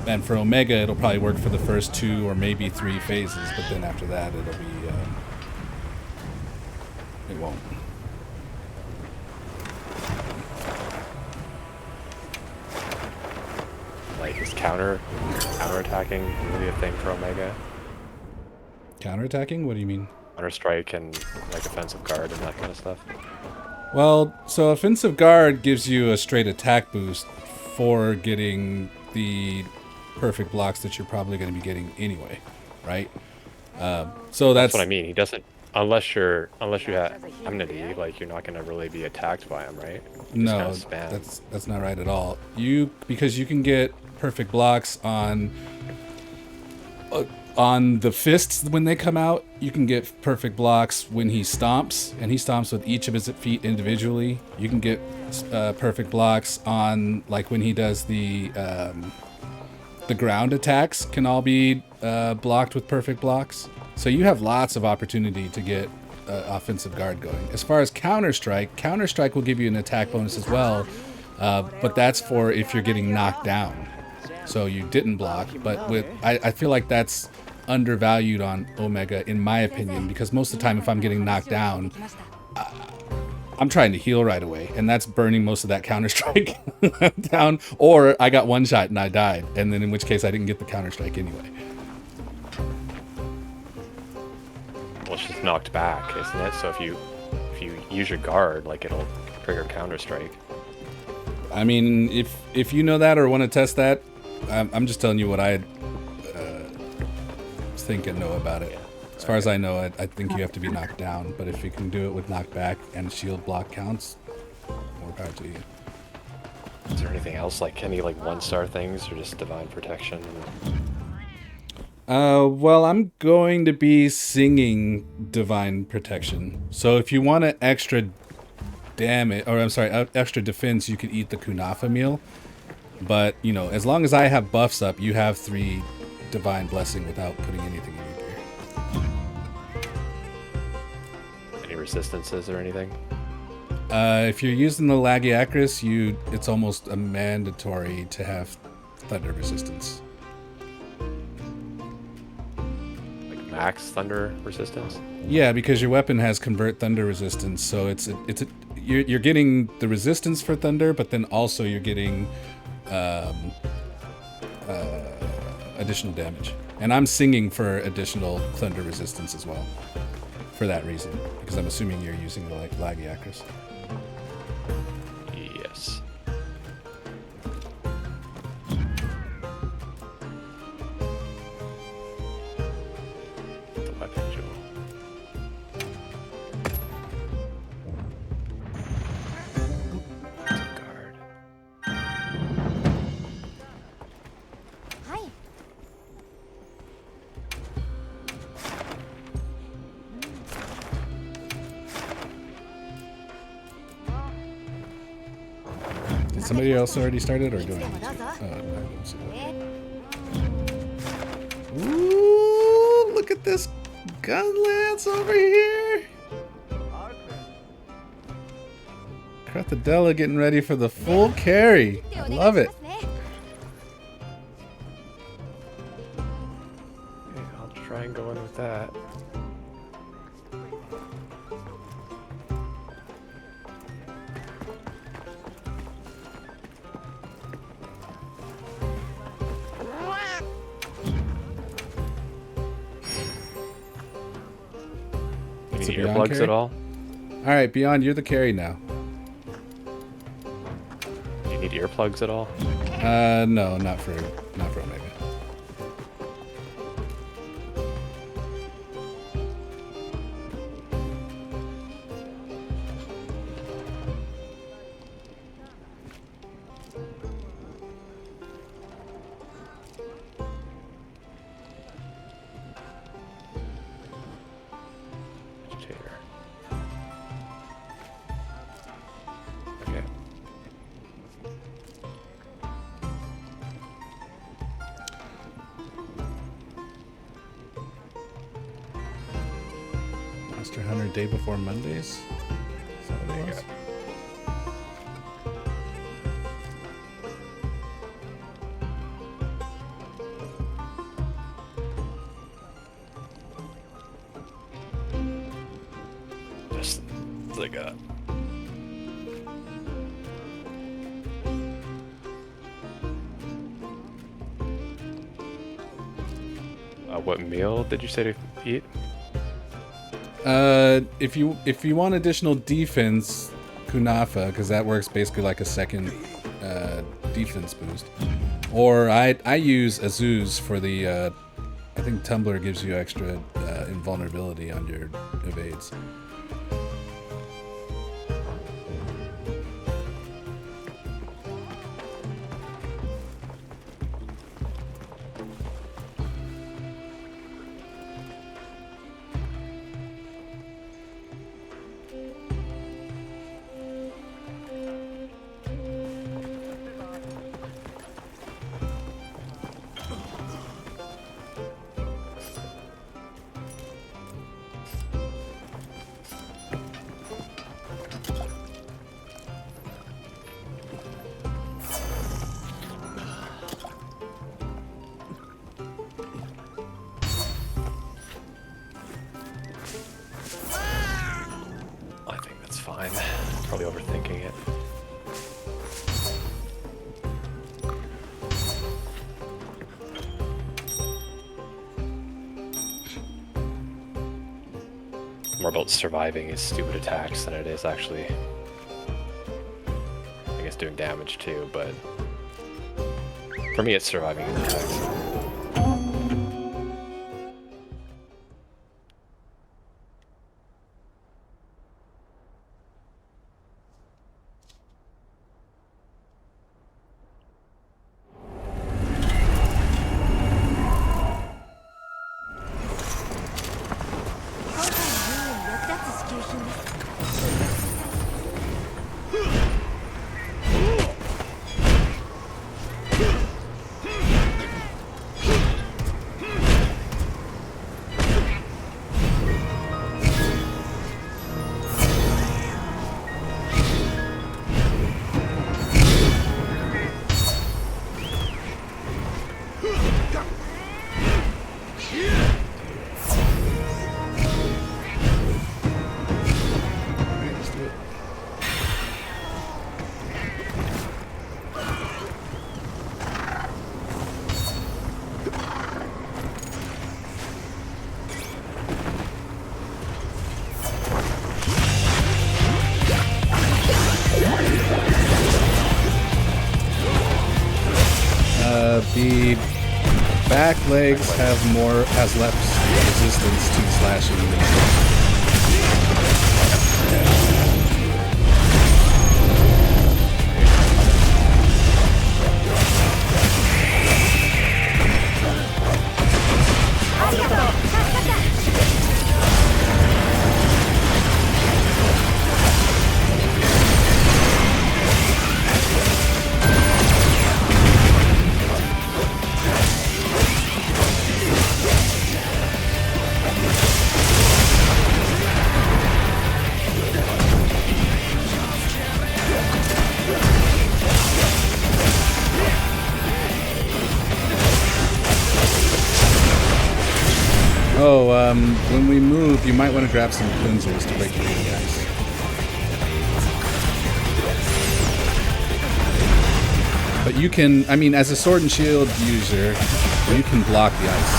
And for Omega, it'll probably work for the first 2 or maybe 3 phases, but then after that, it'll be, it won't. Like, is counterattacking really a thing for Omega? Counterattacking? What do you mean? Counter strike and like offensive guard and that kind of stuff. Well, so offensive guard gives you a straight attack boost for getting the perfect blocks that you're probably going to be getting anyway, right? So that's what I mean. He doesn't, unless you have enmity, like you're not going to really be attacked by him, right? No, that's not right at all. Because you can get perfect blocks on the fists when they come out. You can get perfect blocks when he stomps, and he stomps with each of his feet individually. You can get perfect blocks on like when he does the ground attacks can all be blocked with perfect blocks. So you have lots of opportunity to get offensive guard going. As far as Counter-Strike will give you an attack bonus as well, but that's for if you're getting knocked down. So you didn't block, but I feel like that's undervalued on Omega in my opinion, because most of the time if I'm getting knocked down, I'm trying to heal right away, and that's burning most of that Counter-Strike down, or I got one shot and I died, and then in which case I didn't get the Counter-Strike anyway. Well, it's just knocked back, isn't it? So if you use your guard, like it'll trigger Counter-Strike. I mean, if you know that or want to test that, I'm just telling you what I think and know about it. As far as I know, I think you have to be knocked down, but if you can do it with knockback and shield block counts, more power to you. Is there anything else, like any like 1-star things, or just divine protection? Well, I'm going to be singing divine protection. So if you want an extra damage, or I'm sorry, extra defense, you could eat the Kunafa meal. But, you know, as long as I have buffs up, you have 3 divine blessing without putting anything in your gear. Any resistances or anything? If you're using the Lagiacrus, it's almost a mandatory to have thunder resistance. Like max thunder resistance? Yeah, because your weapon has convert thunder resistance, so you're getting the resistance for thunder, but then also you're getting additional damage. And I'm singing for additional thunder resistance as well, for that reason, because I'm assuming you're using the Lagiacrus. Yes. The weapon jewel. Guard. Did somebody else already started, or do I? I don't see that. Ooh, look at this gun lance over here. Krathadella getting ready for the full carry. I love it. Okay, I'll try and go in with that. It's a need Beyond earplugs carry? at all? Alright, Beyond, you're the carry now. Do you need earplugs at all? No, not for Omega. Agitator. Okay. Monster Hunter day before Mondays? Is that what it was? Just like a. What meal did you say to eat? If you want additional defense, Kunafa, because that works basically like a second defense boost. Or I use Azuz for the I think Tumbler gives you extra invulnerability on your evades. I think that's fine. Probably overthinking it. More about surviving his stupid attacks than it is actually, I guess, doing damage too, but for me it's surviving his attacks. The back legs has less resistance to slashing than when we move, you might want to grab some cleansers to break through the ice. But you can, I mean, as a sword and shield user, you can block the ice.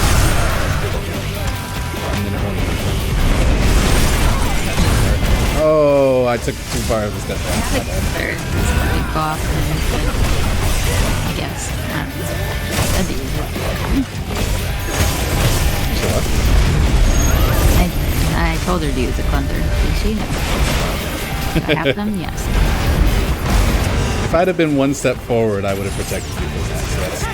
And then it won't. took too far of a step back. My bad. Third, like go off and then I guess. That'd be easy. So what? I told her to use a cleanser. Did she? No. Do I have them? Yes. If I'd have been one step forward, I would have protected you from that. So that's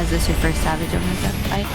Is this your first Savage Omega fight?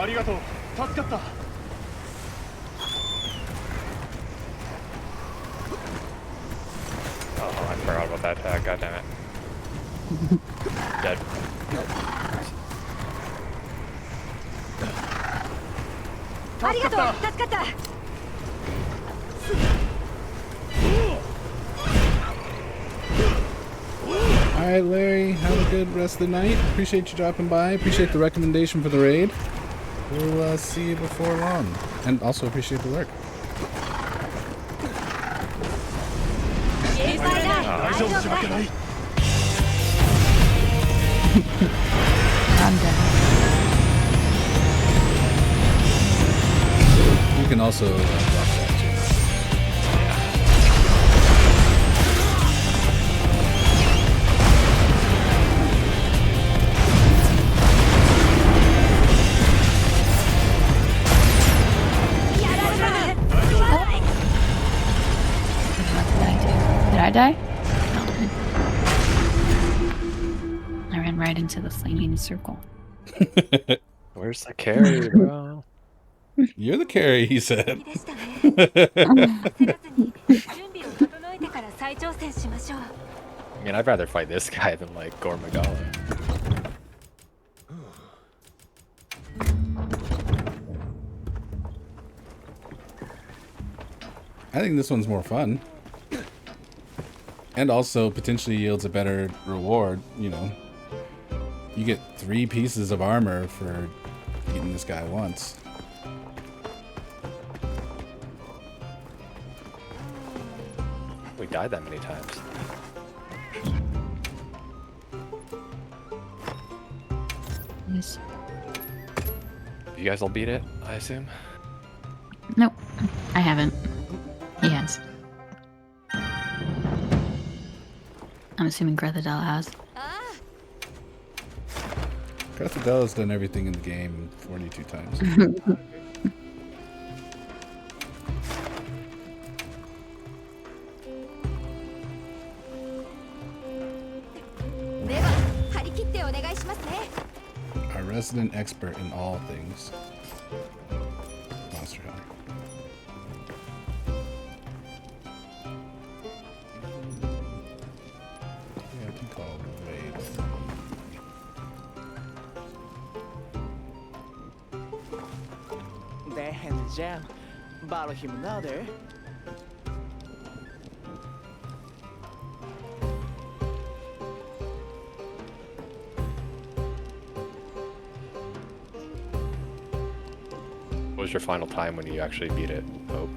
ありがとう。助かった。 Oh, I forgot about that tag. God damn it. Dead. ありがとう助かった Alright, Larry, have a good rest of the night. Appreciate you dropping by. Appreciate the recommendation for the raid. We'll see you before long. And also appreciate the lurk. 心配ない大丈夫だ I'm done. You can also block that too. Did I die? No. I ran right into the flaming circle. Where's the carry, bro? You're the carry, he said. でしたね焦らずに準備を整えてから再挑戦しましょう I mean, I'd rather fight this guy than like Gore Magala. I think this one's more fun. And also potentially yields a better reward, you know. You get 3 pieces of armor for beating this guy once. We died that many times. Yes. You guys all beat it, I assume? Nope. I haven't. He has. I'm assuming Grethadella has. あ Grethadalla's done everything in the game 42 times. あでは張り切ってお願いしますね Our resident expert in all things. Monster Hunter. Yeah, I can call Wade. でんじゃんバロヒムなで What was your final time when you actually beat it, Hope?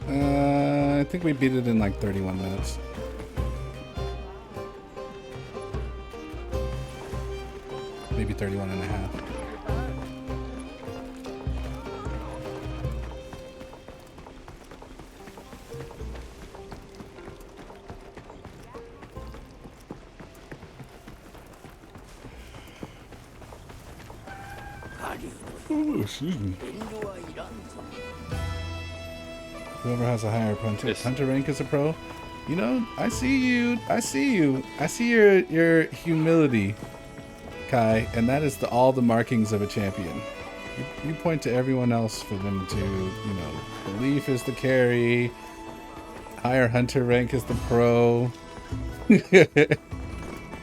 I think we beat it in like 31 minutes. Maybe 31 and a half. Ooh, excuse me. Whoever has a higher hunter rank is a pro. You know, I see you. I see you. I see your humility, Kai, and that is all the markings of a champion. You point to everyone else for them to, you know, belief is the carry, higher hunter rank is the pro.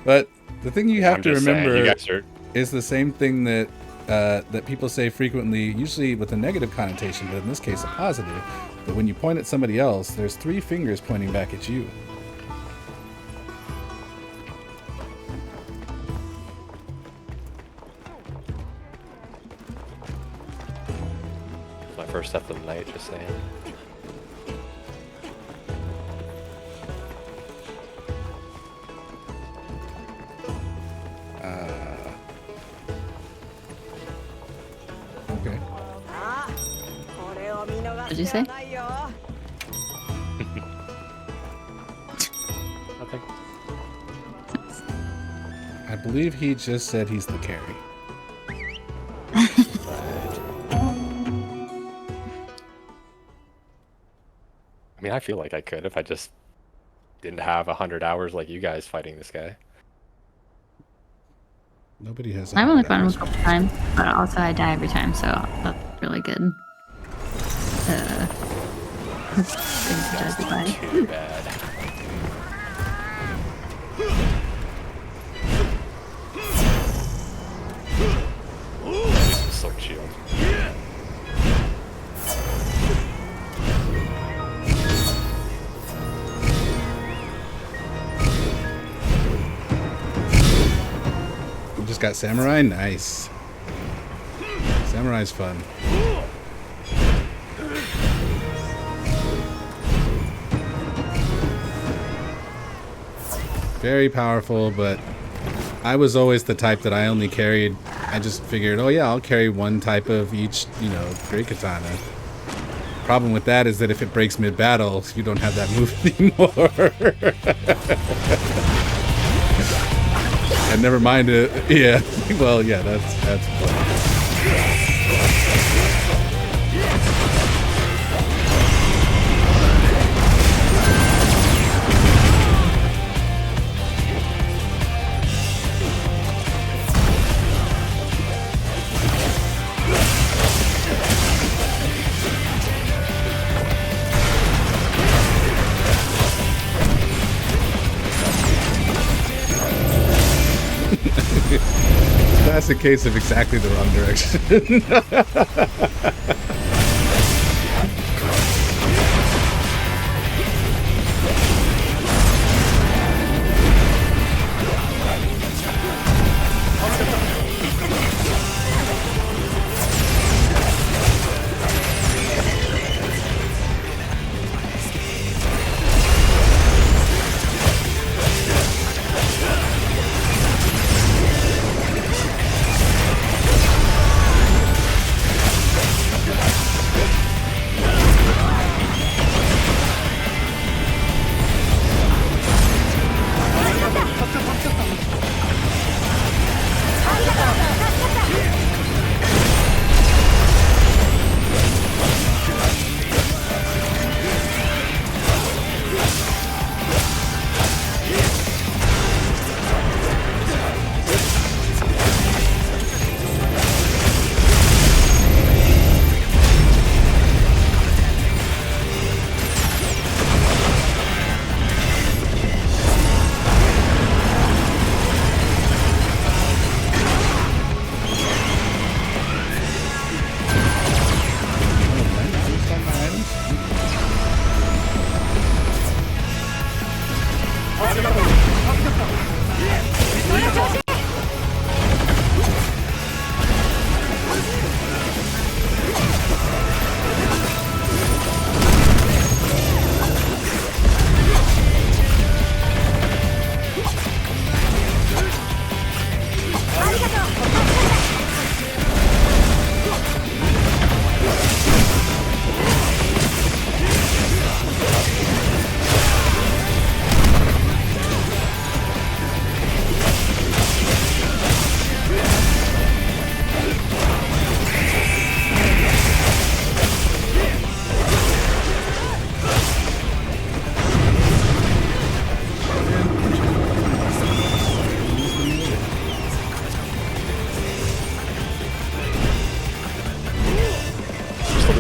But the thing you have I'm to just saying, remember you guys are is the same thing that that people say frequently, usually with a negative connotation, but in this case a positive, that when you point at somebody else, there's 3 fingers pointing back at you. my first step of the night, just saying. Okay. これを見逃 Did you say? ないよ Nothing. I believe he just said he's the carry. I mean, I feel like I could if I just didn't have 100 hours like you guys fighting this guy. Nobody has. I've only 100 fought him a hours. couple times, but also I die every time, so that's really good. That's good to judge by. Too bad. Use some silk shield. You just got samurai? Nice. Samurai's fun. Very powerful, but I was always the type that I only carried. I just figured, oh yeah, I'll carry one type of each, you know, great katana. Problem with that is that if it breaks mid-battle, you don't have that move anymore. And never mind it. Yeah. Well, yeah, that's fun. Classic case of exactly the wrong direction.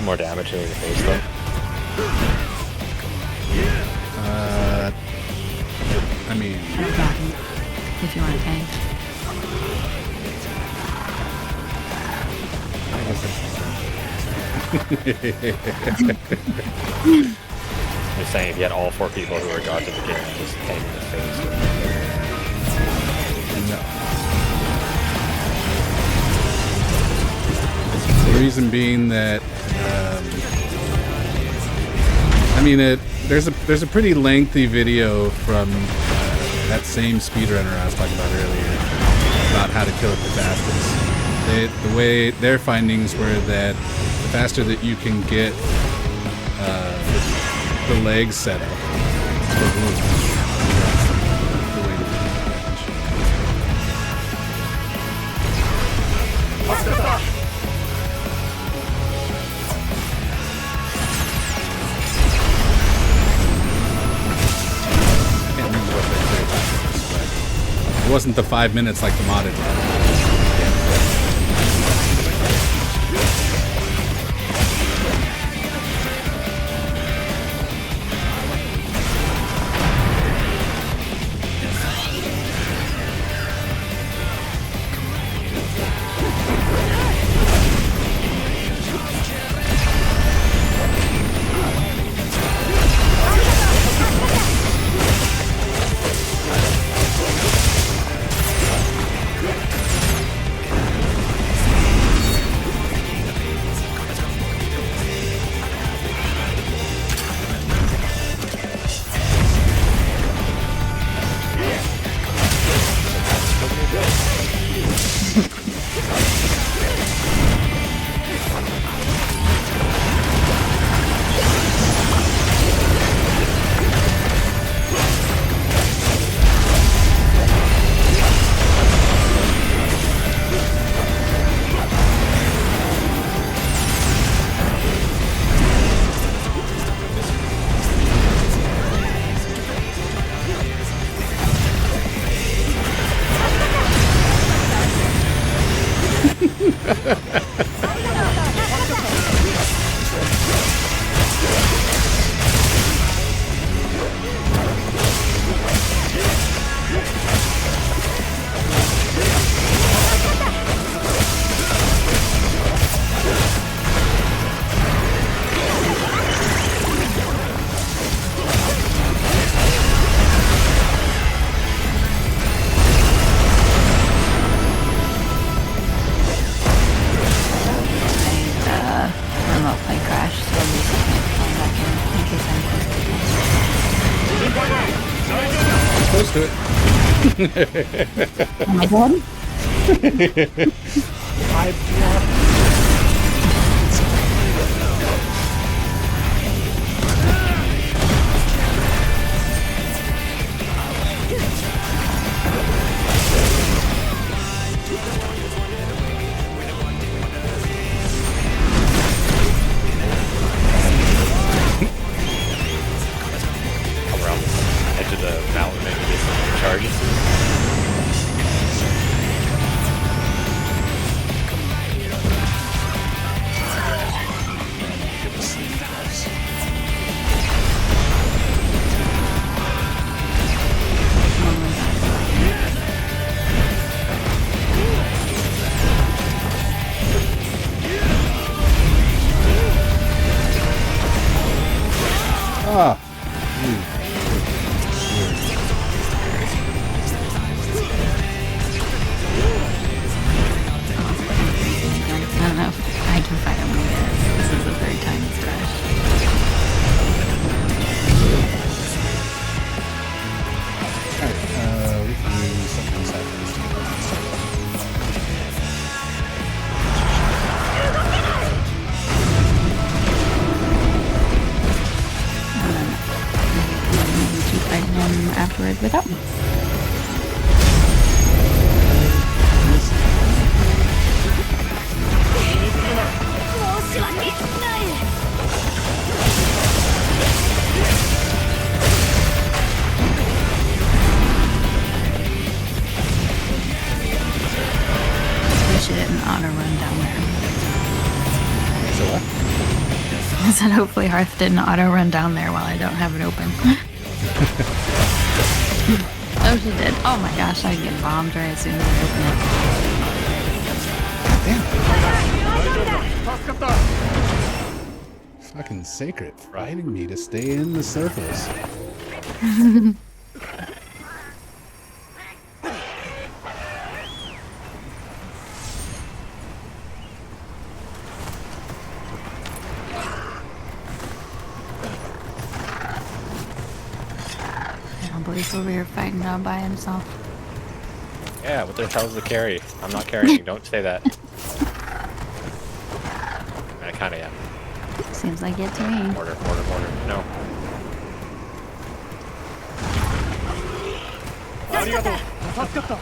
More damage to your face though. I mean, I don't got him. If you want to tank. I'm just saying if you had all 4 people who are guards at the game, just tank in the face. no. The reason being that, I mean, there's a pretty lengthy video from that same speedrunner I was talking about earlier about how to kill it the fastest. The way their findings were that the faster that you can get the legs set up, the way to Can't remember what they said, but it wasn't the 5 minutes like the modded one. to it. Oh my god. Around the edge of the mountain, maybe get some charges. Ah. I don't know if I can fight him again. This is the third time it's crashed. Alright, we can do something else after this. Maybe keep fighting him afterward without me. Wish it didn't auto run down there. So what? I said hopefully Hearth didn't auto run down there while I don't have it open. Oh, she did. Oh my gosh, I get bombed right as soon as I open it. Fucking sacred. Fighting me to stay in the circles. I don't believe over here fighting all by himself. Yeah, what the hell's the carry? I'm not carrying. Don't say that. I kind of am. Seems like it to me. Mortar. No. Okay, well.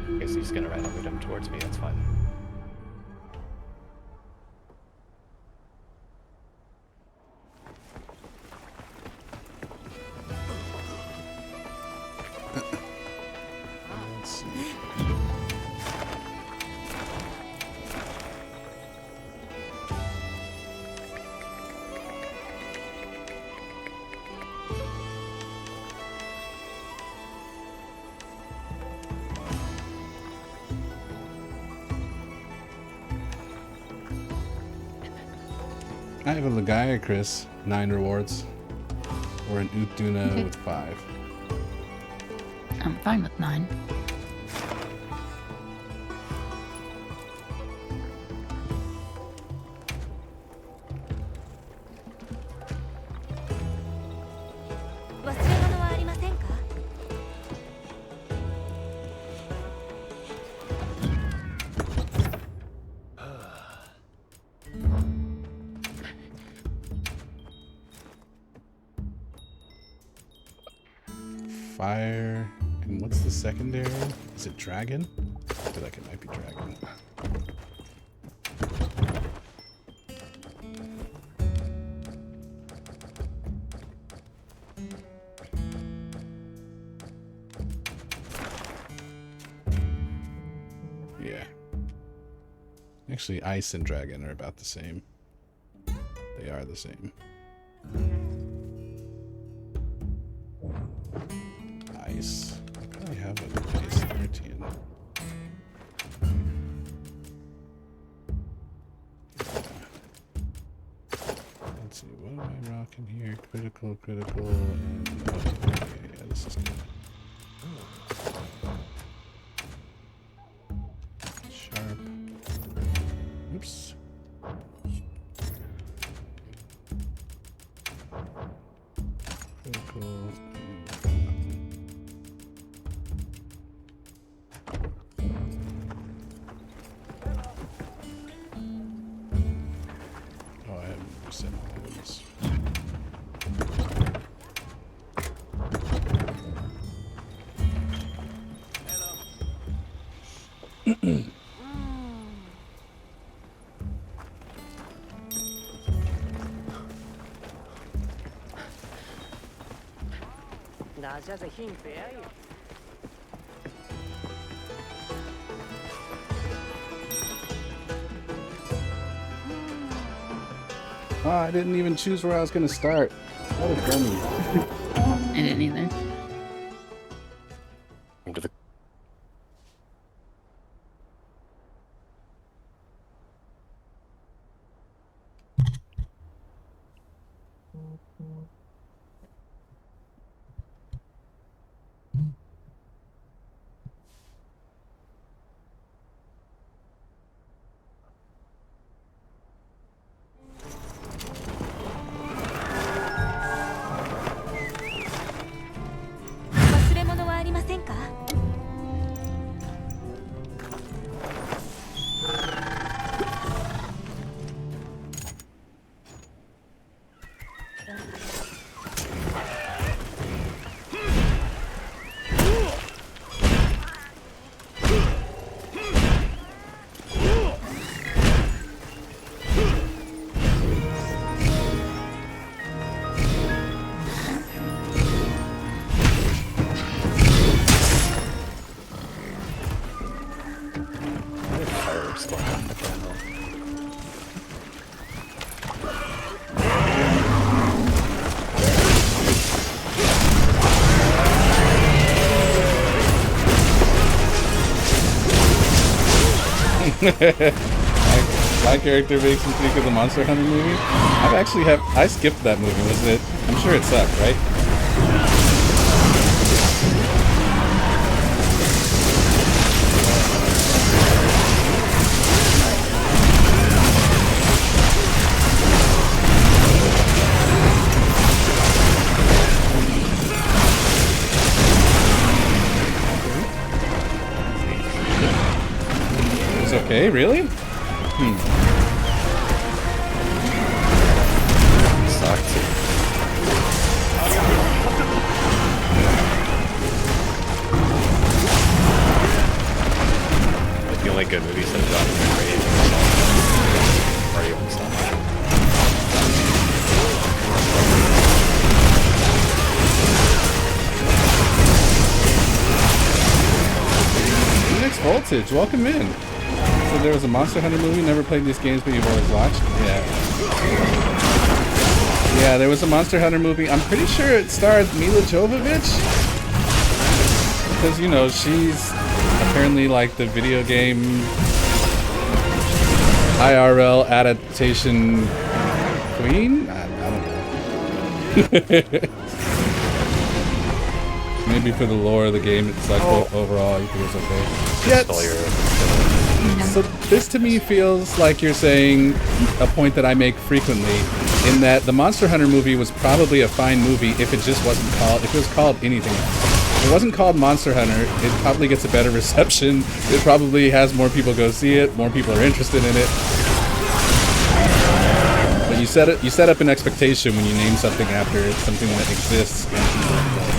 I guess he's gonna randomly jump towards me. That's fine. Let's see. I have a Lagaya Chris, 9 rewards. Or an Utduna Okay. with 5. I'm fine with 9. Fire. And what's the secondary? Is it dragon? I feel like it might be dragon. Yeah. Actually, ice and dragon are about the same. They are the same. base. I probably have a base 13. Let's see, what am I rocking here? Critical, and okay, yeah, this is good. Sharp. Oops. Critical. Oh, I haven't reset all of these. That's just a hint there. Oh, I didn't even choose where I was gonna start. What a dummy. I didn't either. Into the fireworks going off the candle. My character makes me think of the Monster Hunter movie. I skipped that movie. Was it? I'm sure it sucked, right? It was okay, really? Sucked. Like the only good movies that have gotten great are you and stuff. Next Voltage, welcome in. So there was a Monster Hunter movie, never played these games, but you've always watched? Yeah. Yeah, there was a Monster Hunter movie. I'm pretty sure it starred Mila Jovovich. Because, you know, she's apparently like the video game IRL adaptation queen? I don't know. Maybe for the lore of the game, it's like overall, you think it's okay. Yeah, so this to me feels like you're saying a point that I make frequently, in that the Monster Hunter movie was probably a fine movie if it just wasn't called, if it was called anything else. If it wasn't called Monster Hunter, it probably gets a better reception. It probably has more people go see it, more people are interested in it. But you set up an expectation when you name something after something that exists and people enjoy.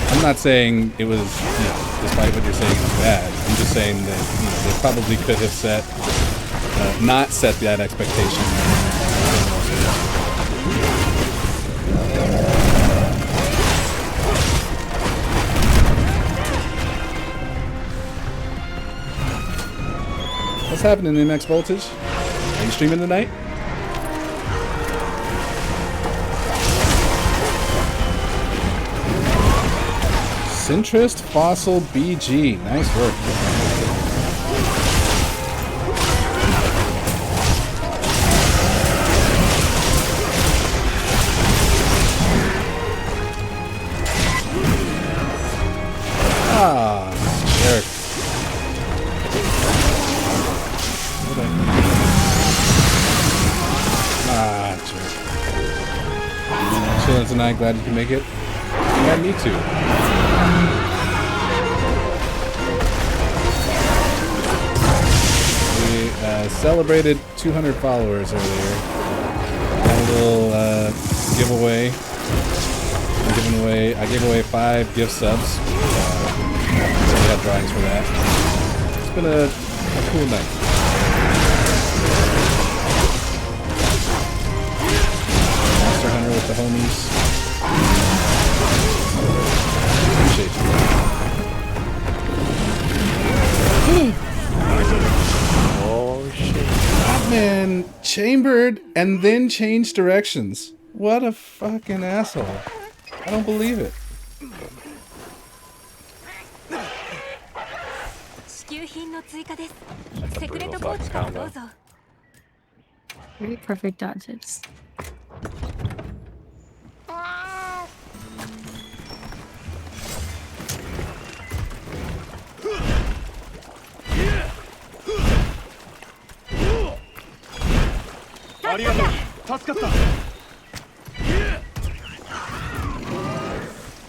I'm not saying it was, you know, despite what you're saying, it's bad. I'm just saying that, you know, they probably could have not set that expectation. What's happening in Max Voltage? Are you streaming tonight? Centrist Fossil BG. Nice work. Ah, jerk. Ah, jerk. Chilling tonight, glad you can make it. Yeah, me too. We celebrated 200 followers earlier. Had a little giveaway. I gave away 5 gift subs. So we had drawings for that. It's been a cool night. Monster Hunter with the homies. Appreciate you. Oh shit. Man, chambered and then changed directions. What a fucking asshole. I don't believe it. 支給品の追加です。 That's a セクレ brutal ットコー fucking チからど combo. うぞ。 Very perfect dodges.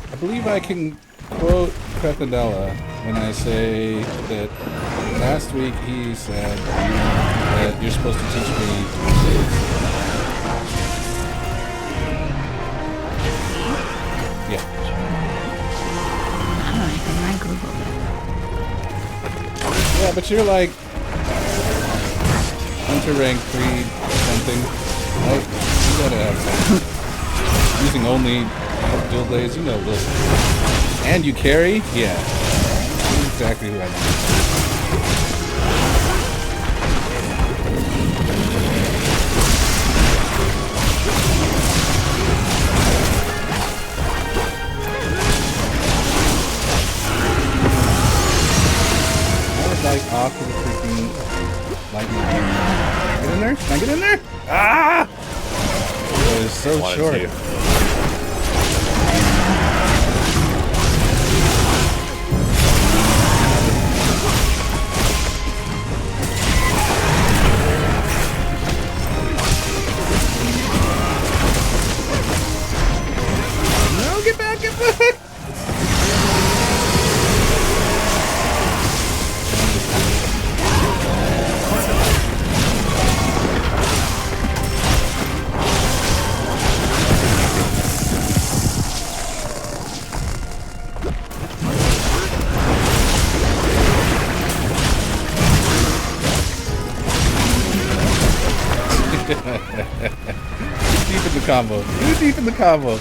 I believe I can quote Crepidella when I say that last week he said that you're supposed to teach me yeah. I don't even know. I googled it. Yeah, but you're like Hunter rank 3 something. Right? You gotta have something. Using only dual blades, you know this. And you carry? Yeah. That's exactly who I need. I would like off of the freaking lightning. Get in there? Can I get in there? Ah! It was so Wanted short. to. No, get back, get back! Deep in the combo. Too deep in the combo.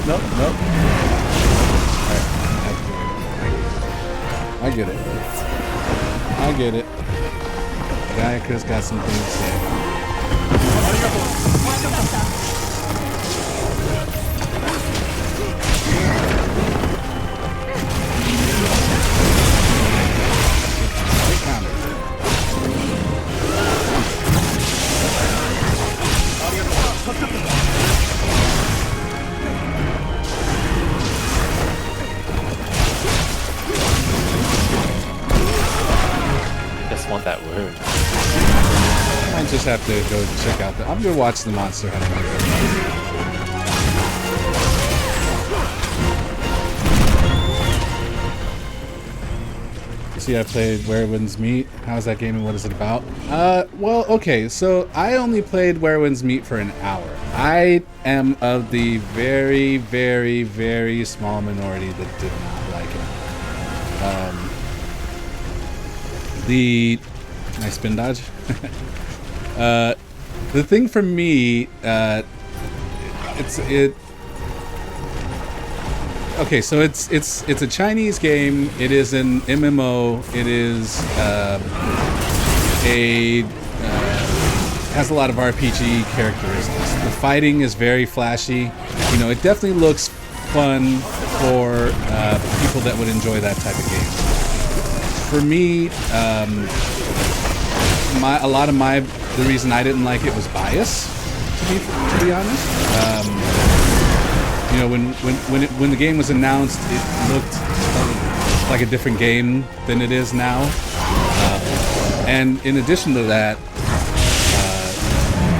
No. Alright. I get it. I get it. Gaia's got some things to say. Just want that wound. I might just have to go check out I'm gonna watch the Monster Hunter. See, I played Where Winds Meet. How's that game and what is it about? Well, okay, so I only played Where Winds Meet for an hour. I am of the very, very, very small minority that did not like it. Nice spin dodge. The thing for me, okay, so it's a Chinese game. It is an MMO. It is has a lot of RPG characteristics. The fighting is very flashy. You know, it definitely looks fun for people that would enjoy that type of game. For me, the reason I didn't like it was bias. To be honest, you know, when the game was announced, it looked like a different game than it is now. And in addition to that,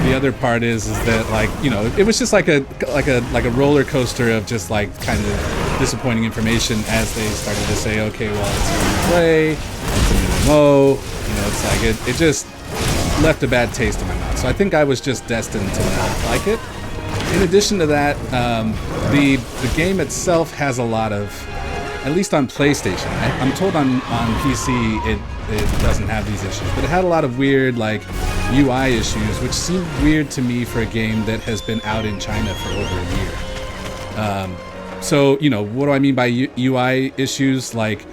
the other part is that, like, you know, it was just like a roller coaster of just like kind of disappointing information as they started to say, okay, well, it's free to play, it's an MMO, you know, it's like it just left a bad taste in my mouth. So I think I was just destined to not like it. In addition to that, the game itself has a lot of, at least on PlayStation, I'm told on PC it doesn't have these issues, but it had a lot of weird like UI issues, which seemed weird to me for a game that has been out in China for over a year. So, you know, what do I mean by UI issues? Like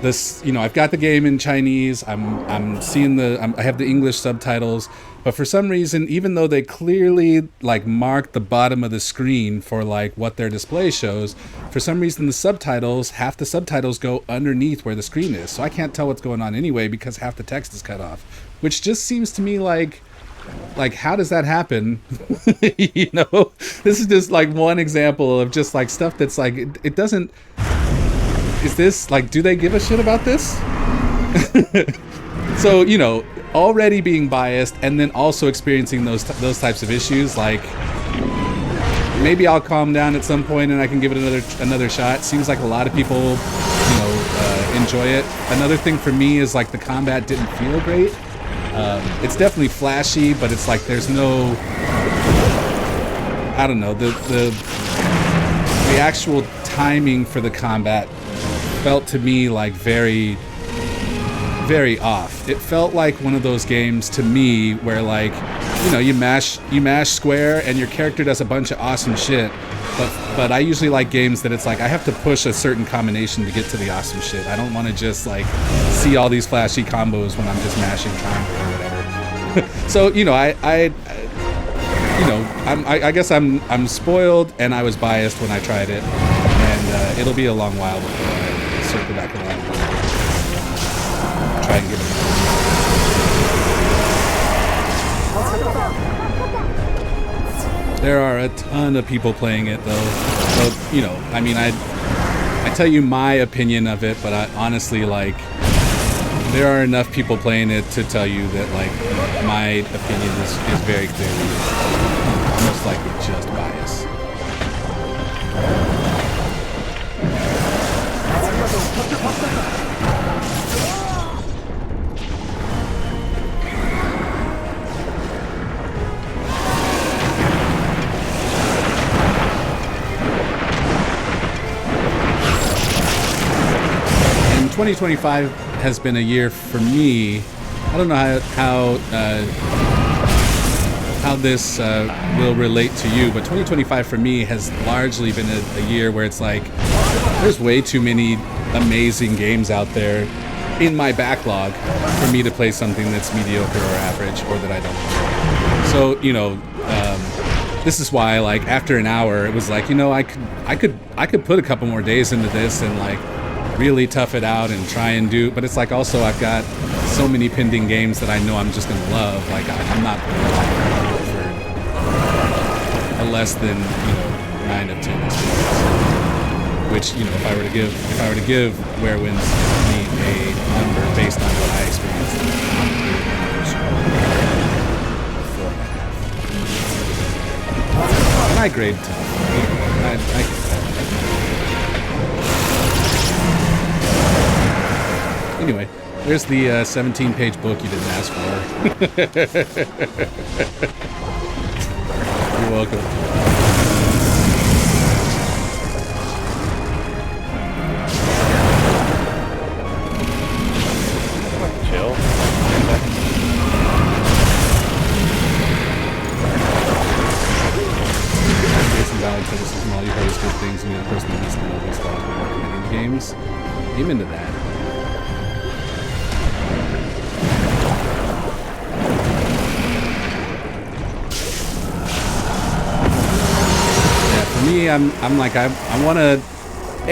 this, you know, I've got the game in Chinese. I'm seeing I have the English subtitles, but for some reason, even though they clearly like mark the bottom of the screen for like what their display shows, for some reason half the subtitles go underneath where the screen is. So I can't tell what's going on anyway because half the text is cut off, which just seems to me like how does that happen? You know, this is just like one example of just like stuff that's like, it doesn't, is this like, do they give a shit about this? So, you know, already being biased and then also experiencing those types of issues, like maybe I'll calm down at some point and I can give it another shot. Seems like a lot of people, you know, enjoy it. Another thing for me is like the combat didn't feel great. It's definitely flashy, but it's like there's no, I don't know, the actual timing for the combat felt to me like very, very off. It felt like one of those games to me where, like, you know, you mash square and your character does a bunch of awesome shit, but I usually like games that it's like I have to push a certain combination to get to the awesome shit. I don't want to just like see all these flashy combos when I'm just mashing combo or whatever. So, you know, I guess I'm spoiled and I was biased when I tried it, and it'll be a long while before I circle back around and try and give it. There are a ton of people playing it though, so, you know, I mean, I tell you my opinion of it, but I honestly, like, there are enough people playing it to tell you that, like, my opinion is very clearly most likely just bias. And 2025 has been a year for me. I don't know how this will relate to you, but 2025 for me has largely been a year where it's like there's way too many amazing games out there in my backlog for me to play something that's mediocre or average or that I don't enjoy. So, you know, this is why, like, after an hour, it was like, you know, I could put a couple more days into this and like really tough it out and try and do, but it's like also I've got so many pending games that I know I'm just gonna love. Like I'm not gonna go for a less than, you know, 9 of 10 experience. Which, you know, if I were to give Where Winds Meet a number based on what I experienced, 4.5. And I grade tough. I get that. Anyway, there's the 17-page book you didn't ask for. You're welcome. Chill. Jason Valley criticism, all you heard is good things, and the person who needs to know these thoughts. games. I'm into that. Yeah, for me, I'm like I want to.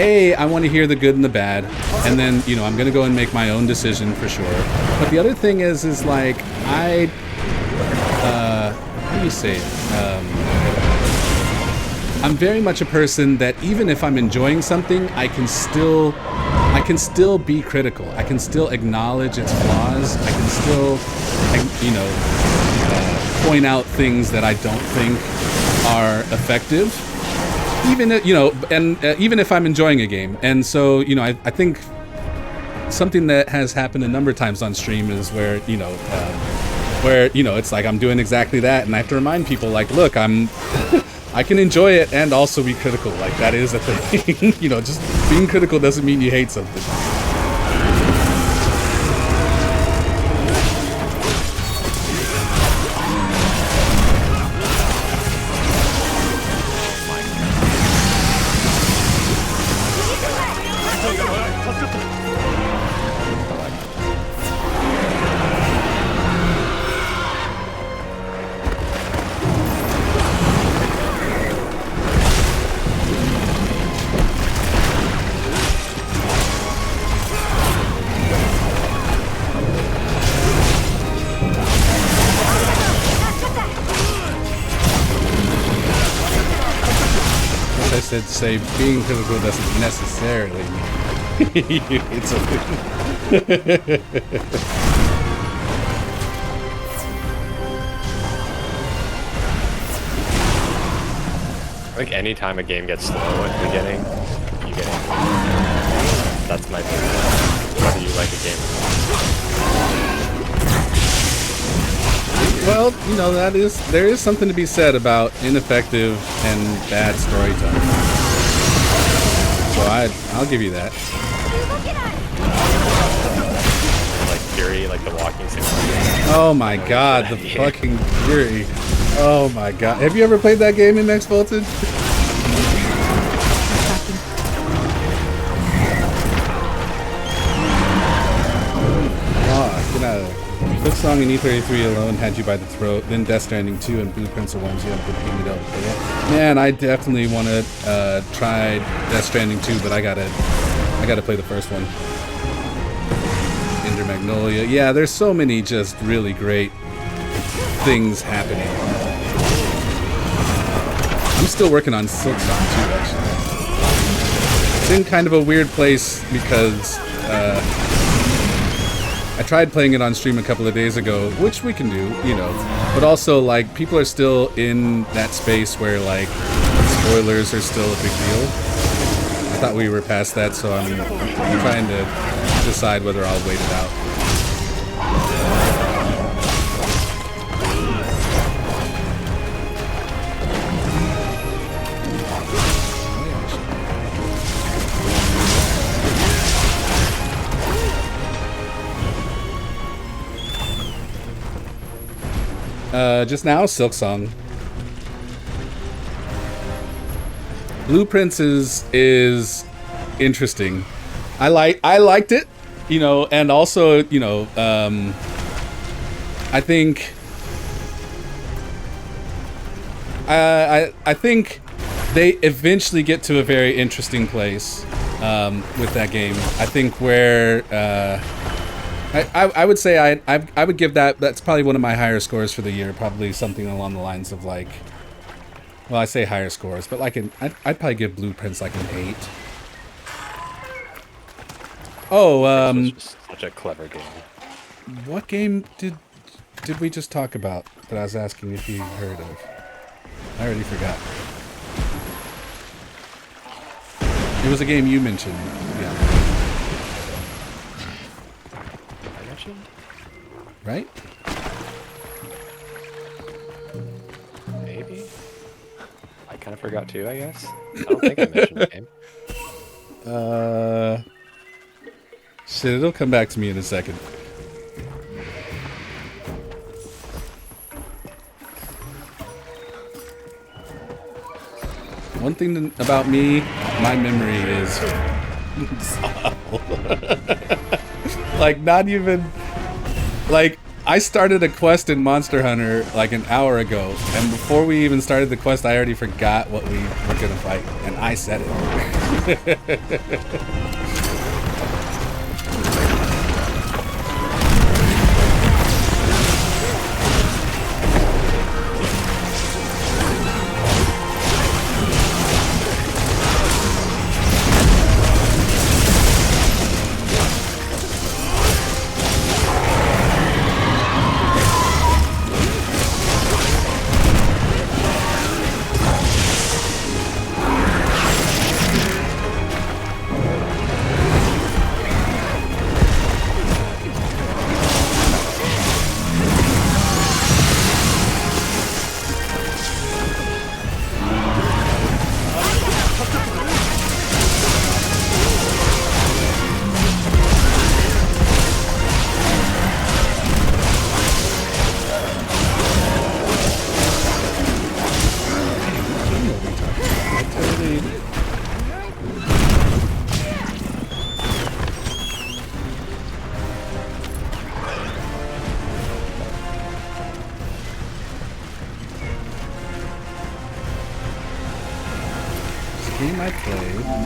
I want to hear the good and the bad, and then, you know, I'm gonna go and make my own decision for sure. But the other thing is like how do you say it? I'm very much a person that even if I'm enjoying something, I can still be critical. I can still acknowledge its flaws. I can still, you know, point out things that I don't think are effective. Even if, you know, and even if I'm enjoying a game. And so, you know, I think something that has happened a number of times on stream is where, you know, it's like I'm doing exactly that, and I have to remind people, like, look, I can enjoy it and also be critical. Like, that is a thing. You know, just being critical doesn't mean you hate something. Say being critical doesn't necessarily mean it's okay. Like anytime a game gets slow at the beginning, you get angry. That's my thing. Whether you like a game or not. Well, you know, there is something to be said about ineffective and bad storytelling. So I'll give you that. Like Fury, like the walking simulator. Oh my god, the fucking Fury. Oh my god. Have you ever played that game in Max Voltage? Oh, get out of there. Quick Song and E33 alone had you by the throat, then Death Stranding 2 and Blueprints are ones you haven't been picking it up. Man, I definitely want to try Death Stranding 2, but I gotta play the first one. Ender Magnolia. Yeah, there's so many just really great things happening. I'm still working on Silk Song too, actually. It's in kind of a weird place because I tried playing it on stream a couple of days ago, which we can do, you know, but also, like, people are still in that space where, like, spoilers are still a big deal. I thought we were past that, so I'm trying to decide whether I'll wait it out. Just now, Silk Song. Blueprints is interesting. I liked it, you know, and also, you know, I think I think they eventually get to a very interesting place with that game. I think where I would say I would give that's probably one of my higher scores for the year. Probably something along the lines of, like, well, I say higher scores, but like I'd probably give Blueprints like an 8. Oh, This was just such a clever game. what game did we just talk about that I was asking if you heard of? I already forgot. It was a game you mentioned. Yeah. Right? Maybe? I kind of forgot too, I guess. I don't think I mentioned the game. Shit, it'll come back to me in a second. One thing about me, my memory is Like, not even... Like, I started a quest in Monster Hunter like an hour ago, and before we even started the quest, I already forgot what we were gonna fight, and I said it.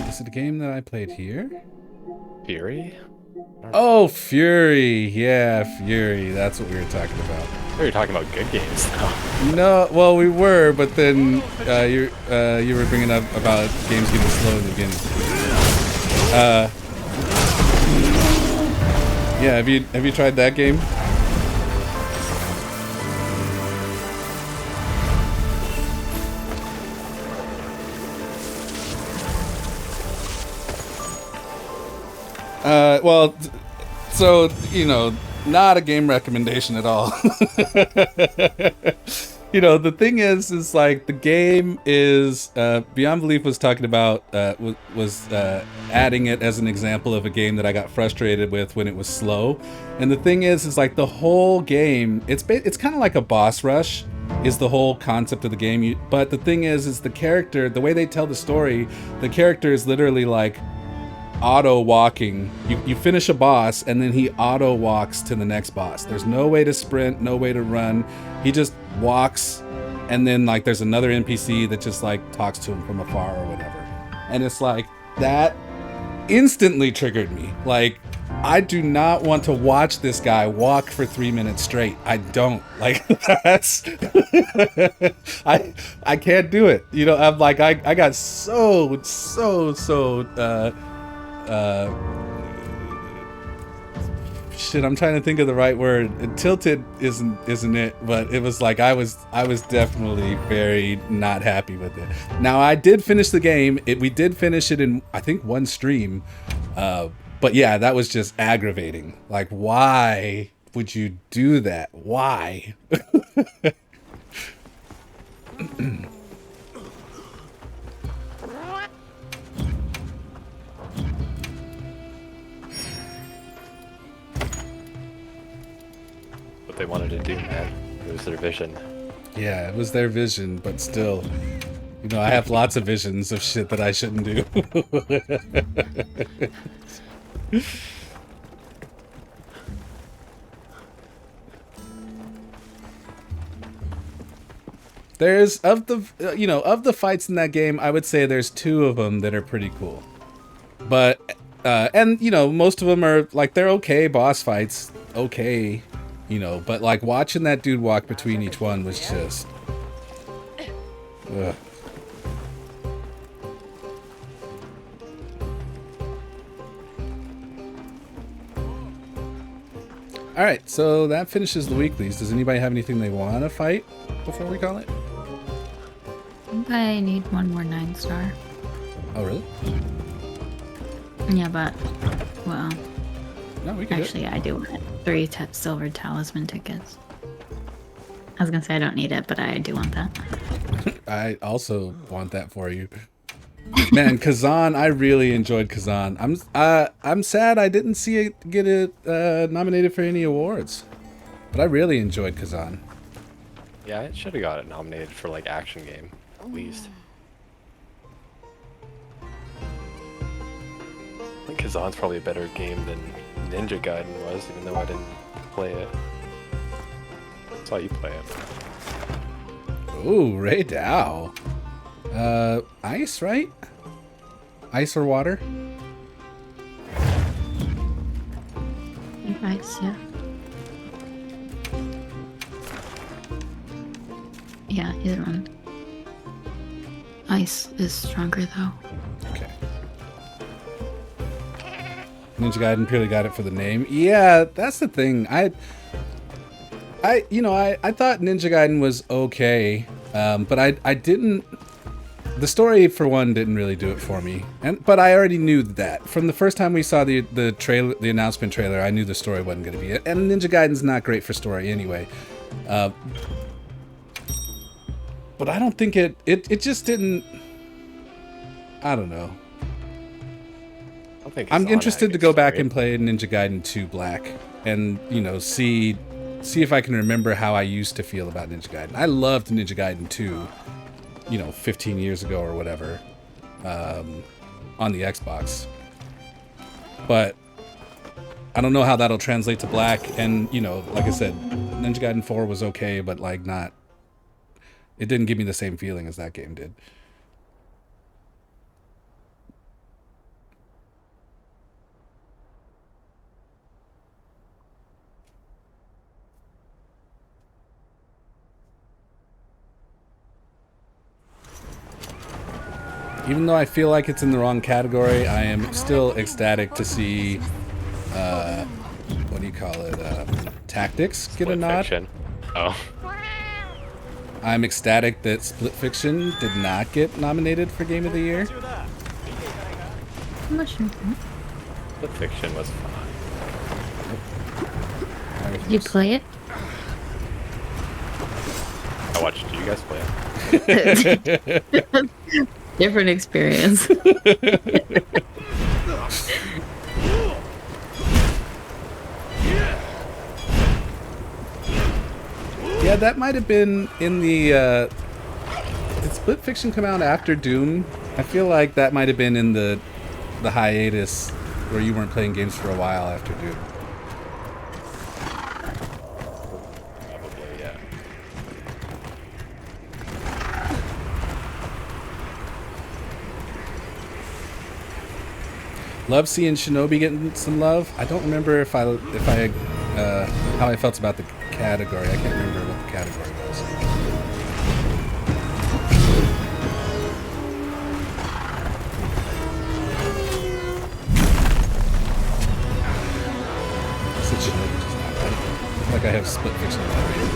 Is it a game that I played here? Fury? Oh, Fury. Yeah, Fury. That's what we were talking about. We were talking about good games, though. No, well, we were, but then you were bringing up about games getting slow in the beginning. Yeah, have you tried that game? Well, so, you know, not a game recommendation at all. You know, the thing is like the game is Beyond Belief was talking about was adding it as an example of a game that I got frustrated with when it was slow. And the thing is like the whole game, it's kind of like a boss rush is the whole concept of the game. But the thing is the character, the way they tell the story, the character is literally like auto walking. You finish a boss and then he auto walks to the next boss. There's no way to sprint, no way to run. He just walks, and then like there's another NPC that just like talks to him from afar or whatever. And it's like that instantly triggered me. Like, I do not want to watch this guy walk for 3 minutes straight. I don't. Like, that's I can't do it. You know, I'm like I got so shit, I'm trying to think of the right word. Tilted isn't it, but it was like I was definitely very not happy with it. Now I did finish the game. We did finish it in I think one stream. But yeah, that was just aggravating. Like, why would you do that? Why? What they wanted to do, man. It was their vision. Yeah, it was their vision, but still, you know, I have lots of visions of shit that I shouldn't do. There's of the fights in that game, I would say there's 2 of them that are pretty cool. But and you know, most of them are like they're okay boss fights, okay, you know, but like watching that dude walk between each one was just ugh. All right, so that finishes the weeklies. Does anybody have anything they want to fight before we call it? I think I need one more 9-star. Oh, really? Yeah, but, well, No, we can actually, I do want 3 silver talisman tickets. I was gonna say I don't need it, but I do want that. I also want that for you. Man, Kazan, I really enjoyed Kazan. I'm sad I didn't see it get nominated for any awards, but I really enjoyed Kazan. Yeah, it should have got it nominated for like action game, at least. think Kazan's probably a better game than Ninja Gaiden was, even though I didn't play it. I saw you play it. Ooh, Ray Dow. Ice, right? Ice or water? Ice, yeah. Yeah, either one. Ice is stronger though. Okay. Ninja Gaiden purely got it for the name. Yeah, that's the thing. I thought Ninja Gaiden was okay, but I didn't. The story, for one, didn't really do it for me, but I already knew that from the first time we saw the trailer, the announcement trailer. I knew the story wasn't going to be it, and Ninja Gaiden's not great for story anyway. But I don't think it just didn't. I don't know. I'm interested to go back and play Ninja Gaiden 2 Black, and see if I can remember how I used to feel about Ninja Gaiden. I loved Ninja Gaiden 2. 15 years ago or whatever, on the Xbox. But I don't know how that'll translate to Black. And, like I said, Ninja Gaiden 4 was okay, but it didn't give me the same feeling as that game did. Even though I feel like it's in the wrong category, I am still ecstatic to see, what do you call it, Tactics get a nod. Fiction. Oh. I'm ecstatic that Split Fiction did not get nominated for Game of the Year. Mushroom. Split Fiction was fun. Did you play it? I watched you guys play it. Different experience. Yeah, that might have been in the. Did Split Fiction come out after Doom? I feel like that might have been in the hiatus where you weren't playing games for a while after Doom. Probably, yeah. Love seeing Shinobi getting some love. I don't remember how I felt about the category. I can't remember what the category was. I said Shinobi just now, right? I feel like I have Split Fiction on my radar.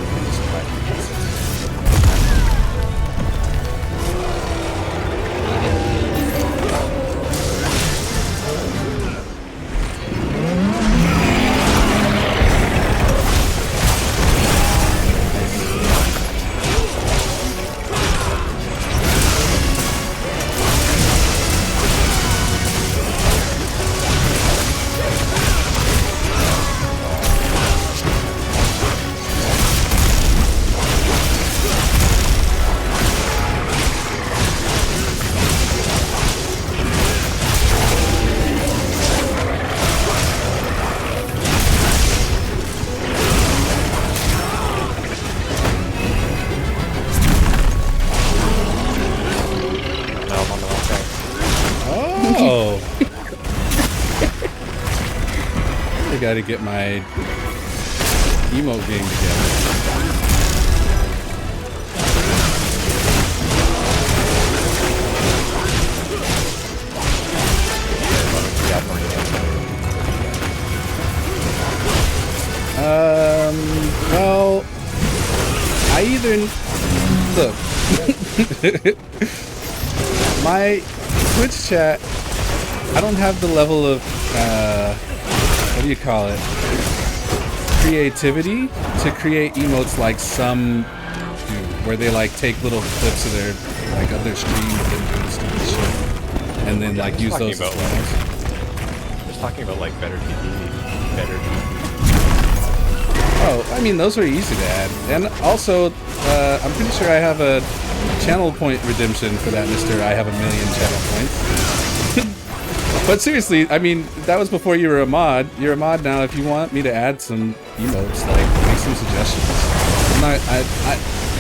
Got to get my emote game together. Well, I either look my Twitch chat. I don't have the level of what do you call it? Creativity to create emotes like some do, where they take little clips of their stream of them doing stupid shit, and then use those as well. Just talking about better TV, better TV. Oh, I mean those are easy to add, and also I'm pretty sure I have a channel point redemption for that, Mister. I have a million channel points. But seriously, I mean, that was before you were a mod. You're a mod now. If you want me to add some emotes, like, make some suggestions.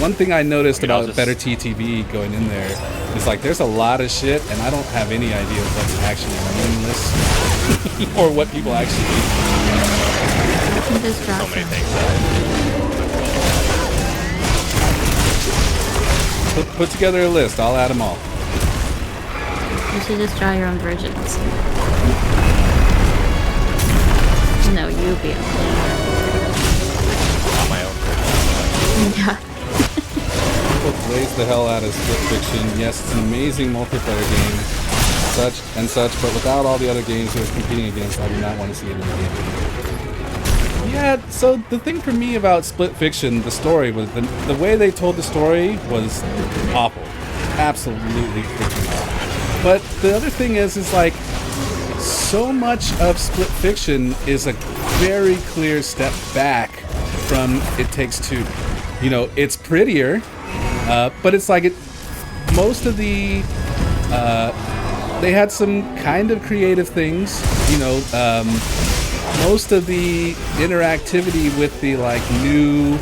One thing I noticed about Better TTV going in there is, like, there's a lot of shit, and I don't have any idea what's actually meaningless or what people actually need. You can just drop So many them. things. Put together a list. I'll add them all. You should just draw your own versions. No, you be On my own. Yeah. People blaze the hell out of Split Fiction. Yes, it's an amazing multiplayer game, such, but without all the other games it was competing against, I do not want to see it in the game. Yeah, so the thing for me about Split Fiction, the story, was the way they told the story was awful. Absolutely freaking awful. But the other thing is like, so much of Split Fiction is a very clear step back from It Takes Two. You know, it's prettier, but it's like most of the, they had some kind of creative things, you know, most of the interactivity with the, like, new,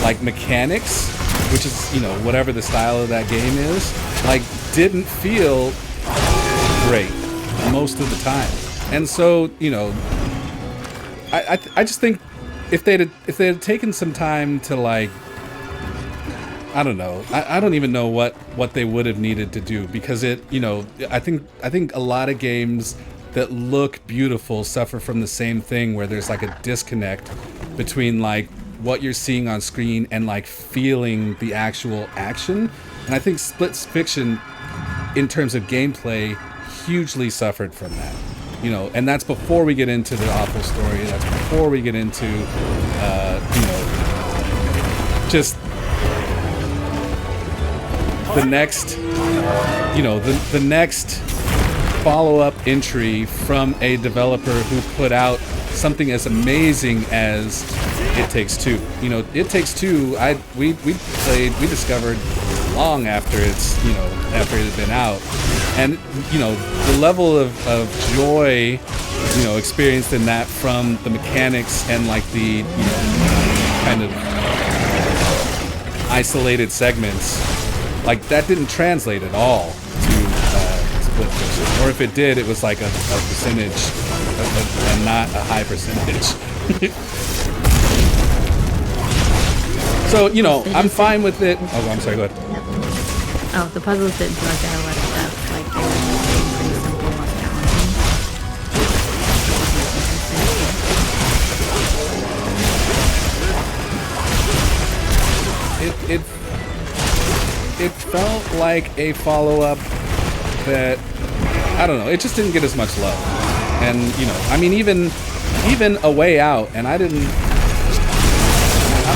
like, mechanics, which is, you know, whatever the style of that game is, like, didn't feel great most of the time. And so, you know, I just think if they had taken some time to, like, I don't know. I don't even know what they would have needed to do, because it, you know, I think a lot of games that look beautiful suffer from the same thing, where there's like a disconnect between like what you're seeing on screen and like feeling the actual action. And I think Split Fiction, in terms of gameplay, hugely suffered from that. You know, and that's before we get into the awful story. That's before we get into, you know, just the next, you know, the next follow-up entry from a developer who put out something as amazing as It Takes Two. You know, It Takes Two, we discovered long after it's, you know, after it had been out. And, you know, the level of joy, you know, experienced in that from the mechanics and like the, you know, kind of isolated segments, like that didn't translate at all to Split Fiction. Or if it did, it was like a percentage, and not a high percentage. So, you know, I'm fine with it. Oh, I'm sorry, go ahead. Oh, the puzzles didn't feel like they had a lot of depth. Like, they were pretty simple, less challenging. It felt like a follow-up that, I don't know, it just didn't get as much love. And, you know, I mean, even A Way Out, and I'm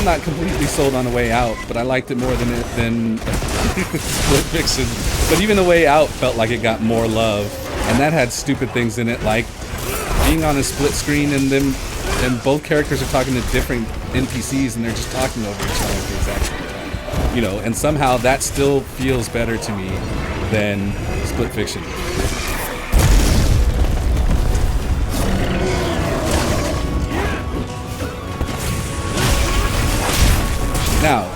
not completely sold on A Way Out, but I liked it more than Split Fiction. But even A Way Out felt like it got more love, and that had stupid things in it, like being on a split screen and both characters are talking to different NPCs and they're just talking over each other at the exact same time. You know, and somehow that still feels better to me than Split Fiction. Now,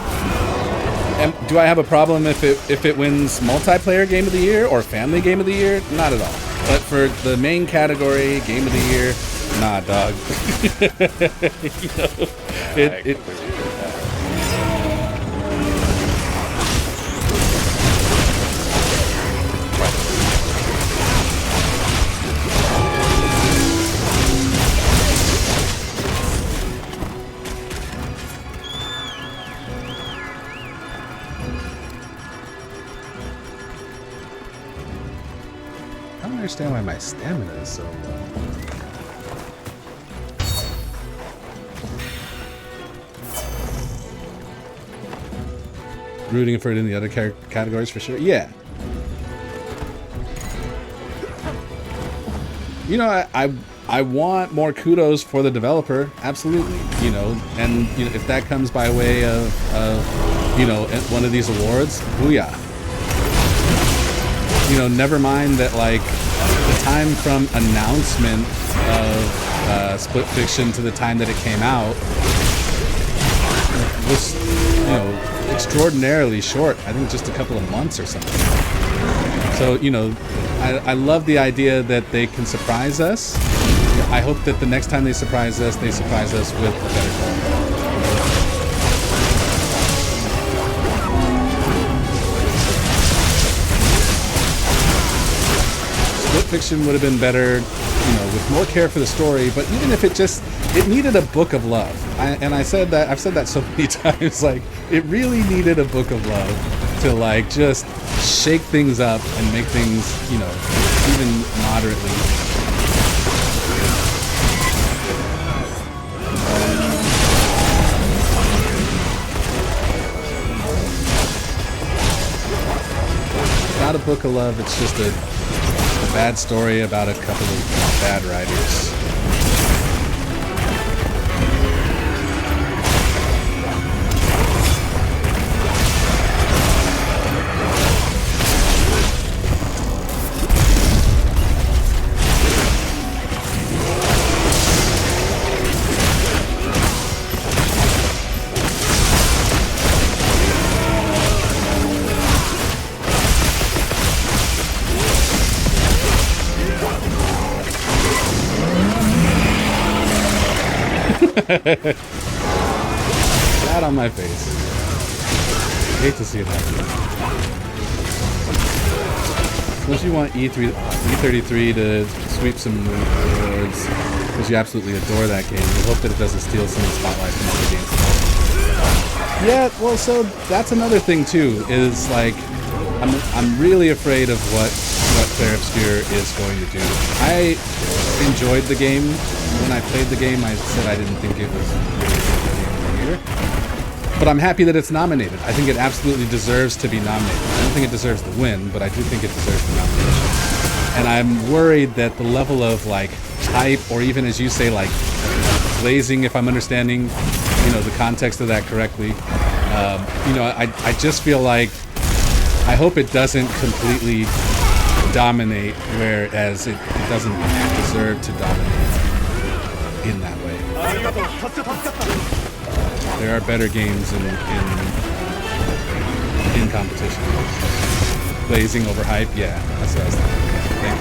do I have a problem if it wins multiplayer game of the year or family game of the year? Not at all. But for the main category, game of the year, nah, dog. You know, it I don't understand why my stamina is so low. Rooting for it in the other categories for sure. Yeah. You know, I want more kudos for the developer, absolutely. You know, and you know, if that comes by way of you know, one of these awards, booyah. You know, never mind that, like, the time from announcement of Split Fiction to the time that it came out was, you know, extraordinarily short. I think just a couple of months or something. So, you know, I love the idea that they can surprise us. I hope that the next time they surprise us with a better game. Split Fiction would have been better, you know, with more care for the story, but even if it needed a book of love. I've said that so many times, like, it really needed a book of love to, like, just shake things up and make things, you know, even moderately. Not a book of love, it's just a bad story about a couple of bad writers. Flat on my face. I hate to see it happen. Unless you want E33 to sweep some awards, because you absolutely adore that game. You hope that it doesn't steal some of the spotlight from other games. Yeah, well, so that's another thing too. Is like, I'm really afraid of what Clair Obscur is going to do. I enjoyed the game. When I played the game, I said I didn't think it was the year. But I'm happy that it's nominated. I think it absolutely deserves to be nominated. I don't think it deserves the win, but I do think it deserves the nomination. And I'm worried that the level of, like, hype, or even, as you say, like, glazing, if I'm understanding, you know, the context of that correctly, you know, I just feel like, I hope it doesn't completely dominate, whereas it doesn't deserve to dominate in that way. There are better games in competition. Blazing over hype, yeah, that's what I was thinking. Yeah, thank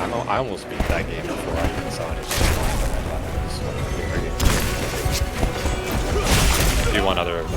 you. I almost beat that game before I even saw it. I do want other games.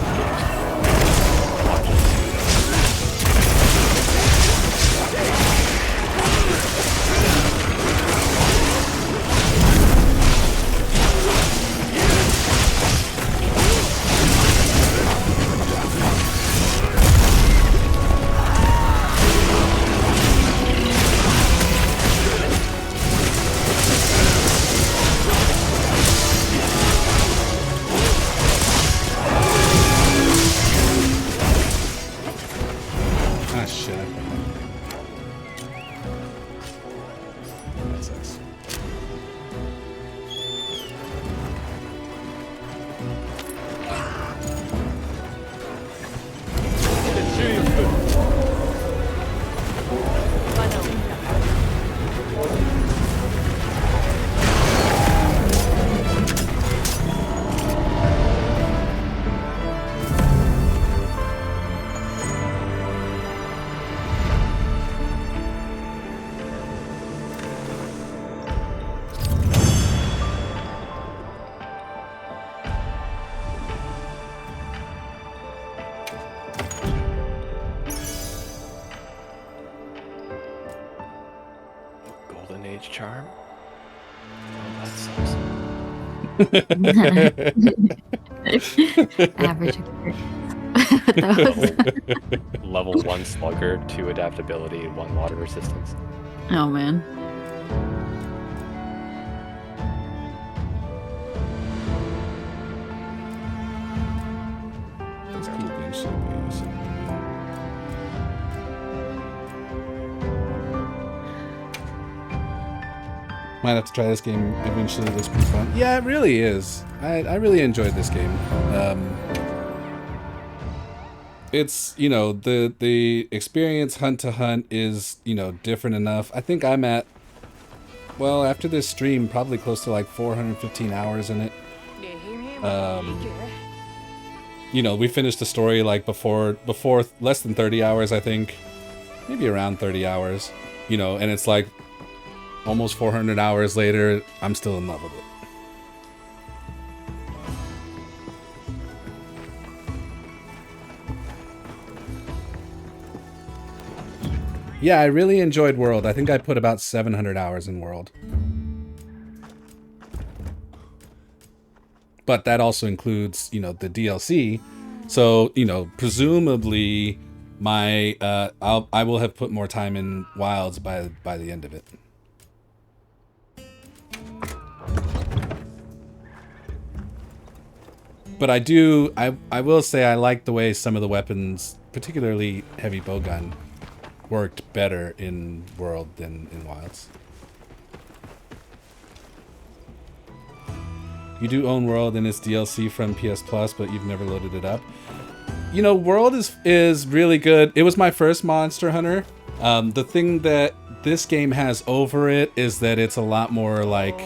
Charm. Oh, that sucks. Average. Level 1 slugger, 2 adaptability, 1 water resistance. Oh man. That's cool game should be. Might have to try this game eventually. It looks pretty fun. Yeah, it really is. I really enjoyed this game. it's, you know, the experience hunt to hunt is, you know, different enough. I think I'm at, well, after this stream, probably close to like 415 hours in it. You know, we finished the story like before less than 30 hours, I think. Maybe around 30 hours, you know, and it's like almost 400 hours later, I'm still in love with it. Yeah, I really enjoyed World. I think I put about 700 hours in World. But that also includes, you know, the DLC. So, you know, presumably my I will have put more time in Wilds by the end of it. But I will say I like the way some of the weapons, particularly heavy bowgun, worked better in World than in Wilds. You do own World and its DLC from PS Plus, but you've never loaded it up. You know, World is really good. It was my first Monster Hunter. The thing that this game has over it is that it's a lot more like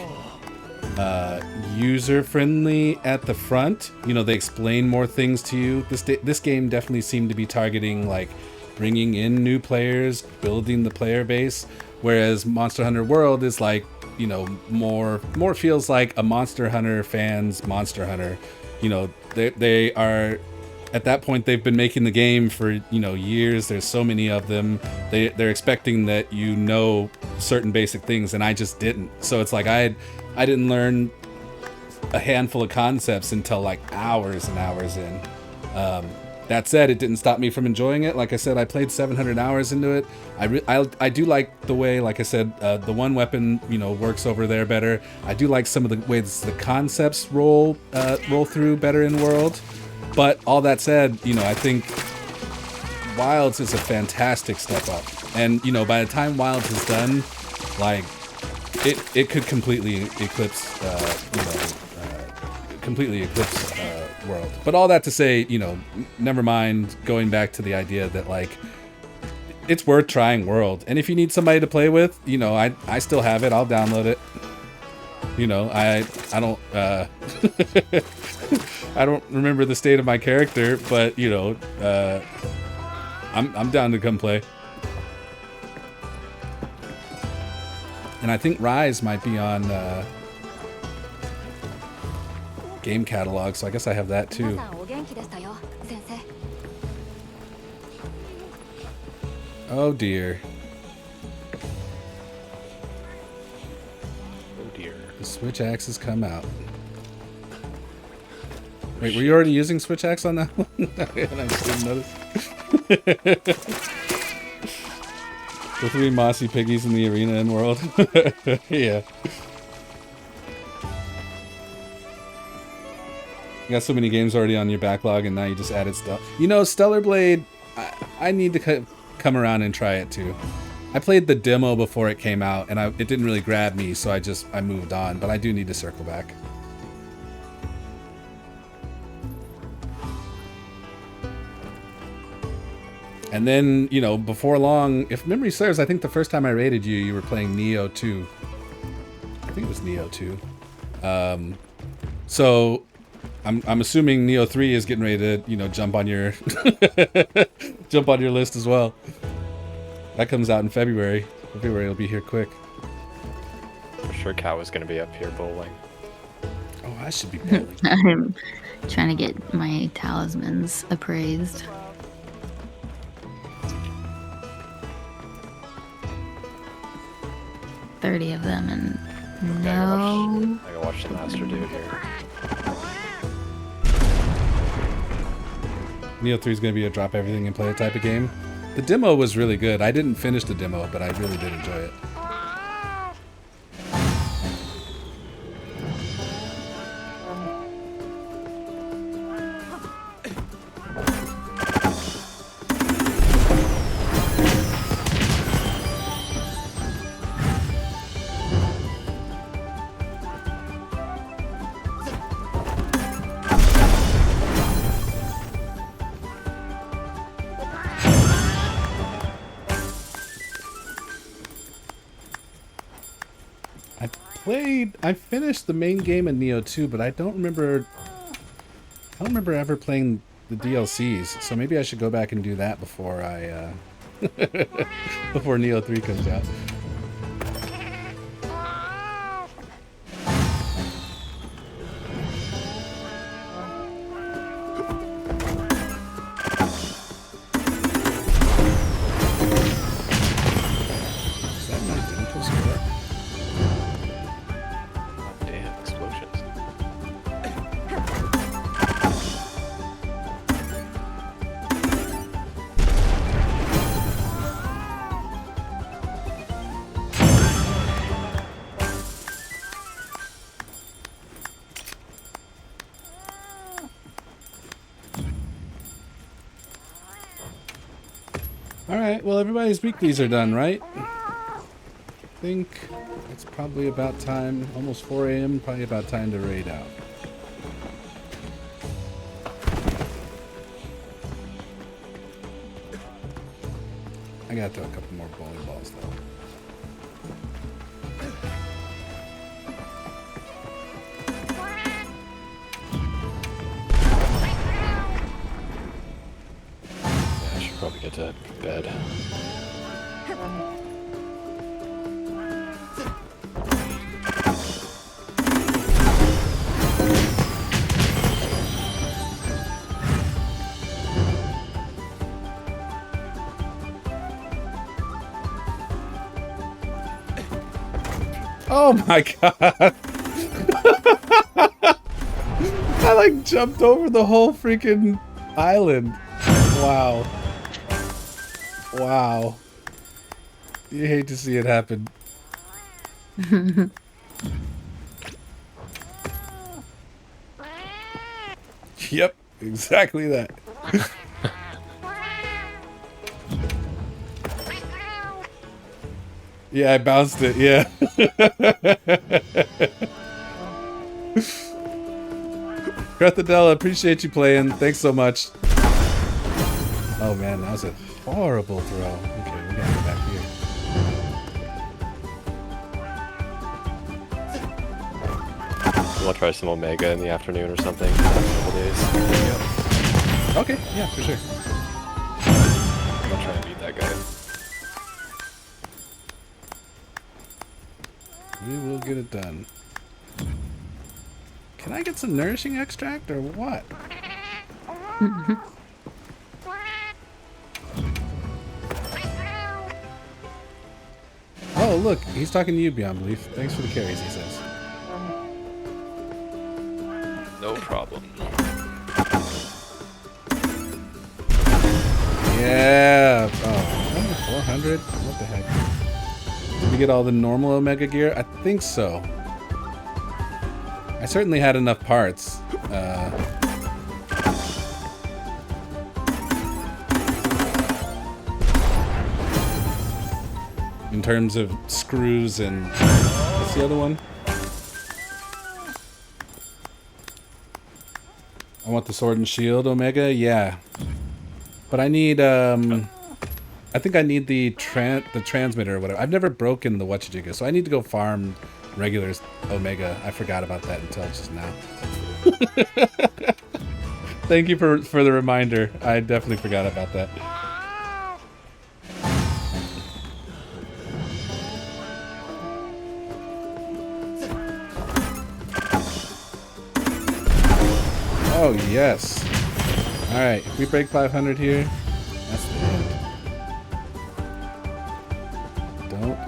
user-friendly at the front. You know, they explain more things to you. This game definitely seemed to be targeting like bringing in new players, building the player base, whereas Monster Hunter World is like, you know, more feels like a Monster Hunter fan's Monster Hunter. You know, they are at that point, they've been making the game for, you know, years. There's so many of them. They're expecting that you know certain basic things, and I just didn't. So it's like I didn't learn a handful of concepts until like hours and hours in. That said, it didn't stop me from enjoying it. Like I said, I played 700 hours into it. I do like the way, like I said, the one weapon, you know, works over there better. I do like some of the ways the concepts roll through better in World. But all that said, you know, I think Wilds is a fantastic step up. And, you know, by the time Wilds is done, like, it could completely eclipse, World. But all that to say, you know, never mind going back to the idea that, like, it's worth trying World. And if you need somebody to play with, you know, I still have it. I'll download it. You know, I don't I don't remember the state of my character, but, you know, I'm down to come play. And I think Rise might be on game catalog, so I guess I have that too. Oh dear. Oh dear. The Switch Axe has come out. Wait, were you already using Switch Axe on that one? I just didn't notice. The 3 mossy piggies in the arena in World. Yeah. You got so many games already on your backlog, and now you just added stuff. You know, Stellar Blade, I need to come around and try it too. I played the demo before it came out, and it didn't really grab me, so I moved on. But I do need to circle back. And then, you know, before long, if memory serves, I think the first time I raided you, you were playing Neo 2. I think it was Neo 2. So I'm assuming Neo 3 is getting ready to, you know, jump on your list as well. That comes out in February. February will be here quick. I'm sure Cal was going to be up here bowling. Oh, I should be bowling. I'm trying to get my talismans appraised. $30 of them, and no. I gotta watch the master do it here. Neo 3 is going to be a drop everything and play it type of game. The demo was really good. I didn't finish the demo, but I really did enjoy it. I finished the main game in Neo 2, but I don't remember ever playing the DLCs. So maybe I should go back and do that before I before Neo 3 comes out. Is that my identical square? Damn, explosions. Alright, well everybody's weeklies are done, right? I think it's probably about time, almost 4 a.m., probably about time to raid out. I gotta throw a couple more bowling balls though. Yeah, I should probably get to bed. Oh my god! I like jumped over the whole freaking island. Wow. Wow. You hate to see it happen. Yep, exactly that. Yeah, I bounced it, yeah. Grethadella, appreciate you playing. Thanks so much. Oh man, that was a horrible throw. Okay, we gotta go back here. You want to try some Omega in the afternoon or something? In a couple days. Okay, yeah, for sure. I'll try and beat that guy. We will get it done. Can I get some nourishing extract or what? Oh, look, he's talking to you, Beyond Belief. Thanks for the carries, he says. No problem. Yeah. Oh, under 400? What the heck? Did we get all the normal Omega gear? I think so. I certainly had enough parts. In terms of screws and... What's the other one? I want the sword and shield Omega? Yeah. But I need, I think I need the transmitter or whatever. I've never broken the whatchajigga, so I need to go farm regular Omega. I forgot about that until just now. Thank you for the reminder. I definitely forgot about that. Oh, yes. Alright, if we break 500 here, that's the end. Don't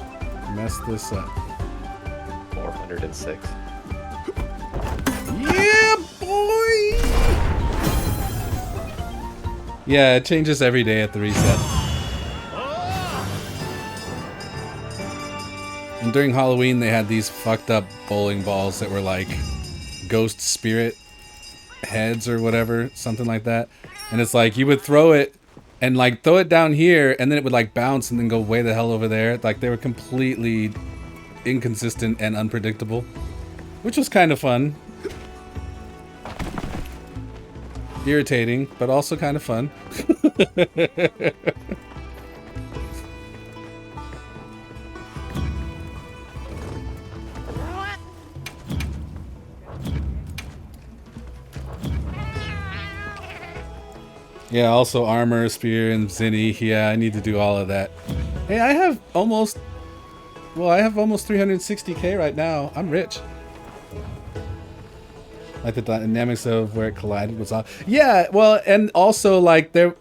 mess this up. 406. Yeah, boy! Yeah, it changes every day at the reset. And during Halloween, they had these fucked up bowling balls that were like ghost spirit heads or whatever, something like that. And it's like you would throw it and like throw it down here and then it would like bounce and then go way the hell over there. Like they were completely inconsistent and unpredictable, which was kind of fun. Irritating, but also kind of fun. Yeah, also armor, spear, and zinni. Yeah, I need to do all of that. Hey, I have almost 360k right now. I'm rich. Like the dynamics of where it collided was off. Yeah, well, and also like they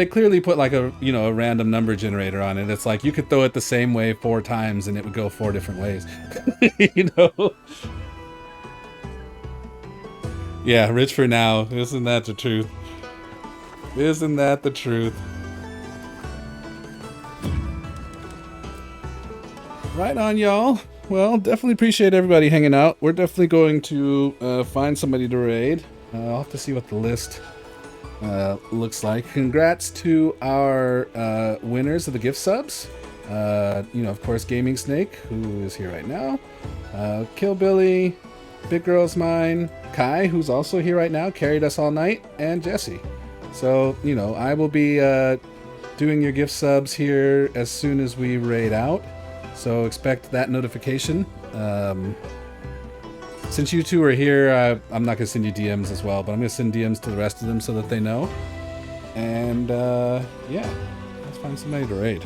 clearly put like a a random number generator on it. It's like you could throw it the same way 4 times and it would go 4 different ways. you know. Yeah, rich for now. Isn't that the truth? Isn't that the truth? Right on, y'all. Well, definitely appreciate everybody hanging out. We're definitely going to find somebody to raid. I'll have to see what the list looks like. Congrats to our winners of the gift subs. Of course, Gaming Snake, who is here right now. Kill Billy, Big Girl's Mine, Kai, who's also here right now, carried us all night, and Jesse. So, I will be doing your gift subs here as soon as we raid out. So expect that notification. Since you two are here, I'm not going to send you DMs as well, but I'm going to send DMs to the rest of them so that they know. And yeah, let's find somebody to raid.